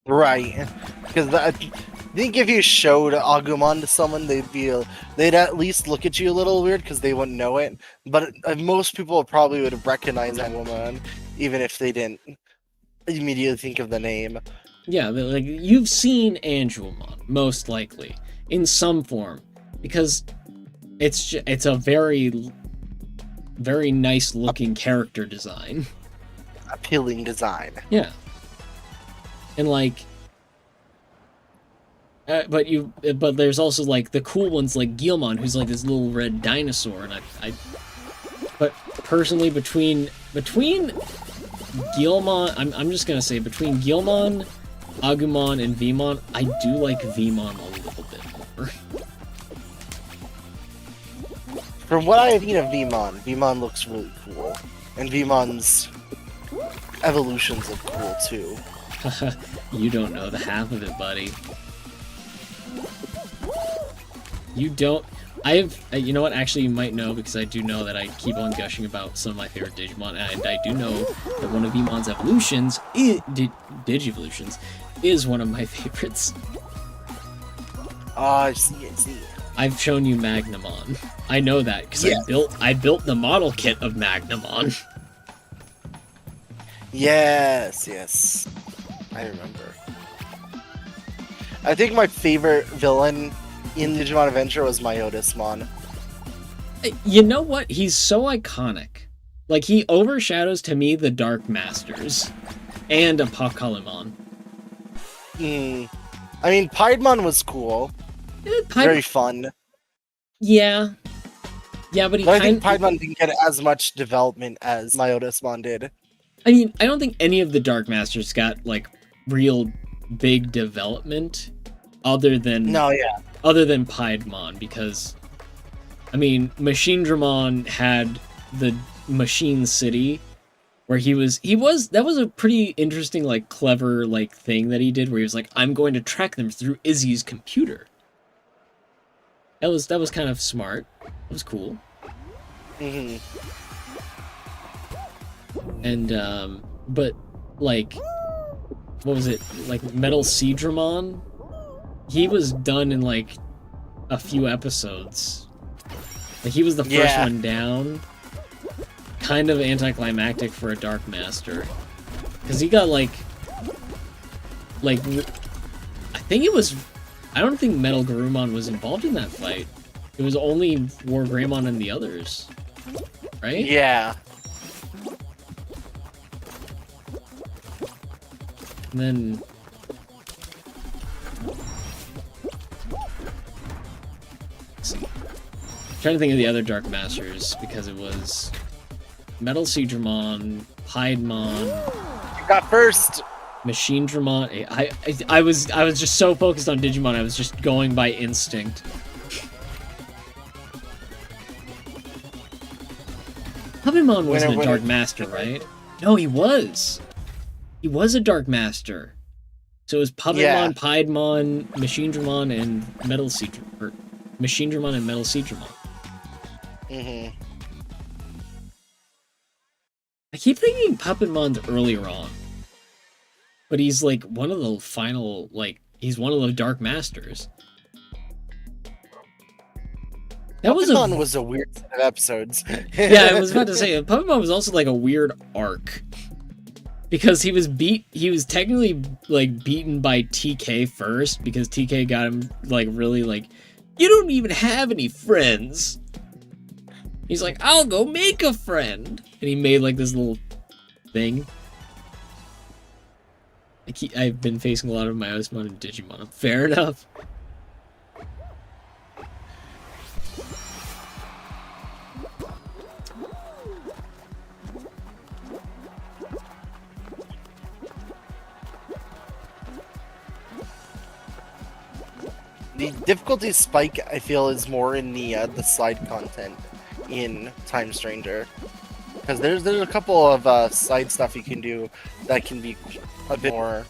Right. Because I think if you showed Agumon to someone, they'd at least look at you a little weird because they wouldn't know it. But most people probably would have recognized Agumon, even if they didn't immediately think of the name. Yeah, like, you've seen Angelmon, most likely, in some form, because it's a very nice looking character design. Appealing design. Yeah. And like but there's also like the cool ones like Guilmon, who's like this little red dinosaur, and but personally between Guilmon, I'm just gonna say between Guilmon, Agumon, and Vmon, I do like Vmon a little bit more. From what I've seen of Vmon looks really cool. And Vmon's evolutions look cool too. You don't know the half of it, buddy. You don't... you know what, actually you might know, because I do know that I keep on gushing about some of my favorite Digimon, and I do know that one of Vmon's evolutions, Digivolutions, is one of my favorites. Oh, I see. I've shown you Magnamon. I know that, because I built the model kit of Magnamon. Yes. I remember. I think my favorite villain in Digimon Adventure was Myotismon. You know what? He's so iconic. Like, he overshadows, to me, the Dark Masters. And Apocalypse. I mean, Piedmon was cool. Very fun. Yeah. Yeah, but I think Piedmon didn't get as much development as Myotismon did. I mean, I don't think any of the Dark Masters got, like, real big development other than No, yeah. Piedmon, because I mean, Machine Dramon had the Machine City, where he was that was a pretty interesting, like, clever, like, thing that he did, where he was like, I'm going to track them through Izzy's computer. That was kind of smart. It was cool. Mm-hmm. And but like, what was it, like Metal Sea Dramon? He was done in like a few episodes. Like, he was the first one down. Kind of anticlimactic for a Dark Master, because he got like I think it was, I don't think Metal Garurumon was involved in that fight. It was only War Greymon and the others, right? Yeah. And then let's see. I'm trying to think of the other Dark Masters, because it was Metal Sea Dramon, Piedmon. You got first. Machine Dramon. I was just so focused on Digimon, I was just going by instinct. Puppetmon wasn't a Dark Master, right? No, he was. He was a Dark Master. So it was Puppetmon, Piedmon, Machine Dramon, and Metal Sea Dramon. Machine Dramon and Metal Sea Dramon. Mm-hmm. I keep thinking Puppetmon's earlier on. But he's like one of the final, like, he's one of the Dark Masters. Puppetmon was a weird set of episodes. Yeah, I was about to say, Puppetmon was also like a weird arc. Because he was technically like beaten by TK first, because TK got him like really like, you don't even have any friends. He's like, I'll go make a friend. And he made like this little thing. I've been facing a lot of Myosmon and Digimon. Fair enough. The difficulty spike, I feel, is more in the side content in Time Stranger, because there's a couple of side stuff you can do that can be a bit more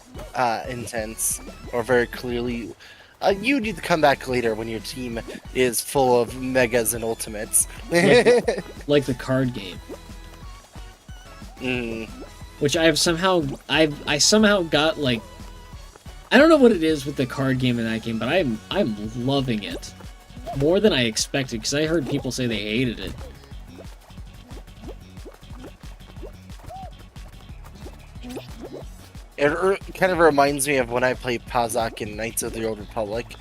intense, or very clearly. You need to come back later when your team is full of megas and ultimates, like the card game. Mm. Which I somehow got like, I don't know what it is with the card game in that game, but I'm loving it more than I expected, because I heard people say they hated it. It kind of reminds me of when I played Pazak in Knights of the Old Republic,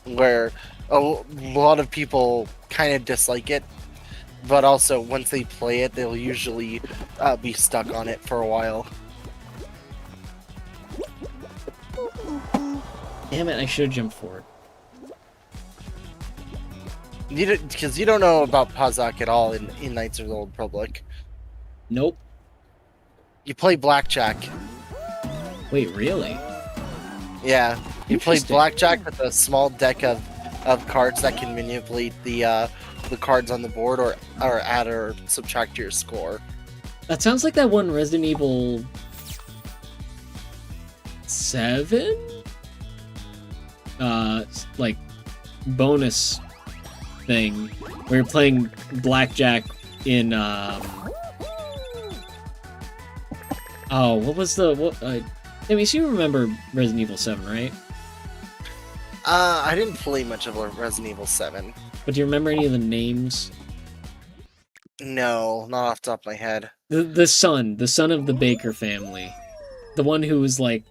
where a lot of people kind of dislike it, but also once they play it, they'll usually be stuck on it for a while. Damn it, I should have jumped forward. Because you don't know about Pazak at all in Knights of the Old Republic. Nope. You play Blackjack. Wait, really? Yeah. You play Blackjack with a small deck of cards that can manipulate the cards on the board, or add or subtract your score. That sounds like that one Resident Evil 7? Like, bonus thing, where you're playing Blackjack in, oh, what was the, I mean, so you remember Resident Evil 7, right? I didn't play much of Resident Evil 7. But do you remember any of the names? No, not off the top of my head. The son of the Baker family. The one who was, like,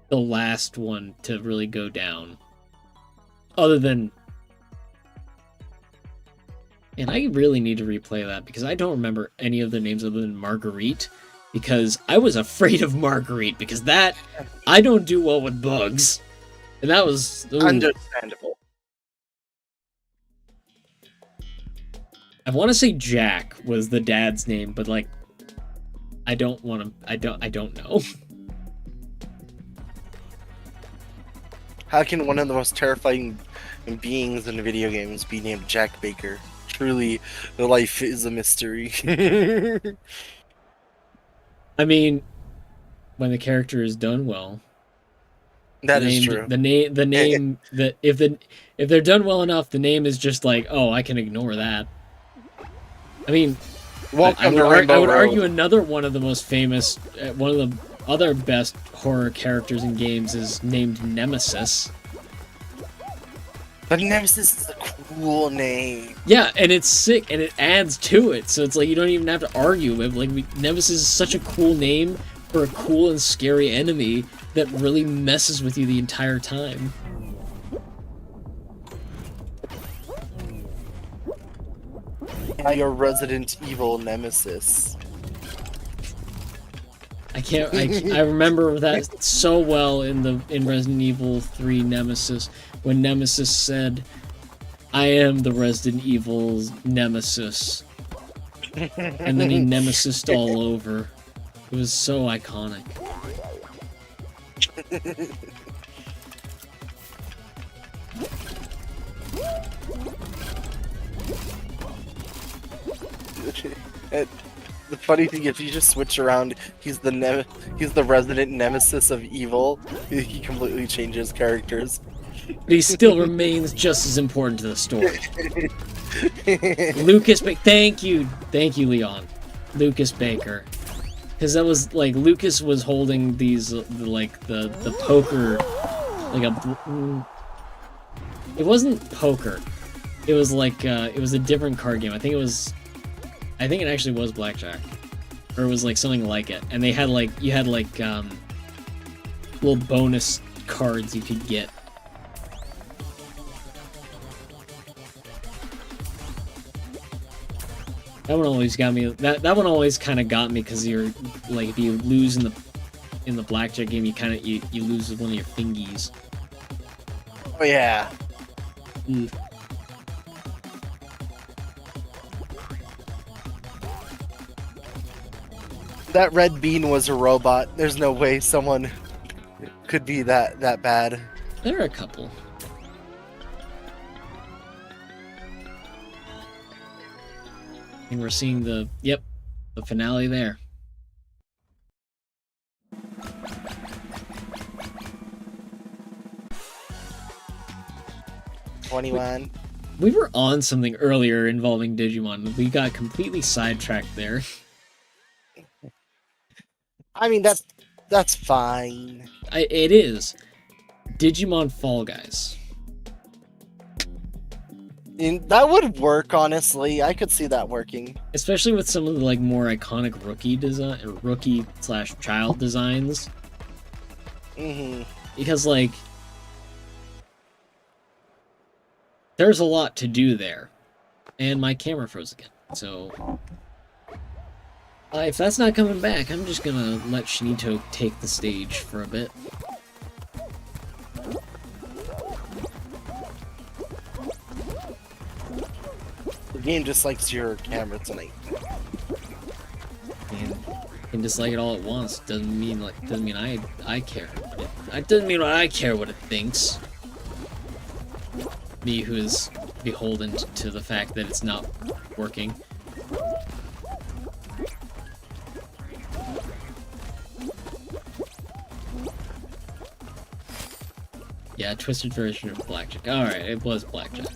the last one to really go down. Other than... And I really need to replay that, because I don't remember any of the names other than Marguerite. Because I was afraid of Marguerite, because that... I don't do well with bugs. And that was... Ooh. Understandable. I want to say Jack was the dad's name, but, like... I don't want to... I don't know. How can one of the most terrifying beings in video games be named Jack Baker? Truly, life is a mystery. I mean, when the character is done well, That is true. the name that if they're done well enough, the name is just like, oh, I can ignore that. I mean, Welcome to Rainbow I would Road. argue another one of the most famous, one of the other best horror characters in games is named Nemesis. But Nemesis is a cool name. Yeah, and it's sick, and it adds to it, so it's like you don't even have to argue it. Like, Nemesis is such a cool name for a cool and scary enemy that really messes with you the entire time. Your Resident Evil Nemesis. I remember that so well in Resident Evil 3 Nemesis, when Nemesis said, "I am the Resident Evil's Nemesis," and then he Nemesis'd all over. It was so iconic. The funny thing, if you just switch around, he's the resident nemesis of evil. He completely changes characters. But he still remains just as important to the story. Lucas Baker, thank you, Leon. Lucas Baker, because that was like Lucas was holding these like the poker, like it wasn't poker. It was like it was a different card game. I think it actually was blackjack, or it was like something like it. And they had like little bonus cards you could get. That one always got me. That one always kind of got me because you're like, if you lose in the blackjack game, you lose one of your fingies. Oh yeah. Mm. That red bean was a robot. There's no way someone could be that bad. There are a couple. And we're seeing the finale there. $21. We were on something earlier involving Digimon. We got completely sidetracked there. I mean, that's fine. It is. Digimon Fall Guys. That would work, honestly. I could see that working. Especially with some of the like more iconic rookie/child designs. Mm-hmm. Because like there's a lot to do there. And my camera froze again. So if that's not coming back, I'm just gonna let Shinito take the stage for a bit. The game just likes your camera tonight. And can dislike it all at once. Doesn't mean I care. It doesn't mean I care what it thinks. Me, who is beholden to the fact that it's not working. Yeah, twisted version of blackjack. Alright, it was blackjack.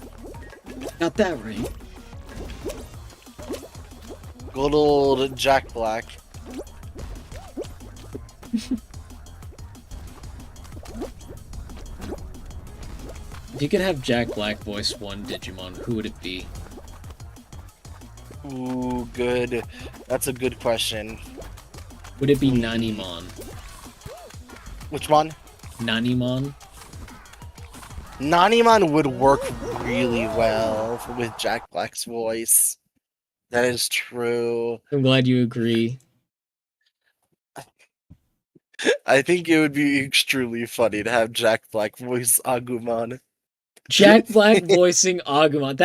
Got that right. Good old Jack Black. If you could have Jack Black voice one Digimon, who would it be? Ooh, good. That's a good question. Would it be Nanimon? Which one? Nanimon? Nanimon would work really well with Jack Black's voice. That is true. I'm glad you agree. I think it would be extremely funny to have Jack Black voice Agumon. Jack Black voicing Agumon.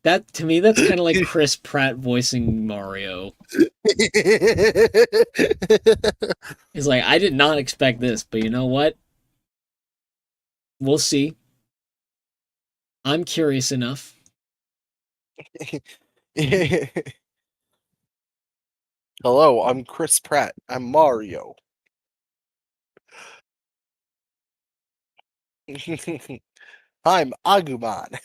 That to me, that's kind of like Chris Pratt voicing Mario. He's like, I did not expect this, but you know what? We'll see. I'm curious enough. Hello, I'm Chris Pratt. I'm Mario. I'm Agumon.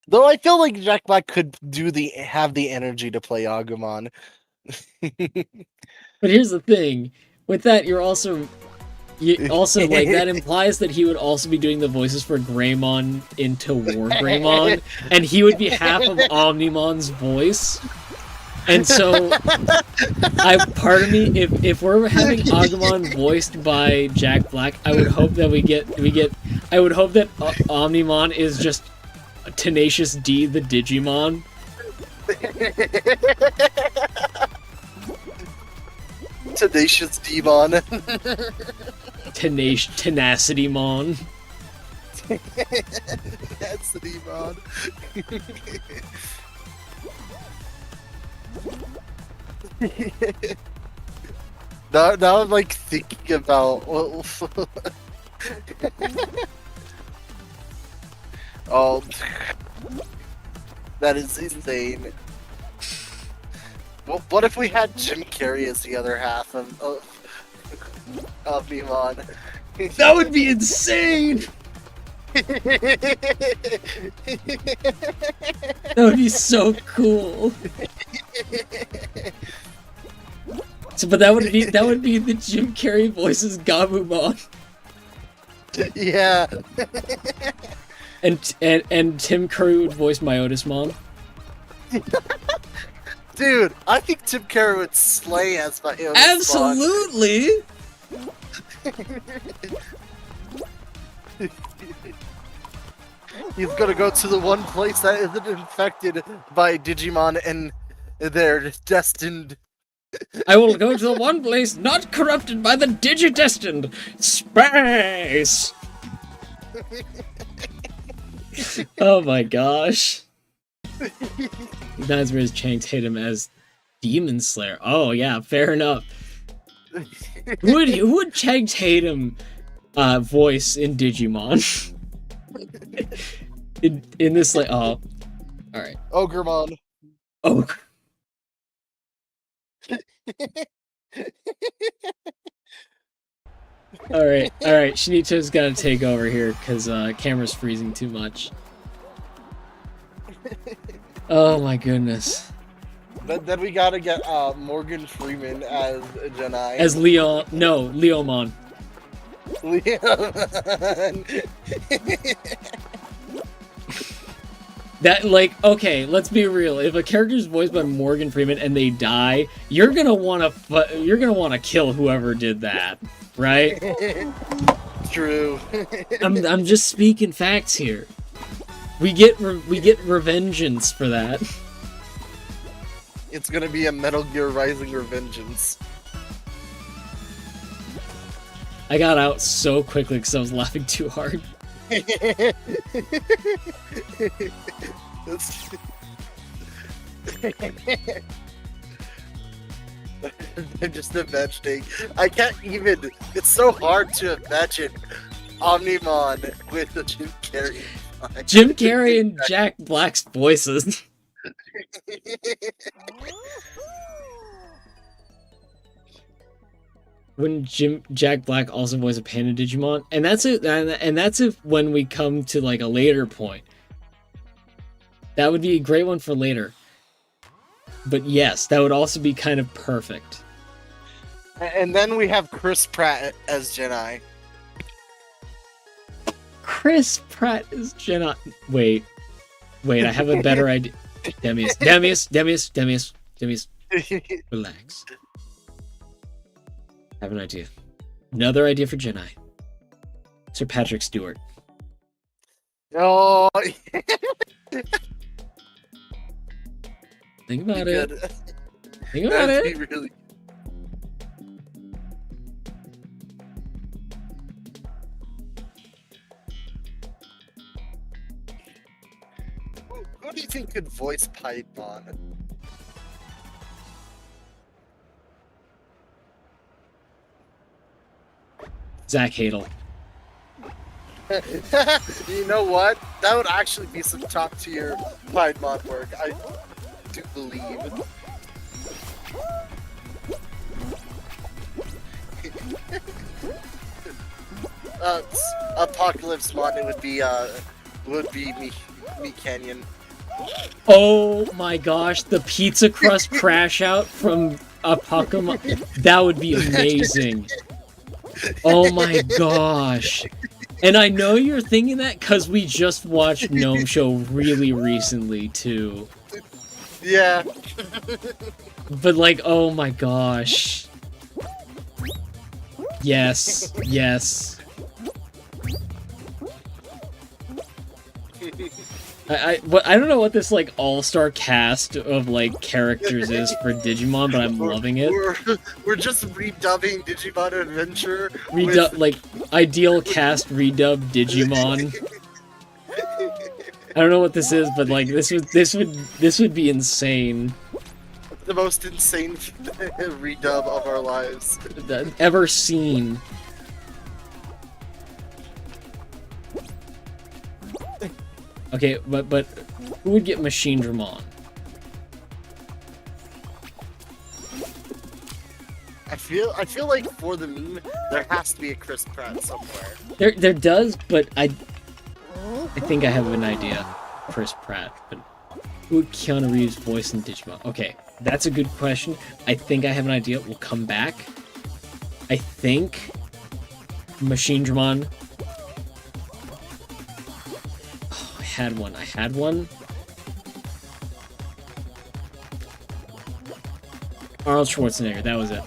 Though I feel like Jack Black could have the energy to play Agumon. But here's the thing. With that, you also like that implies that he would also be doing the voices for Greymon into War Greymon, and he would be half of Omnimon's voice. And so, part of me, if we're having Agumon voiced by Jack Black, I would hope that I would hope that Omnimon is just Tenacious D, the Digimon. Tenacious Demon. Tenacity Mon. That's the Demon. Now I'm like thinking about oh, that is insane. Well, what if we had Jim Carrey as the other half of Mimon? That would be insane! That would be so cool. But that would be the Jim Carrey voices Gabumon. Yeah. and Tim Curry would voice Myotismon. Dude, I think Tim Curry would slay as Myotismon. Absolutely. He's gonna go to the one place that isn't infected by Digimon and they're destined. I will go to the one place not corrupted by the Digidestined. Space! Oh my gosh. That's where Chang Tatum as Demon Slayer. Oh yeah, fair enough. Who would Chang Tatum voice in Digimon? in this like alright. Ogremon. Oh. Alright, Shinito's gotta take over here because camera's freezing too much. Oh my goodness. Then we gotta get Morgan Freeman as Janai. As Leomon. Leon. That, like, okay, let's be real. If a character's voiced by Morgan Freeman and they die, you're gonna wanna kill whoever did that, right? True. I'm just speaking facts here. We get revengeance for that. It's gonna be a Metal Gear Rising Revengeance. I got out so quickly because I was laughing too hard. I'm just imagining. I can't even. It's so hard to imagine Omnimon with the Jim Carrey. Jim Carrey and Jack Black's voices. When Jack Black also voiced a Panda Digimon, and that's it. And that's if when we come to like a later point. That would be a great one for later. But yes, that would also be kind of perfect. And then we have Chris Pratt as Janai. Chris Pratt is Janai. Wait, I have a better idea. Demius. Relax. I have an idea. Another idea for Janai. Sir Patrick Stewart. Oh. Think about it. Think about it. Really... Who do you think could voice Python? Zach Hadel. You know what? That would actually be some top tier Pride mod work. I do believe. Apocalypse mod. It would be me Canyon. Oh my gosh, the pizza crust crash out from a Pokemon. That would be amazing. Oh my gosh. And I know you're thinking that because we just watched Gnome Show really recently, too. Yeah. But, like, oh my gosh. Yes, yes. I don't know what this, like, all-star cast of, like, characters is for Digimon, but I'm loving it. We're just redubbing Digimon Adventure. Like, ideal cast redub Digimon. I don't know what this is, but, like, this would be insane. The most insane redub of our lives. Ever seen. Okay, but who would get Machine Dramon? I feel like for the meme there has to be a Chris Pratt somewhere. There does, but I think I have an idea. Chris Pratt, but who would Keanu Reeves voice in Digimon? Okay, that's a good question. I think I have an idea. We'll come back. I think Machine Dramon. I had one. Arnold Schwarzenegger, that was it.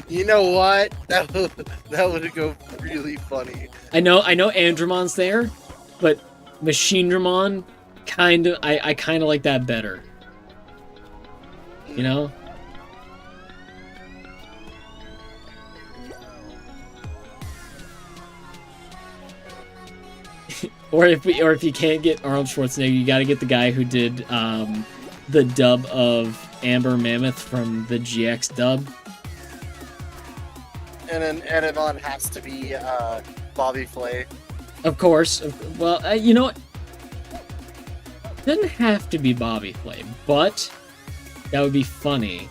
You know what? That would go really funny. I know Andromon's there, but Machine Dramon, I kind of like that better. You know? Or if you can't get Arnold Schwarzenegger, you got to get the guy who did the dub of Amber Mammoth from the GX dub. And then Edamon has to be Bobby Flay. Of course. Well, you know what? It doesn't have to be Bobby Flay, but that would be funny.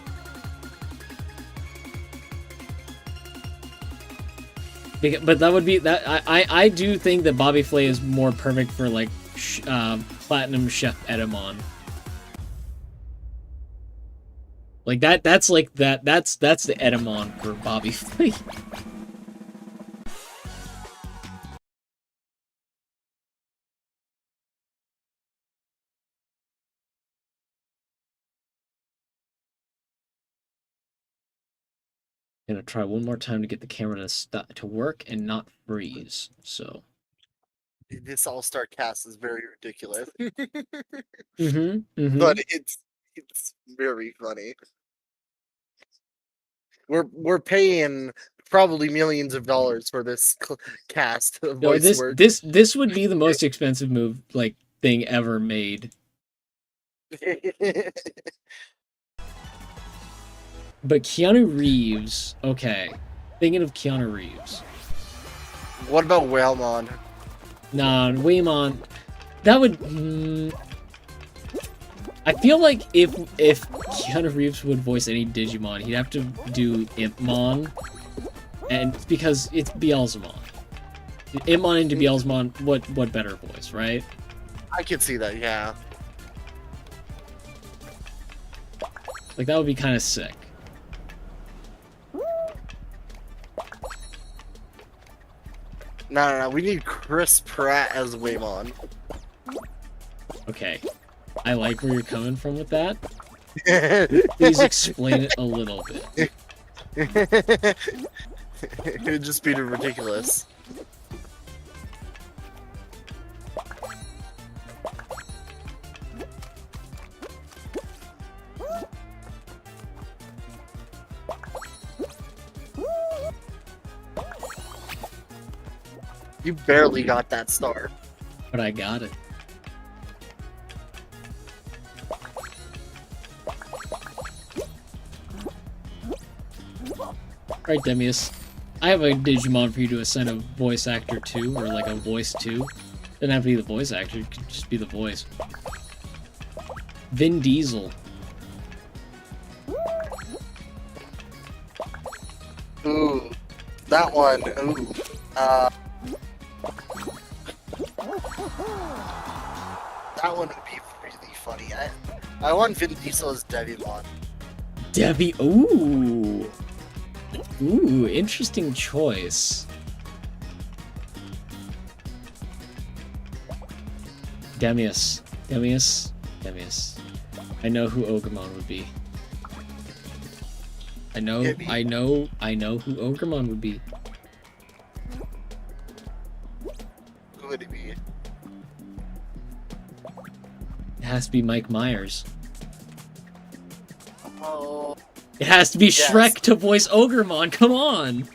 But that would be that. I do think that Bobby Flay is more perfect for like Platinum Chef Edamon. Like that's like that. That's the Edamon for Bobby Flay. I'm gonna try one more time to get the camera to work and not freeze. So This all-star cast is very ridiculous. Mm-hmm. But it's very funny. We're paying probably millions of dollars for this cast of voice work. This would be the most expensive thing ever made. But Keanu Reeves, okay. Thinking of Keanu Reeves. What about Whalmon? Nah, Waymon. That would. I feel like if Keanu Reeves would voice any Digimon, he'd have to do Impmon, and because it's Beelzemon. Impmon into Beelzemon, what better voice, right? I could see that, yeah. Like that would be kind of sick. No, we need Chris Pratt as Waymon. Okay. I like where you're coming from with that. Please explain it a little bit. It would just be ridiculous. You barely got that star. But I got it. Right, Demius. I have a Digimon for you to assign a voice actor to, or like a voice to. Doesn't have to be the voice actor, it could just be the voice. Vin Diesel. Ooh, that one. Ooh. That one would be really funny. I want Vin Diesel as Devimon. Debbie. Ooh. Ooh, interesting choice. Demius. Demius. Demius. I know who Ogremon would be. I know who Ogremon would be. Who would it be? It has to be Mike Myers. Oh. It has to be Yes. Shrek to voice Ogremon, come on!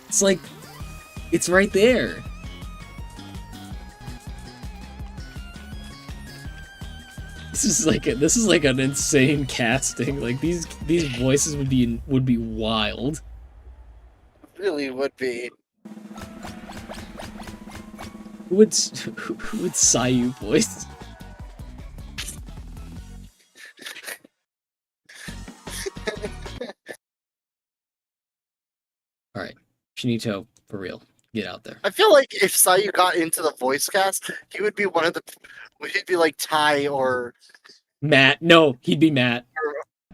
It's like, it's right there. This is like an insane casting. Like these voices would be wild. Really would be. Who would Sayu voice? All right, Shinito, for real, get out there. I feel like if Sayu got into the voice cast, he would be one of the. He'd be like Ty or Matt. No, he'd be Matt.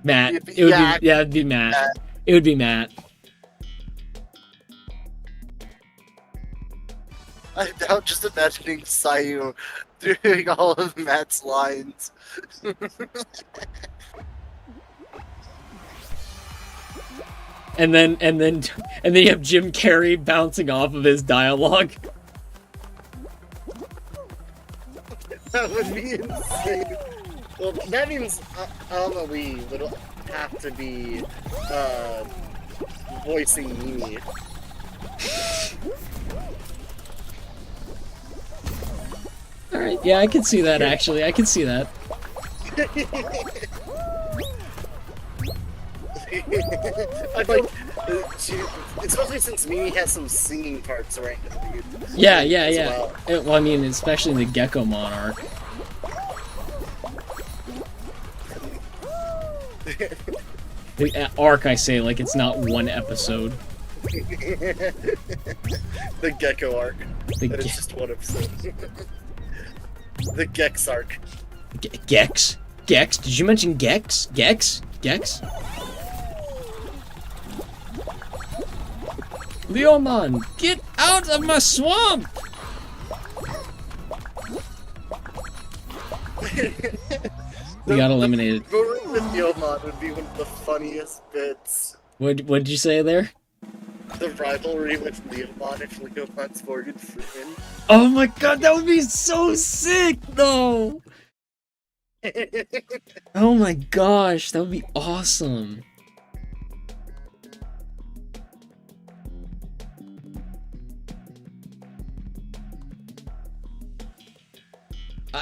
Matt. It'd be Matt. It would be Matt. I'm now just imagining Sayu doing all of Matt's lines. And then you have Jim Carrey bouncing off of his dialogue. That would be insane. Well, that means Amelie would have to be voicing me. All right, yeah, I can see that actually. I can see that. I like, especially since Mimi has some singing parts right now. Yeah. Well, I mean, especially in the Gecko Monarch. The arc, I say, like it's not one episode. The Gecko arc. It's just one episode. The Gex arc. Gex? Gex? Did you mention Gex? Gex? Gex? Leomon, get out of my swamp! We got eliminated. Going with Leomon would be one of the funniest bits. What'd you say there? The rivalry with Leomon if Leomon's Morgan Freeman. Oh my god, that would be so sick, though! Oh my gosh, that would be awesome.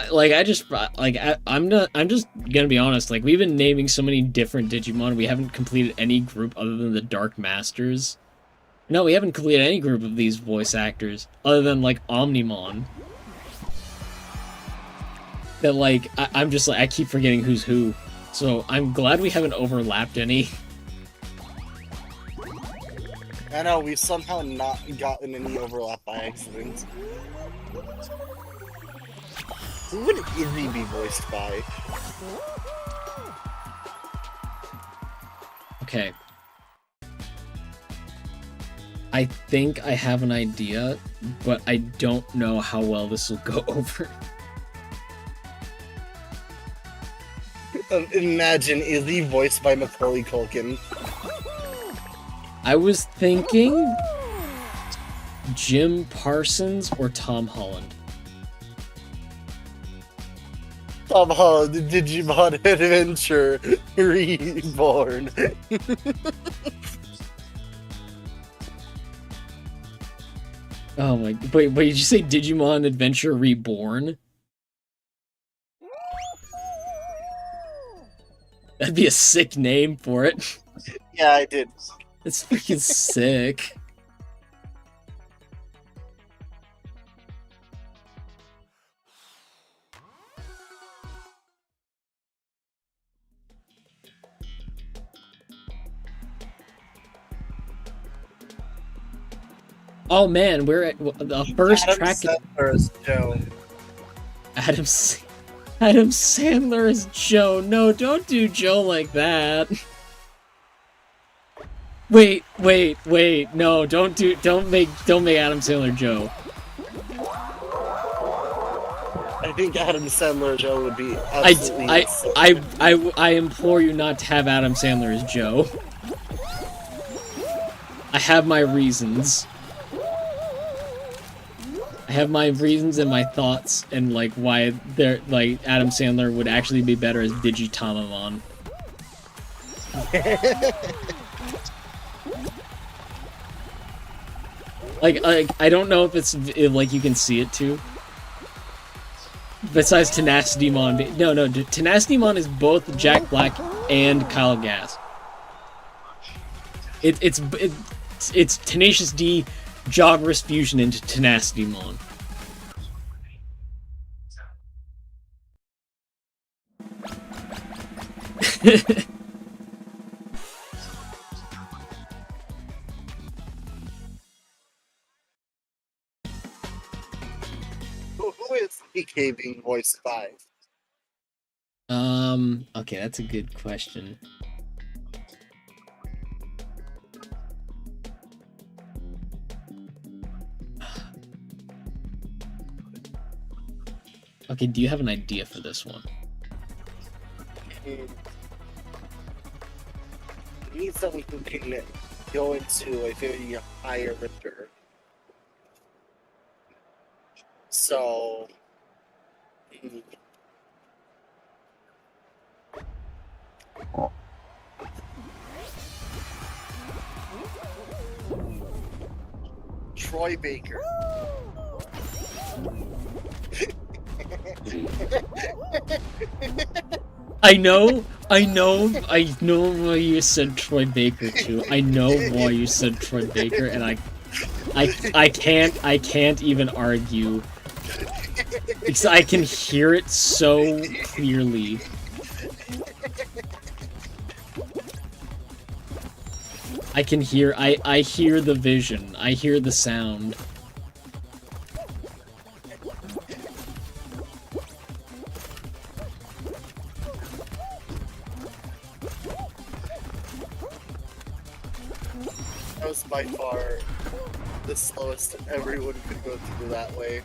I'm just gonna be honest, like, we've been naming so many different Digimon, we haven't completed any group other than the Dark Masters. No, we haven't completed any group of these voice actors, other than, like, Omnimon. That, like, I'm just, like, I keep forgetting who's who. So, I'm glad we haven't overlapped any. I know, we've somehow not gotten any overlap by accident. Who would Izzy be voiced by? Okay. I think I have an idea, but I don't know how well this will go over. Imagine Izzy voiced by Macaulay Culkin. I was thinking Jim Parsons or Tom Holland. Tom Holland, Digimon Adventure Reborn. Oh my... Wait, did you say Digimon Adventure Reborn? That'd be a sick name for it. Yeah, I did. It's freaking sick. Oh man, we're at the first Adam track. Sandler as Joe. Adam Sandler is Joe. No, don't do Joe like that. Wait. No, don't make Adam Sandler Joe. I think Adam Sandler Joe would be absolutely I implore you not to have Adam Sandler as Joe. I have my reasons. I have my reasons and my thoughts and like why they're like Adam Sandler would actually be better as Digitamamon. like I don't know if like you can see it too. Besides Tenacitymon, no, Tenacitymon is both Jack Black and Kyle Gass. It's Tenacious D, Jogger's fusion into Tenacitymon. Who is PK being voiced by? Okay, that's a good question. Okay, do you have an idea for this one? We need someone who can go into a very higher lifter. So, Troy Baker. I know why you said Troy Baker too. I know why you said Troy Baker, and I can't even argue. Because I can hear it so clearly. I hear the vision. I hear the sound. That was by far the slowest everyone could go through that way.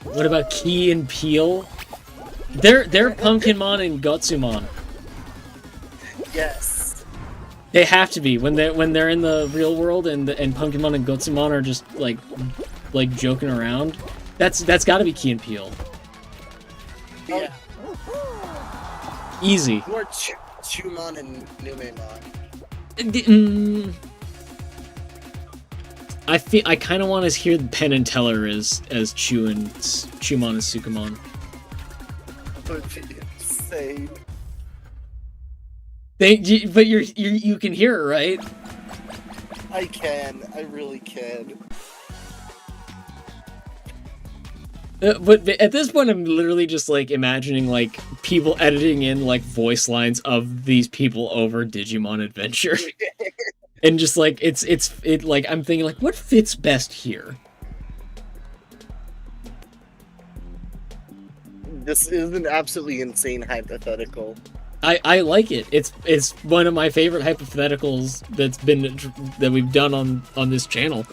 What about Key and Peele? They're Pumpkinmon and Gotsumon. Yes. They have to be when they're in the real world and Pumpkinmon and Gotsumon are just like joking around. That's got to be Key and Peele. Yeah. Easy. Or Chumon and Numemon. I kind of want to hear Penn and Teller as Chumon and Sukamon. That would be insane. But you can hear it, right? I can. I really can. But at this point, I'm literally just like imagining like people editing in like voice lines of these people over Digimon Adventure, and just like it's like I'm thinking like what fits best here. This is an absolutely insane hypothetical. I like it. It's one of my favorite hypotheticals that we've done on this channel.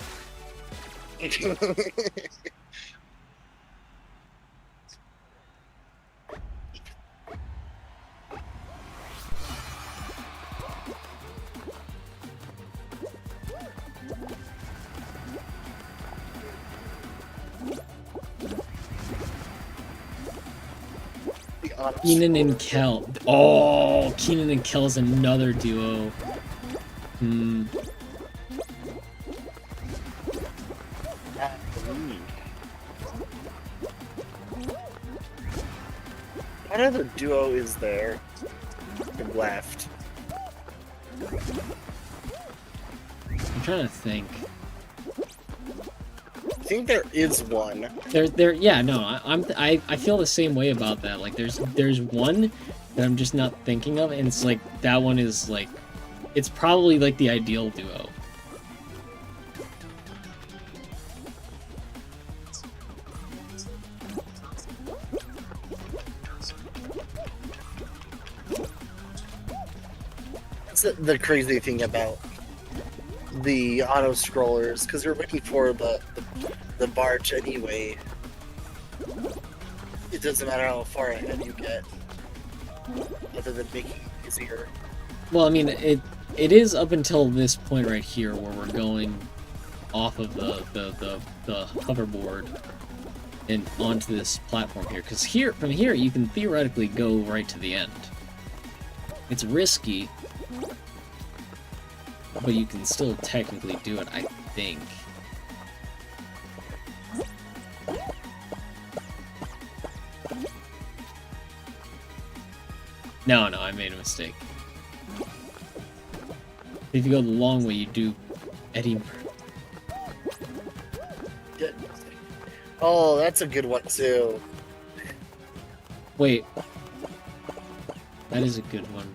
Keenan and Kel. Oh, Keenan and Kel is another duo. What other duo is there? Left. I'm trying to think. I think there is one. Yeah, no, I feel the same way about that. Like, there's one that I'm just not thinking of, and it's like, that one is like, it's probably like the ideal duo. That's the crazy thing about the auto scrollers, because you're looking for the barge anyway. It doesn't matter how far ahead you get, other than making it easier. Well, I mean, it is up until this point right here where we're going off of the hoverboard and onto this platform here. Because from here you can theoretically go right to the end. It's risky, but you can still technically do it, I think. No, I made a mistake. If you go the long way, you do Eddie Murphy. Oh, that's a good one too. Wait. That is a good one.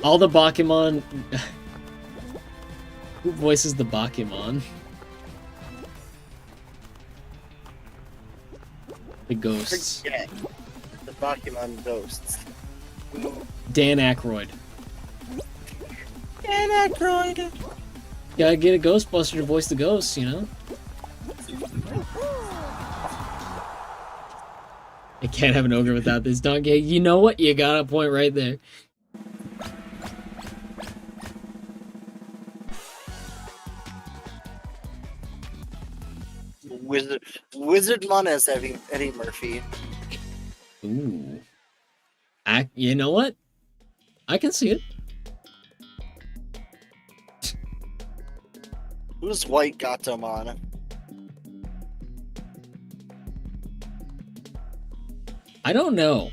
All the Bakemon... Who voices the Bakemon? The ghosts. Forget the Pokemon ghosts. Dan Aykroyd. Dan Aykroyd! Gotta get a Ghostbuster to voice the ghosts, you know? I can't have an ogre without this donkey. You know what? You got a point right there. Wizardmon as Eddie Murphy. Ooh. You know what? I can see it. Who's White Gatomon? I don't know.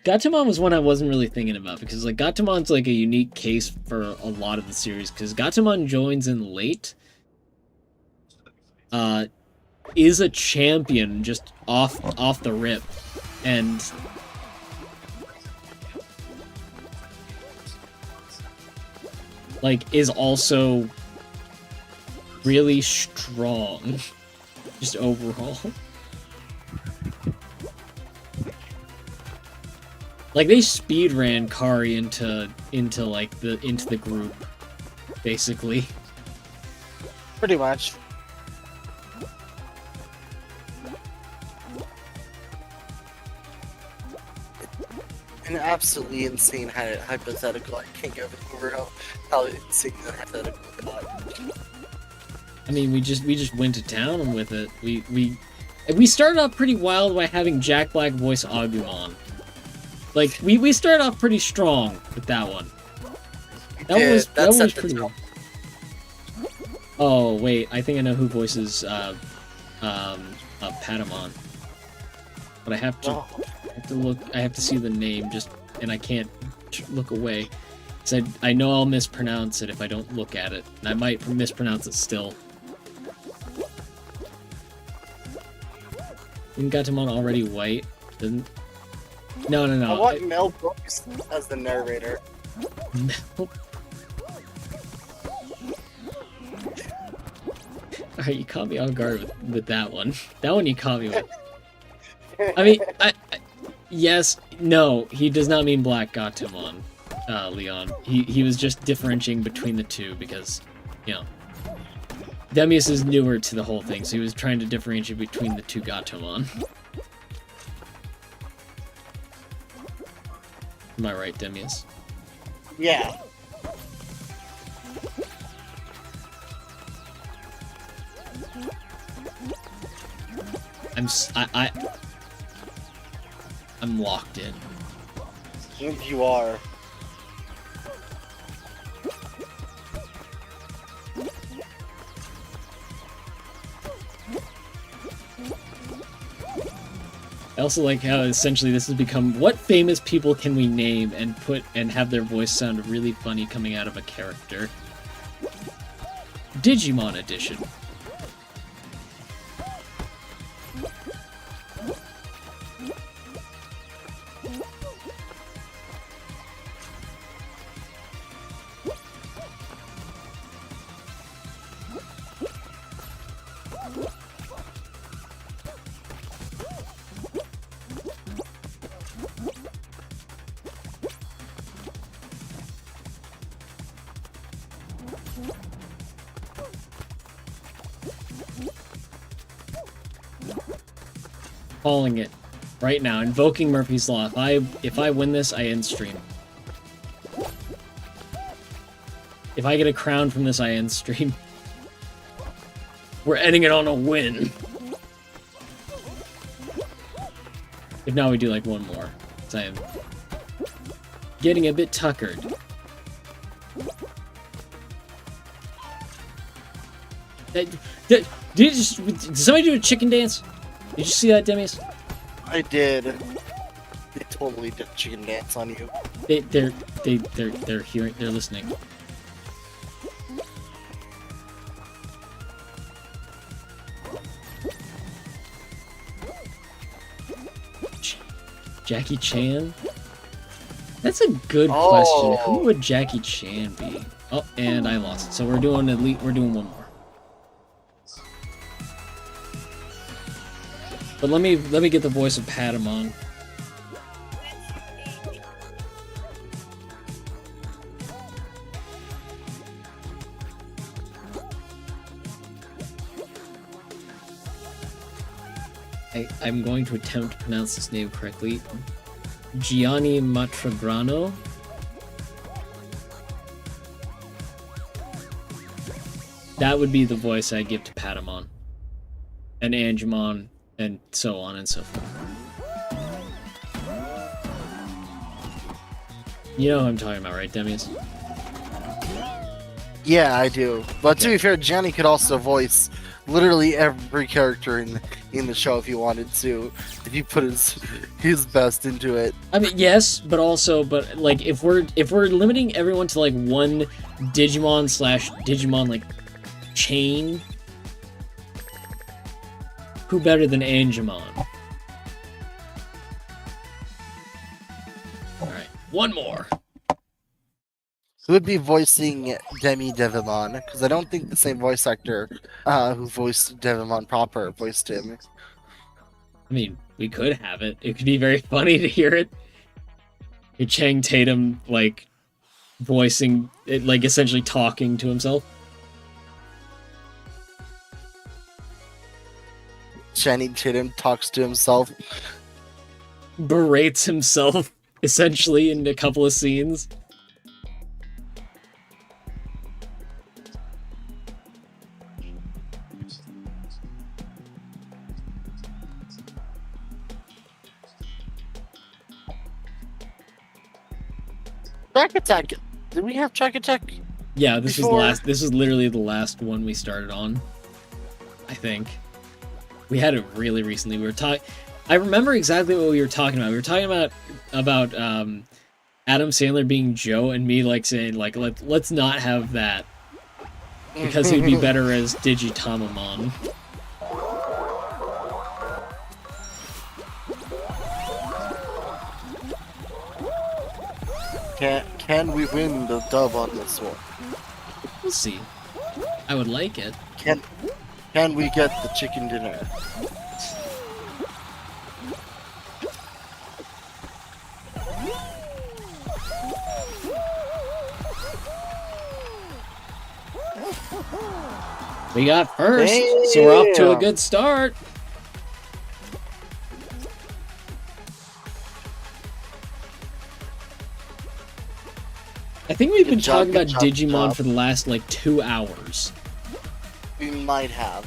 Gatomon was one I wasn't really thinking about because like Gatomon's like a unique case for a lot of the series because Gatomon joins in late. Is a champion just off the rip, and like is also really strong, just overall. Like they speed ran Kari into the group, basically. Pretty much. An absolutely insane hypothetical. I can't get over how insane the hypothetical got. I mean, we just went to town with it. We started off pretty wild by having Jack Black voice Agumon. Like we started off pretty strong with that one. That was pretty good. Oh wait, I think I know who voices Patamon. But I have to look. I have to see the name and I can't look away. So I know I'll mispronounce it if I don't look at it. And I might mispronounce it still. Isn't Gatomon already white? No. I want Mel Brooks as the narrator. Mel. Alright, you caught me off guard with that one. That one you caught me with. I mean, yes, no, he does not mean Black Gatomon, Leon. He was just differentiating between the two because, you know, Demius is newer to the whole thing, so he was trying to differentiate between the two Gatomon. Am I right, Demius? Yeah. I'm locked in. You are. also like how essentially this has become what famous people can we name and have their voice sound really funny coming out of a character. Digimon edition. Calling it right now, invoking Murphy's Law. If I win this, I end stream. If I get a crown from this, I end stream. We're ending it on a win. If not, we do like one more. So I am getting a bit tuckered. Did somebody do a chicken dance? Did you see that, Demis? I did. They totally did chicken dance on you. They're hearing, they're listening. Jackie Chan? That's a good question. Who would Jackie Chan be? Oh, and I lost it. So we're doing one more. But let me get the voice of Patamon. I'm going to attempt to pronounce this name correctly. Gianni Matragrano. That would be the voice I give to Patamon. And Angemon. And so on and so forth. You know who I'm talking about, right, Demis? Yeah, I do. But to be fair, Johnny could also voice literally every character in the show if he wanted to. If he put his best into it. I mean, yes, but like if we're limiting everyone to like one Digimon like chain. Who better than Angemon? Alright, one more. Who would be voicing Demi Devimon? Because I don't think the same voice actor who voiced Devimon proper voiced him. I mean, we could have it. It could be very funny to hear it. Your Channing Tatum, like, voicing, it, like, essentially talking to himself. Channing Tatum talks to himself. Berates himself, essentially, in a couple of scenes. Track Attack. Did we have Track Attack? Yeah, this before? was the last. This was literally the last one we started on. I think we had it really recently. We were talking. I remember exactly what we were talking about. We were talking about Adam Sandler being Joe, and me like saying like let's not have that because he'd be better as Digitamamon. Can we win the dub on this one? We'll see. I would like it. Can we get the chicken dinner? We got first, so we're off to a good start. I think we've been talking about Digimon for the last, like, 2 hours. We might have.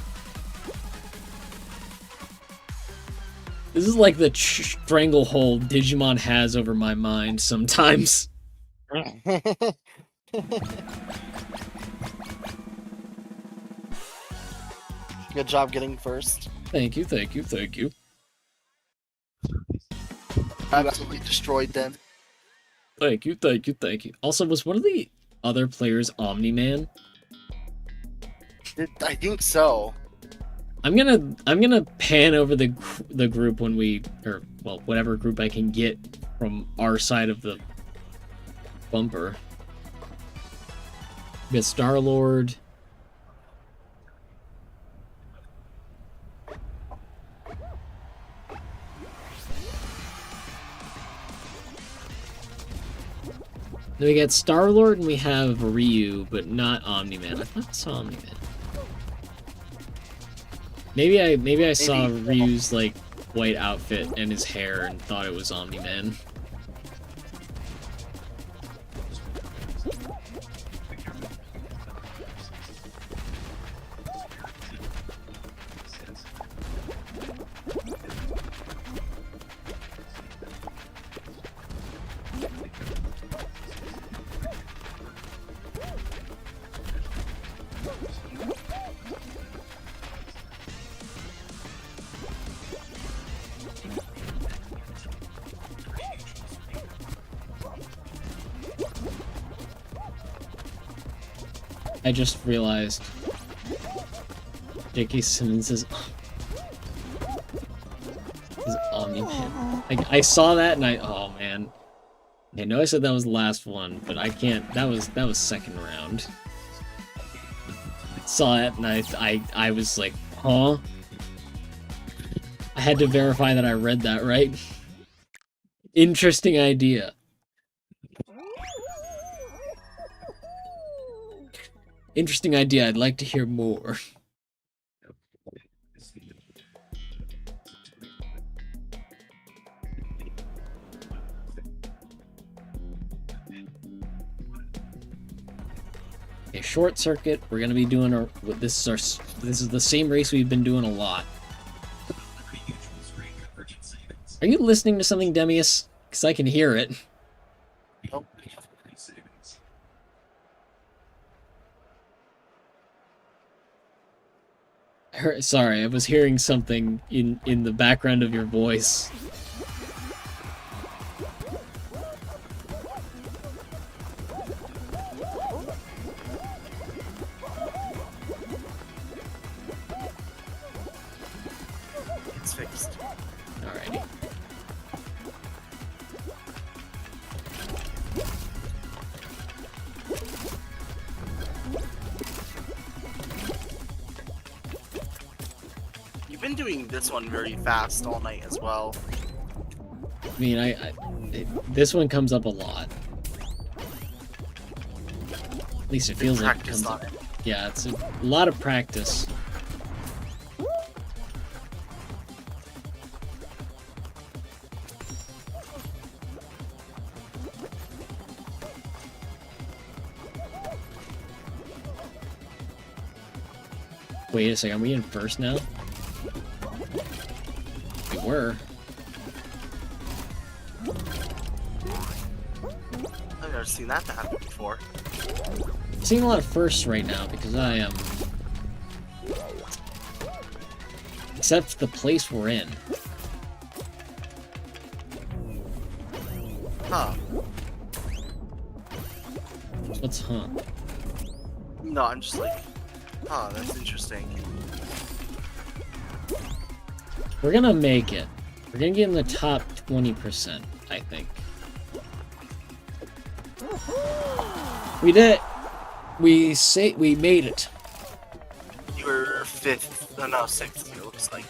This is like the stranglehold Digimon has over my mind sometimes. Good job getting first. Thank you, thank you, thank you. I've absolutely destroyed them. Thank you, thank you, thank you. Also, was one of the other players Omni-Man? I think so. I'm gonna pan over the group when we, or well, whatever group I can get from our side of the bumper. We got Star-Lord. Then we got Star-Lord and we have Ryu, but not Omni-Man. I thought I saw Omni-Man. Maybe I saw Ryu's like white outfit and his hair and thought it was Omni-Man. I just realized J.K. Simmons is Omni-Man. I saw that and oh man. I know I said that was the last one, but I can't. That was second round. Saw it and I was like, huh? I had to verify that I read that right. Interesting idea. Interesting idea. I'd like to hear more. Okay, short circuit. We're gonna be doing our. This is the same race we've been doing a lot. Are you listening to something, Demius? Because I can hear it. Nope. Sorry, I was hearing something in the background of your voice. It's fixed. Alrighty. You've been doing this one very fast all night as well. I mean, this one comes up a lot. At least it feels like it comes up. Yeah, it's a lot of practice. Wait a second, are we in first now? We were. I've never seen that happen before. I'm seeing a lot of firsts right now because I am. Except the place we're in. Huh. What's huh? No, I'm just like, huh, that's interesting. We're gonna make it. We're gonna get in the top 20%, I think. We did it! We made it. You were 5th, no, 6th, it looks like.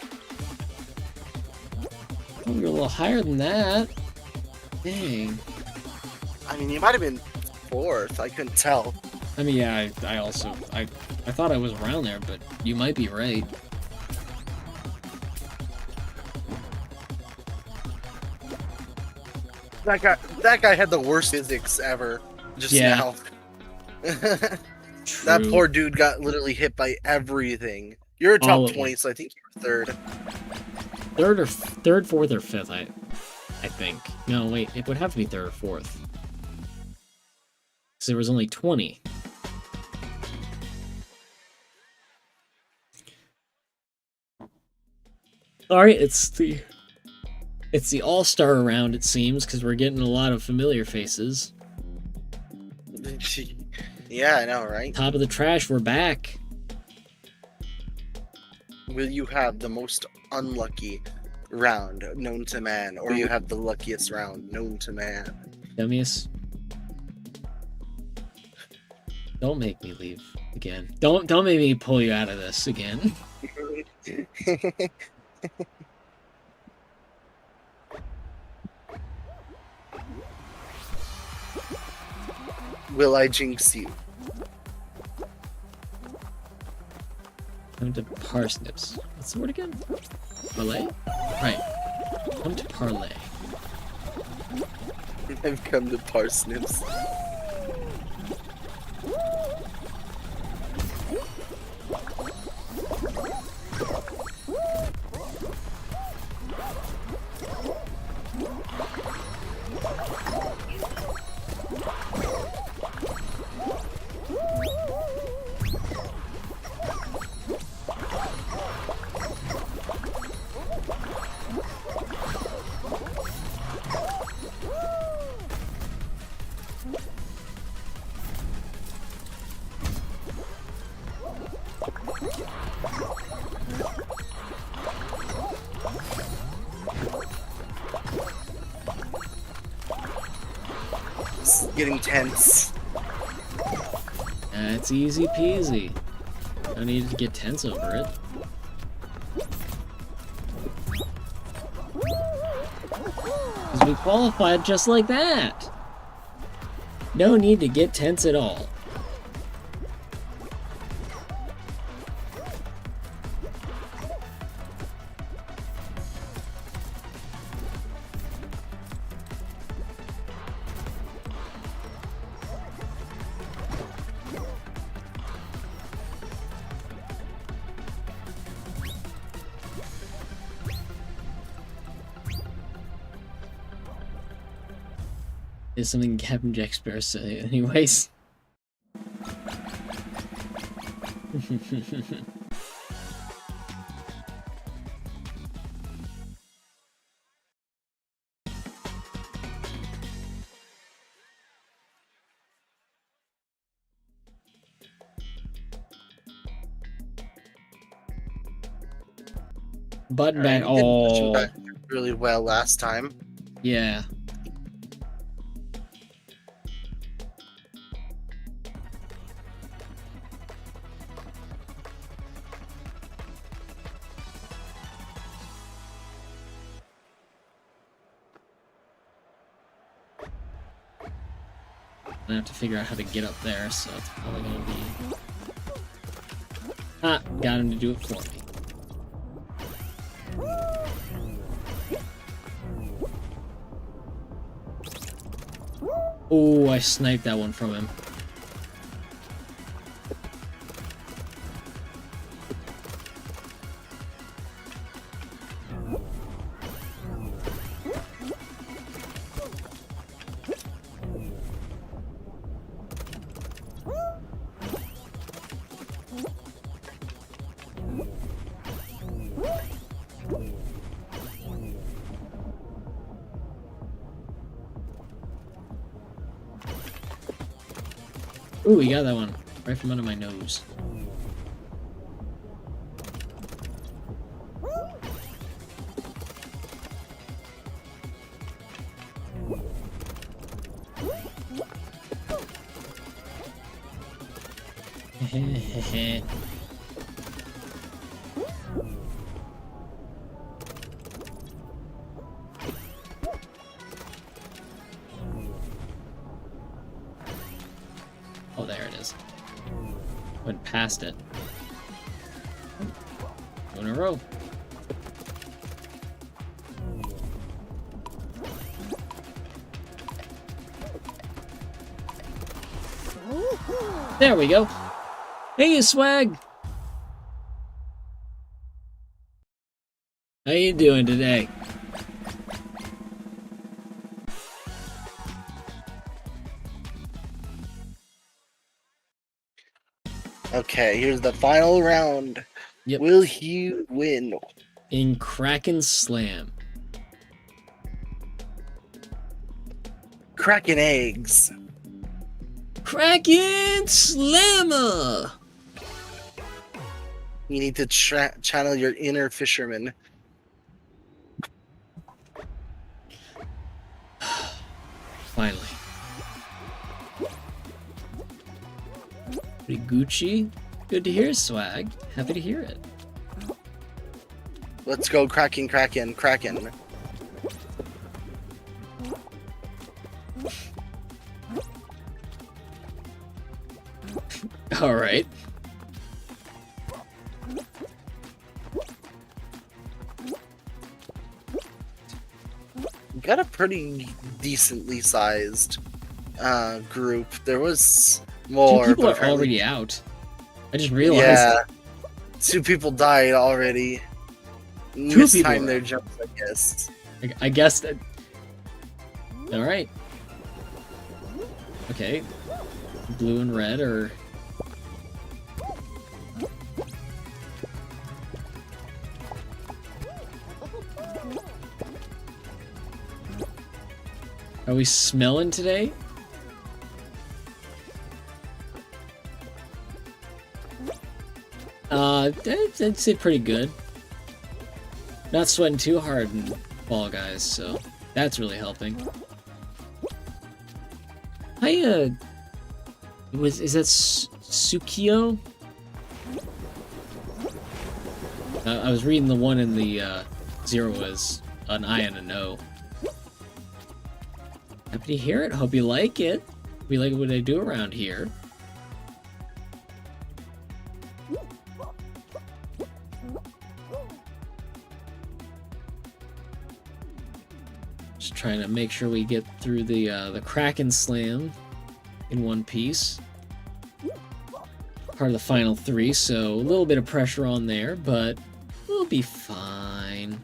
Oh, you're a little higher than that. Dang. I mean, you might have been 4th, I couldn't tell. I mean, yeah, I thought I was around there, but you might be right. That guy had the worst physics ever just Yeah. now. That poor dude got literally hit by everything. You're a top 20, so I think you're 3rd. Third, 4th, or 5th, I think. No, wait, it would have to be 3rd or 4th. Because there was only 20. Alright, it's It's the all-star round, it seems, because we're getting a lot of familiar faces. Yeah, I know, right? Top of the trash, we're back. Will you have the most unlucky round known to man, or you have the luckiest round known to man? Dummies. Don't make me leave again. Don't make me pull you out of this again. Will I jinx you? Come to parsnips. What's the word again? Parlay? Right. Come to parlay. I've come to parsnips. It's getting tense. It's easy peasy. No need to get tense over it. Because we qualified just like that. No need to get tense at all. Is something Captain Jack Sparrow said anyways. Button back. Alright, we did push him Oh, back really well last time. yeah. I have to figure out how to get up there, so it's probably gonna be... Ah, got him to do it for me. Oh, I sniped that one from him. Ooh, we got that one right from under my nose. Oh, there it is. Went past it. Two in a row. There we go. Hey, Swag! How you doing today? Okay, here's the final round. Yep. Will he win? In Kraken Slam. cracking eggs. Kraken Slammer! You need to channel your inner fisherman. Finally. Pretty Gucci. Good to hear, Swag. Happy to hear it. Let's go, Kraken. Alright. Got a pretty decently sized group. There was more. 2 people but are apparently- already out. I just realized Yeah. that. 2 people died already. 2 Missed people time are their out. jumps, I guess. I guess that... Alright. Okay. Blue and red are... Are we smelling today? I'd say pretty good. Not sweating too hard in Fall Guys, so that's really helping. Is that Tsukio? I was reading the one in the 0 was an I and an O. Happy to hear it. Hope you like it. Hope you like what I do around here. Just trying to make sure we get through the Kraken Slam in one piece. Part of the final 3, so a little bit of pressure on there, but we'll be fine.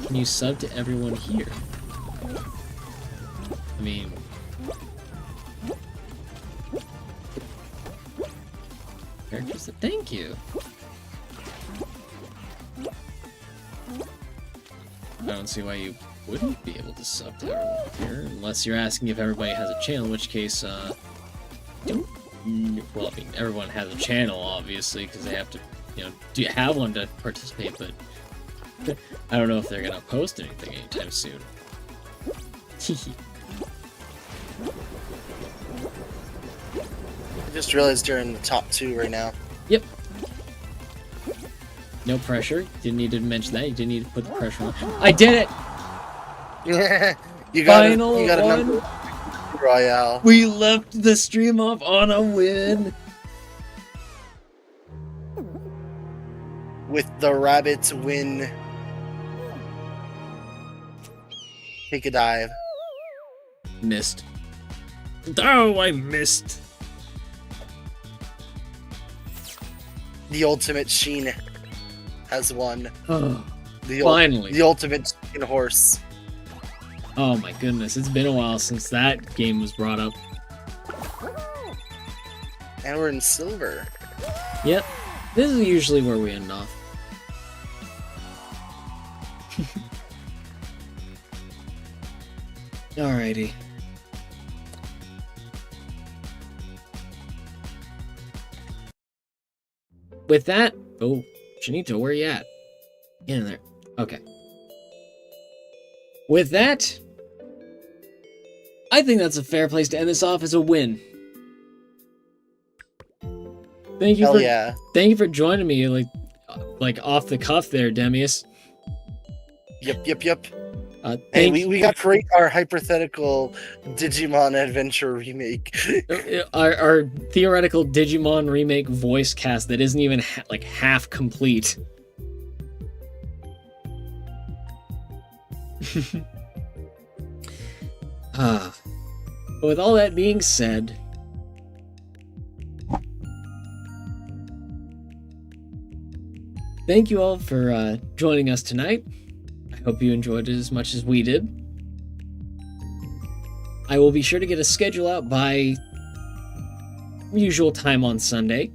Can you sub to everyone here? I mean... Characters that thank you. I don't see why you wouldn't be able to sub to everyone here, unless you're asking if everybody has a channel, in which case, don't... Well, I mean, everyone has a channel, obviously, because they have to, have one to participate, but... I don't know if they're gonna post anything anytime soon. I just realized you're in the top 2 right now. Yep. No pressure. Didn't need to mention that. You didn't need to put the pressure on. I did it! you got Final a one. number Royale. We left the stream off on a win! With the rabbits win. Take a dive. Missed. Oh, I missed. The ultimate Shin has won. Oh, The finally. The ultimate Shin horse. Oh my goodness, it's been a while since that game was brought up. And we're in silver. Yep. This is usually where we end off. Alrighty. With that, oh, Chinito, where you at? Get in there. Okay. With that, I think that's a fair place to end this off as a win. Thank you Hell yeah. Thank you for joining me, like off the cuff there, Demius. Yep. Hey, Thank we got to create our hypothetical Digimon adventure remake. our theoretical Digimon remake voice cast that isn't even half complete. But with all that being said, thank you all for joining us tonight. I hope you enjoyed it as much as we did. I will be sure to get a schedule out by usual time on Sunday.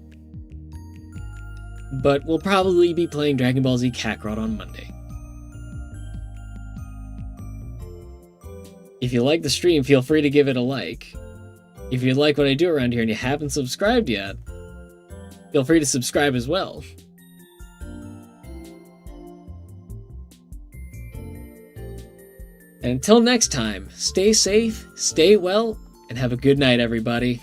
But we'll probably be playing Dragon Ball Z Kakarot on Monday. If you like the stream, feel free to give it a like. If you like what I do around here and you haven't subscribed yet, feel free to subscribe as well. And until next time, stay safe, stay well, and have a good night, everybody.